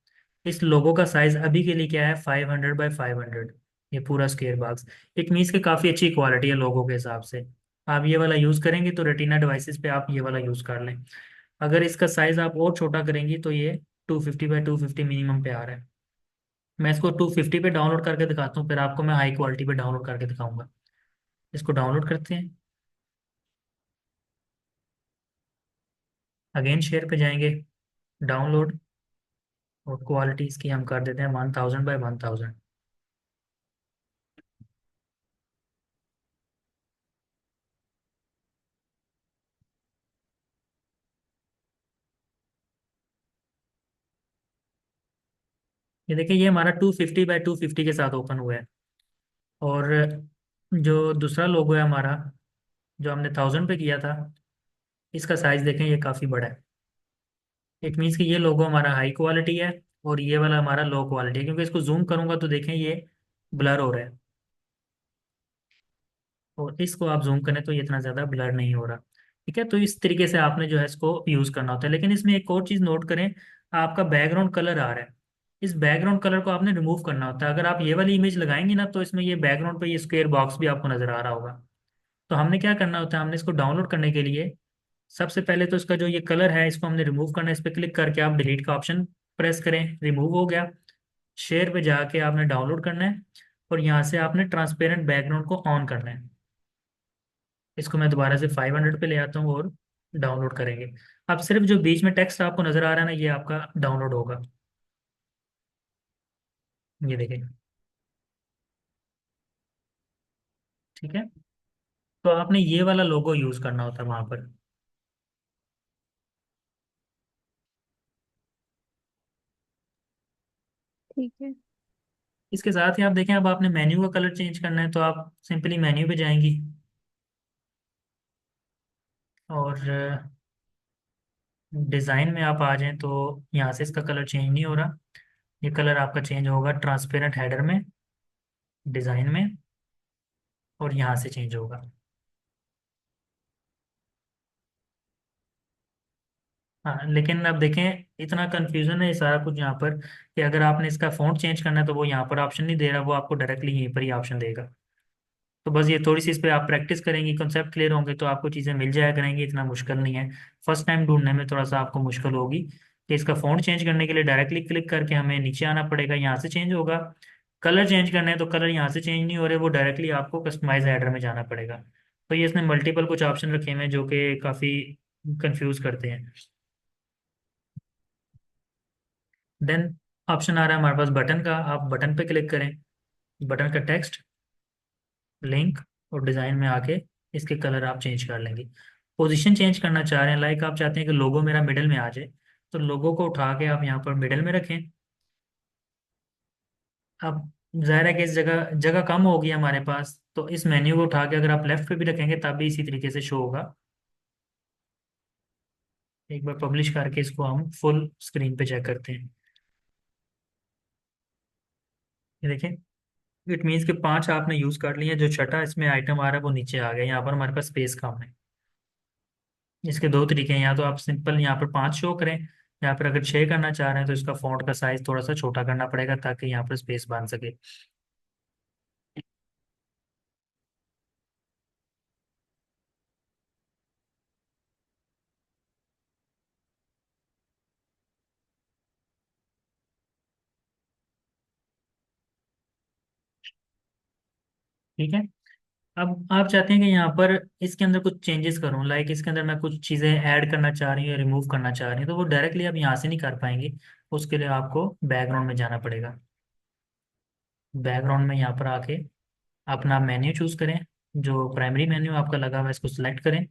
इस लोगो का साइज अभी के लिए क्या है, 500 बाय 500। ये पूरा स्क्वायर बॉक्स। इट मीन्स कि काफ़ी अच्छी क्वालिटी है लोगो के हिसाब से। आप ये वाला यूज़ करेंगे तो रेटिना डिवाइसेस पे आप ये वाला यूज़ कर लें। अगर इसका साइज आप और छोटा करेंगी तो ये 250 बाय 250 मिनिमम पे आ रहा है। मैं इसको 250 पे डाउनलोड करके दिखाता हूँ, फिर आपको मैं हाई क्वालिटी पे डाउनलोड करके दिखाऊंगा। इसको डाउनलोड करते हैं, अगेन शेयर पे जाएंगे, डाउनलोड, और क्वालिटी इसकी हम कर देते हैं 1000 बाय 1000। ये देखिए ये हमारा 250 बाय 250 के साथ ओपन हुआ है। और जो दूसरा लोगो है हमारा, जो हमने 1000 पे किया था, इसका साइज देखें ये काफ़ी बड़ा है। इट मीन्स कि ये लोगो हमारा हाई क्वालिटी है और ये वाला हमारा लो क्वालिटी है, क्योंकि इसको जूम करूंगा तो देखें ये ब्लर हो रहा है। और इसको आप जूम करें तो ये इतना ज़्यादा ब्लर नहीं हो रहा। ठीक है, तो इस तरीके से आपने जो है इसको यूज़ करना होता है। लेकिन इसमें एक और चीज़ नोट करें, आपका बैकग्राउंड कलर आ रहा है, इस बैकग्राउंड कलर को आपने रिमूव करना होता है। अगर आप ये वाली इमेज लगाएंगे ना तो इसमें ये बैकग्राउंड पे ये स्क्वायर बॉक्स भी आपको नज़र आ रहा होगा। तो हमने क्या करना होता है, हमने इसको डाउनलोड करने के लिए सबसे पहले तो इसका जो ये कलर है इसको हमने रिमूव करना है। इस पर क्लिक करके आप डिलीट का ऑप्शन प्रेस करें, रिमूव हो गया। शेयर पे जाके आपने डाउनलोड करना है और यहाँ से आपने ट्रांसपेरेंट बैकग्राउंड को ऑन करना है। इसको मैं दोबारा से 500 पे ले आता हूँ और डाउनलोड करेंगे। अब सिर्फ जो बीच में टेक्स्ट आपको नज़र आ रहा है ना, ये आपका डाउनलोड होगा। ये देखें। ठीक है, तो आपने ये वाला लोगो यूज़ करना होता है वहाँ पर। ठीक है। इसके साथ ही आप देखें, अब आपने मेन्यू का कलर चेंज करना है तो आप सिंपली मेन्यू पे जाएंगी और डिज़ाइन में आप आ जाएं तो यहाँ से इसका कलर चेंज नहीं हो रहा। ये कलर आपका चेंज होगा ट्रांसपेरेंट हेडर में, डिज़ाइन में, और यहाँ से चेंज होगा। हाँ, लेकिन अब देखें इतना कंफ्यूजन है ये सारा कुछ यहाँ पर कि अगर आपने इसका फ़ॉन्ट चेंज करना है तो वो यहाँ पर ऑप्शन नहीं दे रहा, वो आपको डायरेक्टली यहीं पर ही ऑप्शन देगा। तो बस ये थोड़ी सी इस पर आप प्रैक्टिस करेंगी, कंसेप्ट क्लियर होंगे तो आपको चीज़ें मिल जाया करेंगी, इतना मुश्किल नहीं है। फर्स्ट टाइम ढूंढने में थोड़ा सा आपको मुश्किल होगी कि इसका फ़ॉन्ट चेंज करने के लिए डायरेक्टली क्लिक करके हमें नीचे आना पड़ेगा, यहाँ से चेंज होगा। कलर चेंज करना है तो कलर यहाँ से चेंज नहीं हो रहे, वो डायरेक्टली आपको कस्टमाइज हेडर में जाना पड़ेगा। तो ये इसने मल्टीपल कुछ ऑप्शन रखे हुए हैं जो कि काफ़ी कंफ्यूज करते हैं। देन ऑप्शन आ रहा है हमारे पास बटन का, आप बटन पे क्लिक करें। बटन का टेक्स्ट, लिंक और डिज़ाइन में आके इसके कलर आप चेंज कर लेंगे। पोजीशन चेंज करना चाह रहे हैं, लाइक आप चाहते हैं कि लोगो मेरा मिडिल में आ जाए, तो लोगो को उठा के आप यहाँ पर मिडिल में रखें। अब जाहिर है कि इस जगह जगह कम होगी हमारे पास, तो इस मेन्यू को उठा के अगर आप लेफ्ट पे भी रखेंगे तब भी इसी तरीके से शो होगा। एक बार पब्लिश करके इसको हम फुल स्क्रीन पे चेक करते हैं। ये देखें, इट मीन्स कि 5 आपने यूज़ कर लिए हैं, जो छठा इसमें आइटम आ रहा है वो नीचे आ गया। यहाँ पर हमारे पास स्पेस कम है। इसके दो तरीके हैं, या तो आप सिंपल यहाँ पर 5 शो करें, या फिर अगर 6 करना चाह रहे हैं तो इसका फॉन्ट का साइज थोड़ा सा छोटा करना पड़ेगा ताकि यहाँ पर स्पेस बन सके। ठीक है, अब आप चाहते हैं कि यहाँ पर इसके अंदर कुछ चेंजेस करूँ, लाइक इसके अंदर मैं कुछ चीज़ें ऐड करना चाह रही हूँ या रिमूव करना चाह रही हूँ, तो वो डायरेक्टली आप यहाँ से नहीं कर पाएंगे। उसके लिए आपको बैकग्राउंड में जाना पड़ेगा। बैकग्राउंड में यहाँ पर आके अपना मेन्यू चूज़ करें, जो प्राइमरी मेन्यू आपका लगा हुआ है इसको सिलेक्ट करें।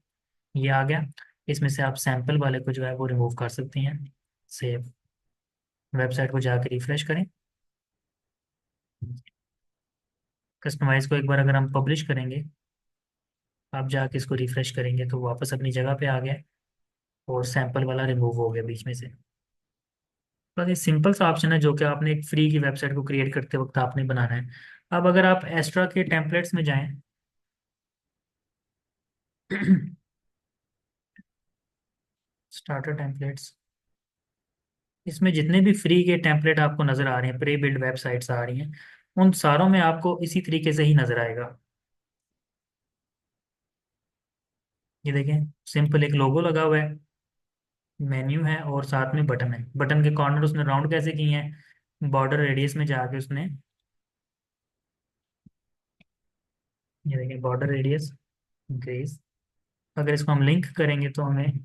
ये आ गया। इसमें से आप सैंपल वाले को जो है वो रिमूव कर सकती हैं। सेव, वेबसाइट को जाकर रिफ्रेश करें। कस्टमाइज को एक बार अगर हम पब्लिश करेंगे, आप जाके इसको रिफ्रेश करेंगे तो वापस अपनी जगह पे आ गया और सैंपल वाला रिमूव हो गया बीच में से। बस ये सिंपल सा ऑप्शन है जो कि आपने एक फ्री की वेबसाइट को क्रिएट करते वक्त आपने बनाना है। अब अगर आप एक्स्ट्रा के टेम्पलेट्स में जाएं स्टार्टर टेम्पलेट्स, इसमें जितने भी फ्री के टेम्पलेट आपको नज़र आ रहे हैं, प्री बिल्ड वेबसाइट्स आ रही हैं, उन सारों में आपको इसी तरीके से ही नज़र आएगा। ये देखें, सिंपल एक लोगो लगा हुआ है, मेन्यू है और साथ में बटन है। बटन के कॉर्नर उसने राउंड कैसे किए हैं, बॉर्डर रेडियस में जाके उसने, ये देखें बॉर्डर रेडियस ग्रेस। अगर इसको हम लिंक करेंगे तो हमें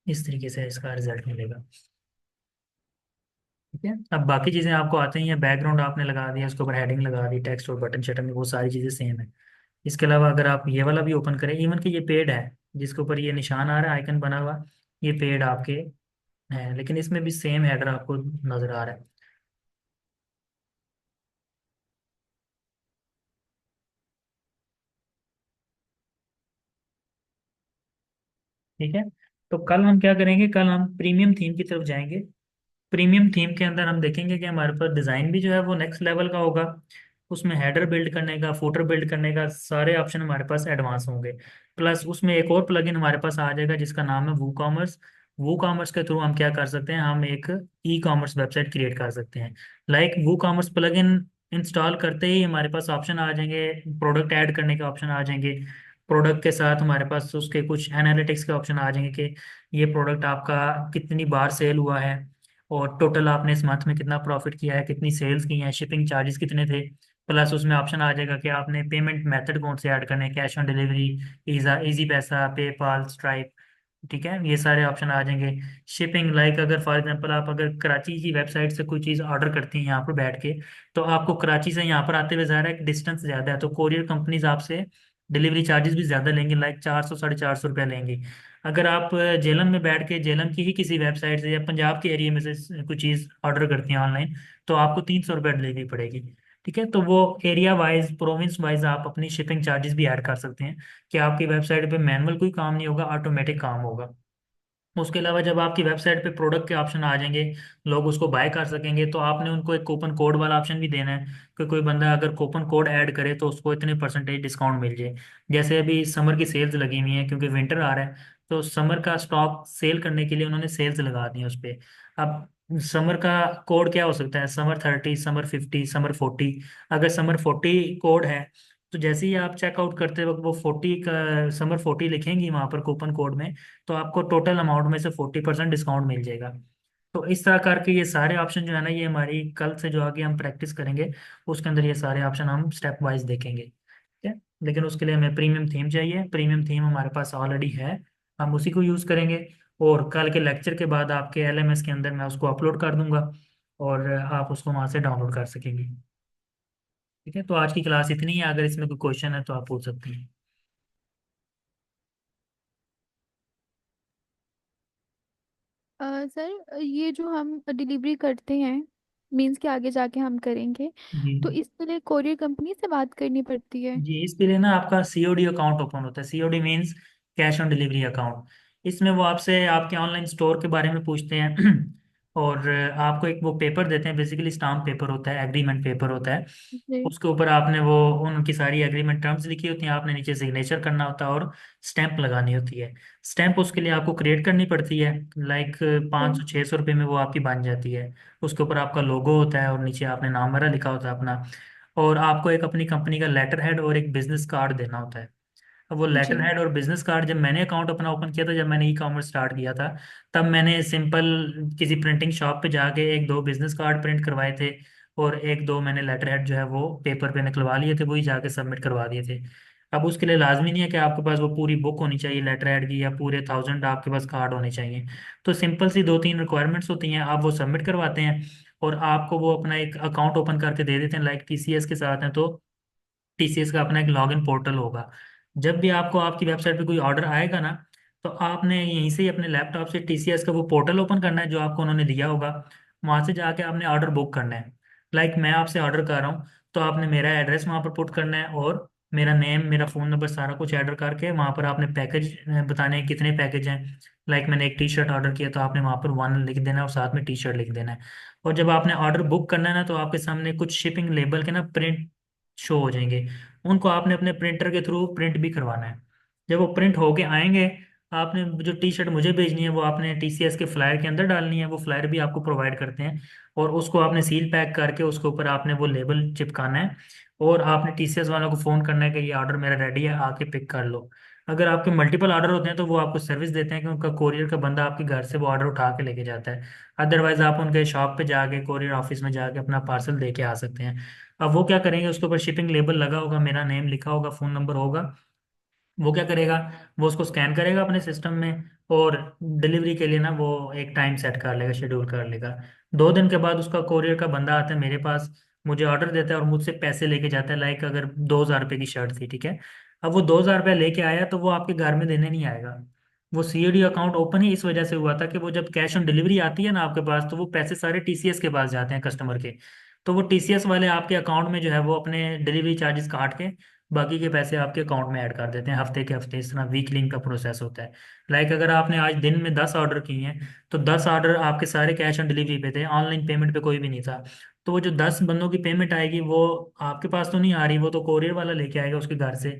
इस तरीके से इसका रिजल्ट मिलेगा। ठीक है, अब बाकी चीज़ें आपको आते ही हैं, बैकग्राउंड आपने लगा दिया, उसके ऊपर हेडिंग लगा दी, टेक्स्ट और बटन शटन, वो सारी चीज़ें सेम है। इसके अलावा अगर आप ये वाला भी ओपन करें, इवन कि ये पेड है, जिसके ऊपर ये निशान आ रहा है आइकन बना हुआ, ये पेड आपके है, लेकिन इसमें भी सेम हेडर आपको नज़र आ रहा है। ठीक है, तो कल हम क्या करेंगे, कल हम प्रीमियम थीम की तरफ जाएंगे। प्रीमियम थीम के अंदर हम देखेंगे कि हमारे पास डिज़ाइन भी जो है वो नेक्स्ट लेवल का होगा। उसमें हेडर बिल्ड करने का, फुटर बिल्ड करने का सारे ऑप्शन हमारे पास एडवांस होंगे। प्लस उसमें एक और प्लगइन हमारे पास आ जाएगा जिसका नाम है वू कॉमर्स। वू कॉमर्स के थ्रू हम क्या कर सकते हैं, हम एक ई कॉमर्स वेबसाइट क्रिएट कर सकते हैं। लाइक वू कॉमर्स प्लगइन इंस्टॉल करते ही हमारे पास ऑप्शन आ जाएंगे, प्रोडक्ट ऐड करने के ऑप्शन आ जाएंगे। प्रोडक्ट के साथ हमारे पास उसके कुछ एनालिटिक्स के ऑप्शन आ जाएंगे कि ये प्रोडक्ट आपका कितनी बार सेल हुआ है, और टोटल आपने इस मंथ में कितना प्रॉफिट किया है, कितनी सेल्स की हैं, शिपिंग चार्जेस कितने थे। प्लस उसमें ऑप्शन आ जाएगा कि आपने पेमेंट मेथड कौन से ऐड करने हैं, कैश ऑन डिलीवरी, इजी पैसा, पेपाल, स्ट्राइप। ठीक है, ये सारे ऑप्शन आ जाएंगे। शिपिंग, लाइक अगर फॉर एग्जांपल आप अगर कराची की वेबसाइट से कोई चीज़ ऑर्डर करती हैं यहाँ पर बैठ के, तो आपको कराची से यहाँ पर आते हुए ज़ाहिर है कि डिस्टेंस ज़्यादा है, तो कोरियर कंपनीज आपसे डिलीवरी चार्जेस भी ज़्यादा लेंगे, लाइक 400 ₹450 लेंगे। अगर आप जेलम में बैठ के जेलम की ही किसी वेबसाइट से या पंजाब के एरिया में से कोई चीज़ ऑर्डर करती हैं ऑनलाइन, तो आपको ₹300 डिलीवरी पड़ेगी। ठीक है, तो वो एरिया वाइज, प्रोविंस वाइज आप अपनी शिपिंग चार्जेस भी ऐड कर सकते हैं, कि आपकी वेबसाइट पे मैनुअल कोई काम नहीं होगा, ऑटोमेटिक काम होगा। उसके अलावा जब आपकी वेबसाइट पे प्रोडक्ट के ऑप्शन आ जाएंगे, लोग उसको बाय कर सकेंगे, तो आपने उनको एक कूपन कोड वाला ऑप्शन भी देना है कि कोई बंदा अगर कूपन कोड ऐड करे तो उसको इतने परसेंटेज डिस्काउंट मिल जाए। जैसे अभी समर की सेल्स लगी हुई है क्योंकि विंटर आ रहा है, तो समर का स्टॉक सेल करने के लिए उन्होंने सेल्स लगा दी है उस पर। अब समर का कोड क्या हो सकता है, समर 30, समर 50, समर 40। अगर समर 40 कोड है, तो जैसे ही आप चेकआउट करते वक्त वो 40 का समर 40 लिखेंगी वहां पर कूपन कोड में, तो आपको टोटल अमाउंट में से 40% डिस्काउंट मिल जाएगा। तो इस तरह करके ये सारे ऑप्शन जो है ना, ये हमारी कल से जो आगे हम प्रैक्टिस करेंगे उसके अंदर ये सारे ऑप्शन हम स्टेप वाइज देखेंगे। ठीक है, लेकिन उसके लिए हमें प्रीमियम थीम चाहिए। प्रीमियम थीम हमारे पास ऑलरेडी है, हम उसी को यूज़ करेंगे। और कल के लेक्चर के बाद आपके LMS के अंदर मैं उसको अपलोड कर दूंगा, और आप उसको वहाँ से डाउनलोड कर सकेंगे। ठीक है, तो आज की क्लास इतनी है, अगर इसमें कोई क्वेश्चन है तो आप पूछ सकते हैं। सर ये जो हम डिलीवरी करते हैं, मीन्स के आगे जाके हम करेंगे, जी तो इसके लिए कोरियर कंपनी से बात करनी पड़ती है? जी, इसके लिए ना आपका COD अकाउंट ओपन होता है। COD means cash on delivery account. इसमें वो आपसे आपके ऑनलाइन स्टोर के बारे में पूछते हैं और आपको एक वो पेपर देते हैं, बेसिकली स्टाम्प पेपर होता है, एग्रीमेंट पेपर होता है। जी। उसके ऊपर आपने वो उनकी सारी एग्रीमेंट टर्म्स लिखी होती हैं, आपने नीचे सिग्नेचर करना होता है और स्टैंप लगानी होती है। स्टैंप उसके लिए आपको क्रिएट करनी पड़ती है, लाइक 500 600 रुपये में वो आपकी बन जाती है। उसके ऊपर आपका लोगो होता है और नीचे आपने नाम वगैरह लिखा होता है अपना। और आपको एक अपनी कंपनी का लेटर हेड और एक बिजनेस कार्ड देना होता है। अब वो लेटर जी। हेड और बिजनेस कार्ड, जब मैंने अकाउंट अपना ओपन किया था, जब मैंने ई कॉमर्स स्टार्ट किया था, तब मैंने सिंपल किसी प्रिंटिंग शॉप पे जाके एक दो बिजनेस कार्ड प्रिंट करवाए थे, और एक दो मैंने लेटर हेड जो है वो पेपर पे निकलवा लिए थे, वही जाके सबमिट करवा दिए थे। अब उसके लिए लाजमी नहीं है कि आपके पास वो पूरी बुक होनी चाहिए लेटर हेड की, या पूरे 1000 आपके पास कार्ड होने चाहिए। तो सिंपल सी दो तीन रिक्वायरमेंट्स होती हैं, आप वो सबमिट करवाते हैं, और आपको वो अपना एक अकाउंट ओपन करके दे देते हैं। लाइक TCS के साथ हैं, तो TCS का अपना एक लॉगिन पोर्टल होगा। जब भी आपको आपकी वेबसाइट पे कोई ऑर्डर आएगा ना, तो आपने यहीं से ही अपने लैपटॉप से TCS का वो पोर्टल ओपन करना है जो आपको उन्होंने दिया होगा। वहां से जाके आपने ऑर्डर बुक करना है। लाइक मैं आपसे ऑर्डर कर रहा हूँ, तो आपने मेरा एड्रेस वहां पर पुट करना है, और मेरा नेम, मेरा फ़ोन नंबर, सारा कुछ एडर करके वहां पर आपने पैकेज बताने हैं कितने पैकेज हैं। लाइक मैंने एक T-शर्ट ऑर्डर किया, तो आपने वहां पर 1 लिख देना है और साथ में T-शर्ट लिख देना है। और जब आपने ऑर्डर बुक करना है ना, तो आपके सामने कुछ शिपिंग लेबल के ना प्रिंट शो हो जाएंगे। उनको आपने अपने प्रिंटर के थ्रू प्रिंट भी करवाना है। जब वो प्रिंट होके आएंगे, आपने जो T-शर्ट मुझे भेजनी है वो आपने TCS के फ्लायर के अंदर डालनी है, वो फ्लायर भी आपको प्रोवाइड करते हैं। और उसको आपने सील पैक करके उसके ऊपर आपने वो लेबल चिपकाना है, और आपने TCS वालों को फ़ोन करना है कि ये ऑर्डर मेरा रेडी है, आके पिक कर लो। अगर आपके मल्टीपल ऑर्डर होते हैं तो वो आपको सर्विस देते हैं कि उनका कोरियर का बंदा आपके घर से वो ऑर्डर उठा के लेके जाता है। अदरवाइज आप उनके शॉप पे जाके, कोरियर ऑफिस में जाके अपना पार्सल दे के आ सकते हैं। अब वो क्या करेंगे, उसके ऊपर शिपिंग लेबल लगा होगा, मेरा नेम लिखा होगा, फ़ोन नंबर होगा। वो क्या करेगा, वो उसको स्कैन करेगा अपने सिस्टम में, और डिलीवरी के लिए ना वो एक टाइम सेट कर लेगा, शेड्यूल कर लेगा। 2 दिन के बाद उसका कोरियर का बंदा आता है मेरे पास, मुझे ऑर्डर देता है और मुझसे पैसे लेके जाता है। लाइक अगर 2000 रुपये की शर्ट थी, ठीक है, अब वो 2000 रुपये लेके आया, तो वो आपके घर में देने नहीं आएगा। वो COD अकाउंट ओपन ही इस वजह से हुआ था कि वो जब कैश ऑन डिलीवरी आती है ना आपके पास, तो वो पैसे सारे TCS के पास जाते हैं कस्टमर के। तो वो TCS वाले आपके अकाउंट में जो है वो अपने डिलीवरी चार्जेस काट के बाकी के पैसे आपके अकाउंट में ऐड कर देते हैं हफ्ते के हफ्ते। इस तरह वीकली इनका प्रोसेस होता है। लाइक अगर आपने आज दिन में 10 ऑर्डर किए हैं, तो 10 ऑर्डर आपके सारे कैश ऑन डिलीवरी पे थे, ऑनलाइन पेमेंट पे कोई भी नहीं था। तो वो जो 10 बंदों की पेमेंट आएगी वो आपके पास तो नहीं आ रही, वो तो कोरियर वाला लेके आएगा उसके घर से।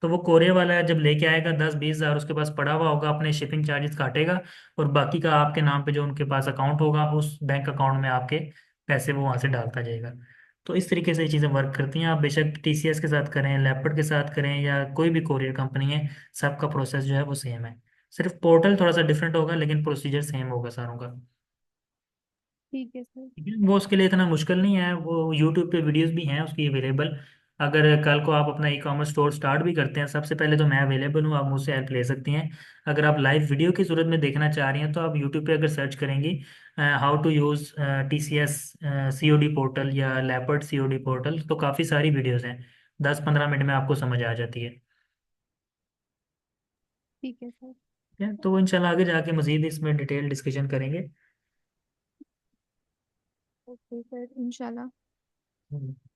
तो वो कोरियर वाला जब लेके आएगा 10-20 हज़ार उसके पास पड़ा हुआ होगा, अपने शिपिंग चार्जेस काटेगा, और बाकी का आपके नाम पे जो उनके पास अकाउंट होगा उस बैंक अकाउंट में आपके पैसे वो वहां से डालता जाएगा। तो इस तरीके से ये चीज़ें वर्क करती हैं। आप बेशक टीसीएस के साथ करें, लेपर्ड के साथ करें, या कोई भी कोरियर कंपनी है, सबका प्रोसेस जो है वो सेम है। सिर्फ पोर्टल थोड़ा सा डिफरेंट होगा, लेकिन प्रोसीजर सेम होगा सारों का। ठीक है सर। ठीक है, वो उसके लिए इतना मुश्किल नहीं है, वो यूट्यूब पे वीडियोस भी हैं उसकी अवेलेबल। अगर कल को आप अपना ई कॉमर्स स्टोर स्टार्ट भी करते हैं, सबसे पहले तो मैं अवेलेबल हूँ, आप मुझसे हेल्प ले सकती हैं। अगर आप लाइव वीडियो की सूरत में देखना चाह रही हैं तो आप यूट्यूब पे अगर सर्च करेंगी how to use TCS COD portal या लेपर्ड सीओडी पोर्टल, तो काफ़ी सारी वीडियोस हैं, 10-15 मिनट में आपको समझ आ जाती है। ठीक है सर। ठीक है, तो वो इंशाल्लाह आगे जाके मज़ीद इसमें डिटेल डिस्कशन करेंगे। ओके सर, इंशाल्लाह।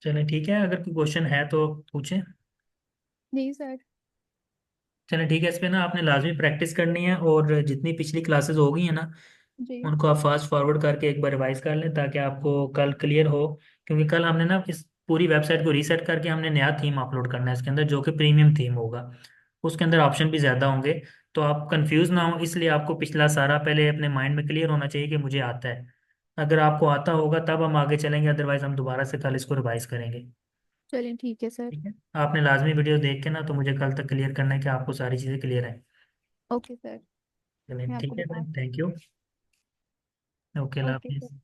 चलें ठीक है, अगर कोई क्वेश्चन है तो पूछें। नहीं सर। चलें ठीक है, इस पे ना आपने लाजमी प्रैक्टिस करनी है, और जितनी पिछली क्लासेस हो गई हैं ना जी। उनको आप फास्ट फॉरवर्ड करके एक बार रिवाइज कर लें, ताकि आपको कल क्लियर हो। क्योंकि कल हमने ना इस पूरी वेबसाइट को रीसेट करके हमने नया थीम अपलोड करना है इसके अंदर, जो कि प्रीमियम थीम होगा। उसके अंदर ऑप्शन भी ज़्यादा होंगे, तो आप कंफ्यूज ना हो, इसलिए आपको पिछला सारा पहले अपने माइंड में क्लियर होना चाहिए कि मुझे आता है। अगर आपको आता होगा तब हम आगे चलेंगे, अदरवाइज हम दोबारा से कल इसको रिवाइज करेंगे। चलें, ठीक है सर। ठीक है, आपने लाजमी वीडियो देख के ना तो मुझे कल तक क्लियर करना है कि आपको सारी चीज़ें क्लियर है। Okay sir. चलें मैं आपको ठीक है बता। फिर, thank you. Okay, Allah okay sir. हाफिज़।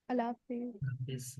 अल्लाह हाफिज़। हाफिज़।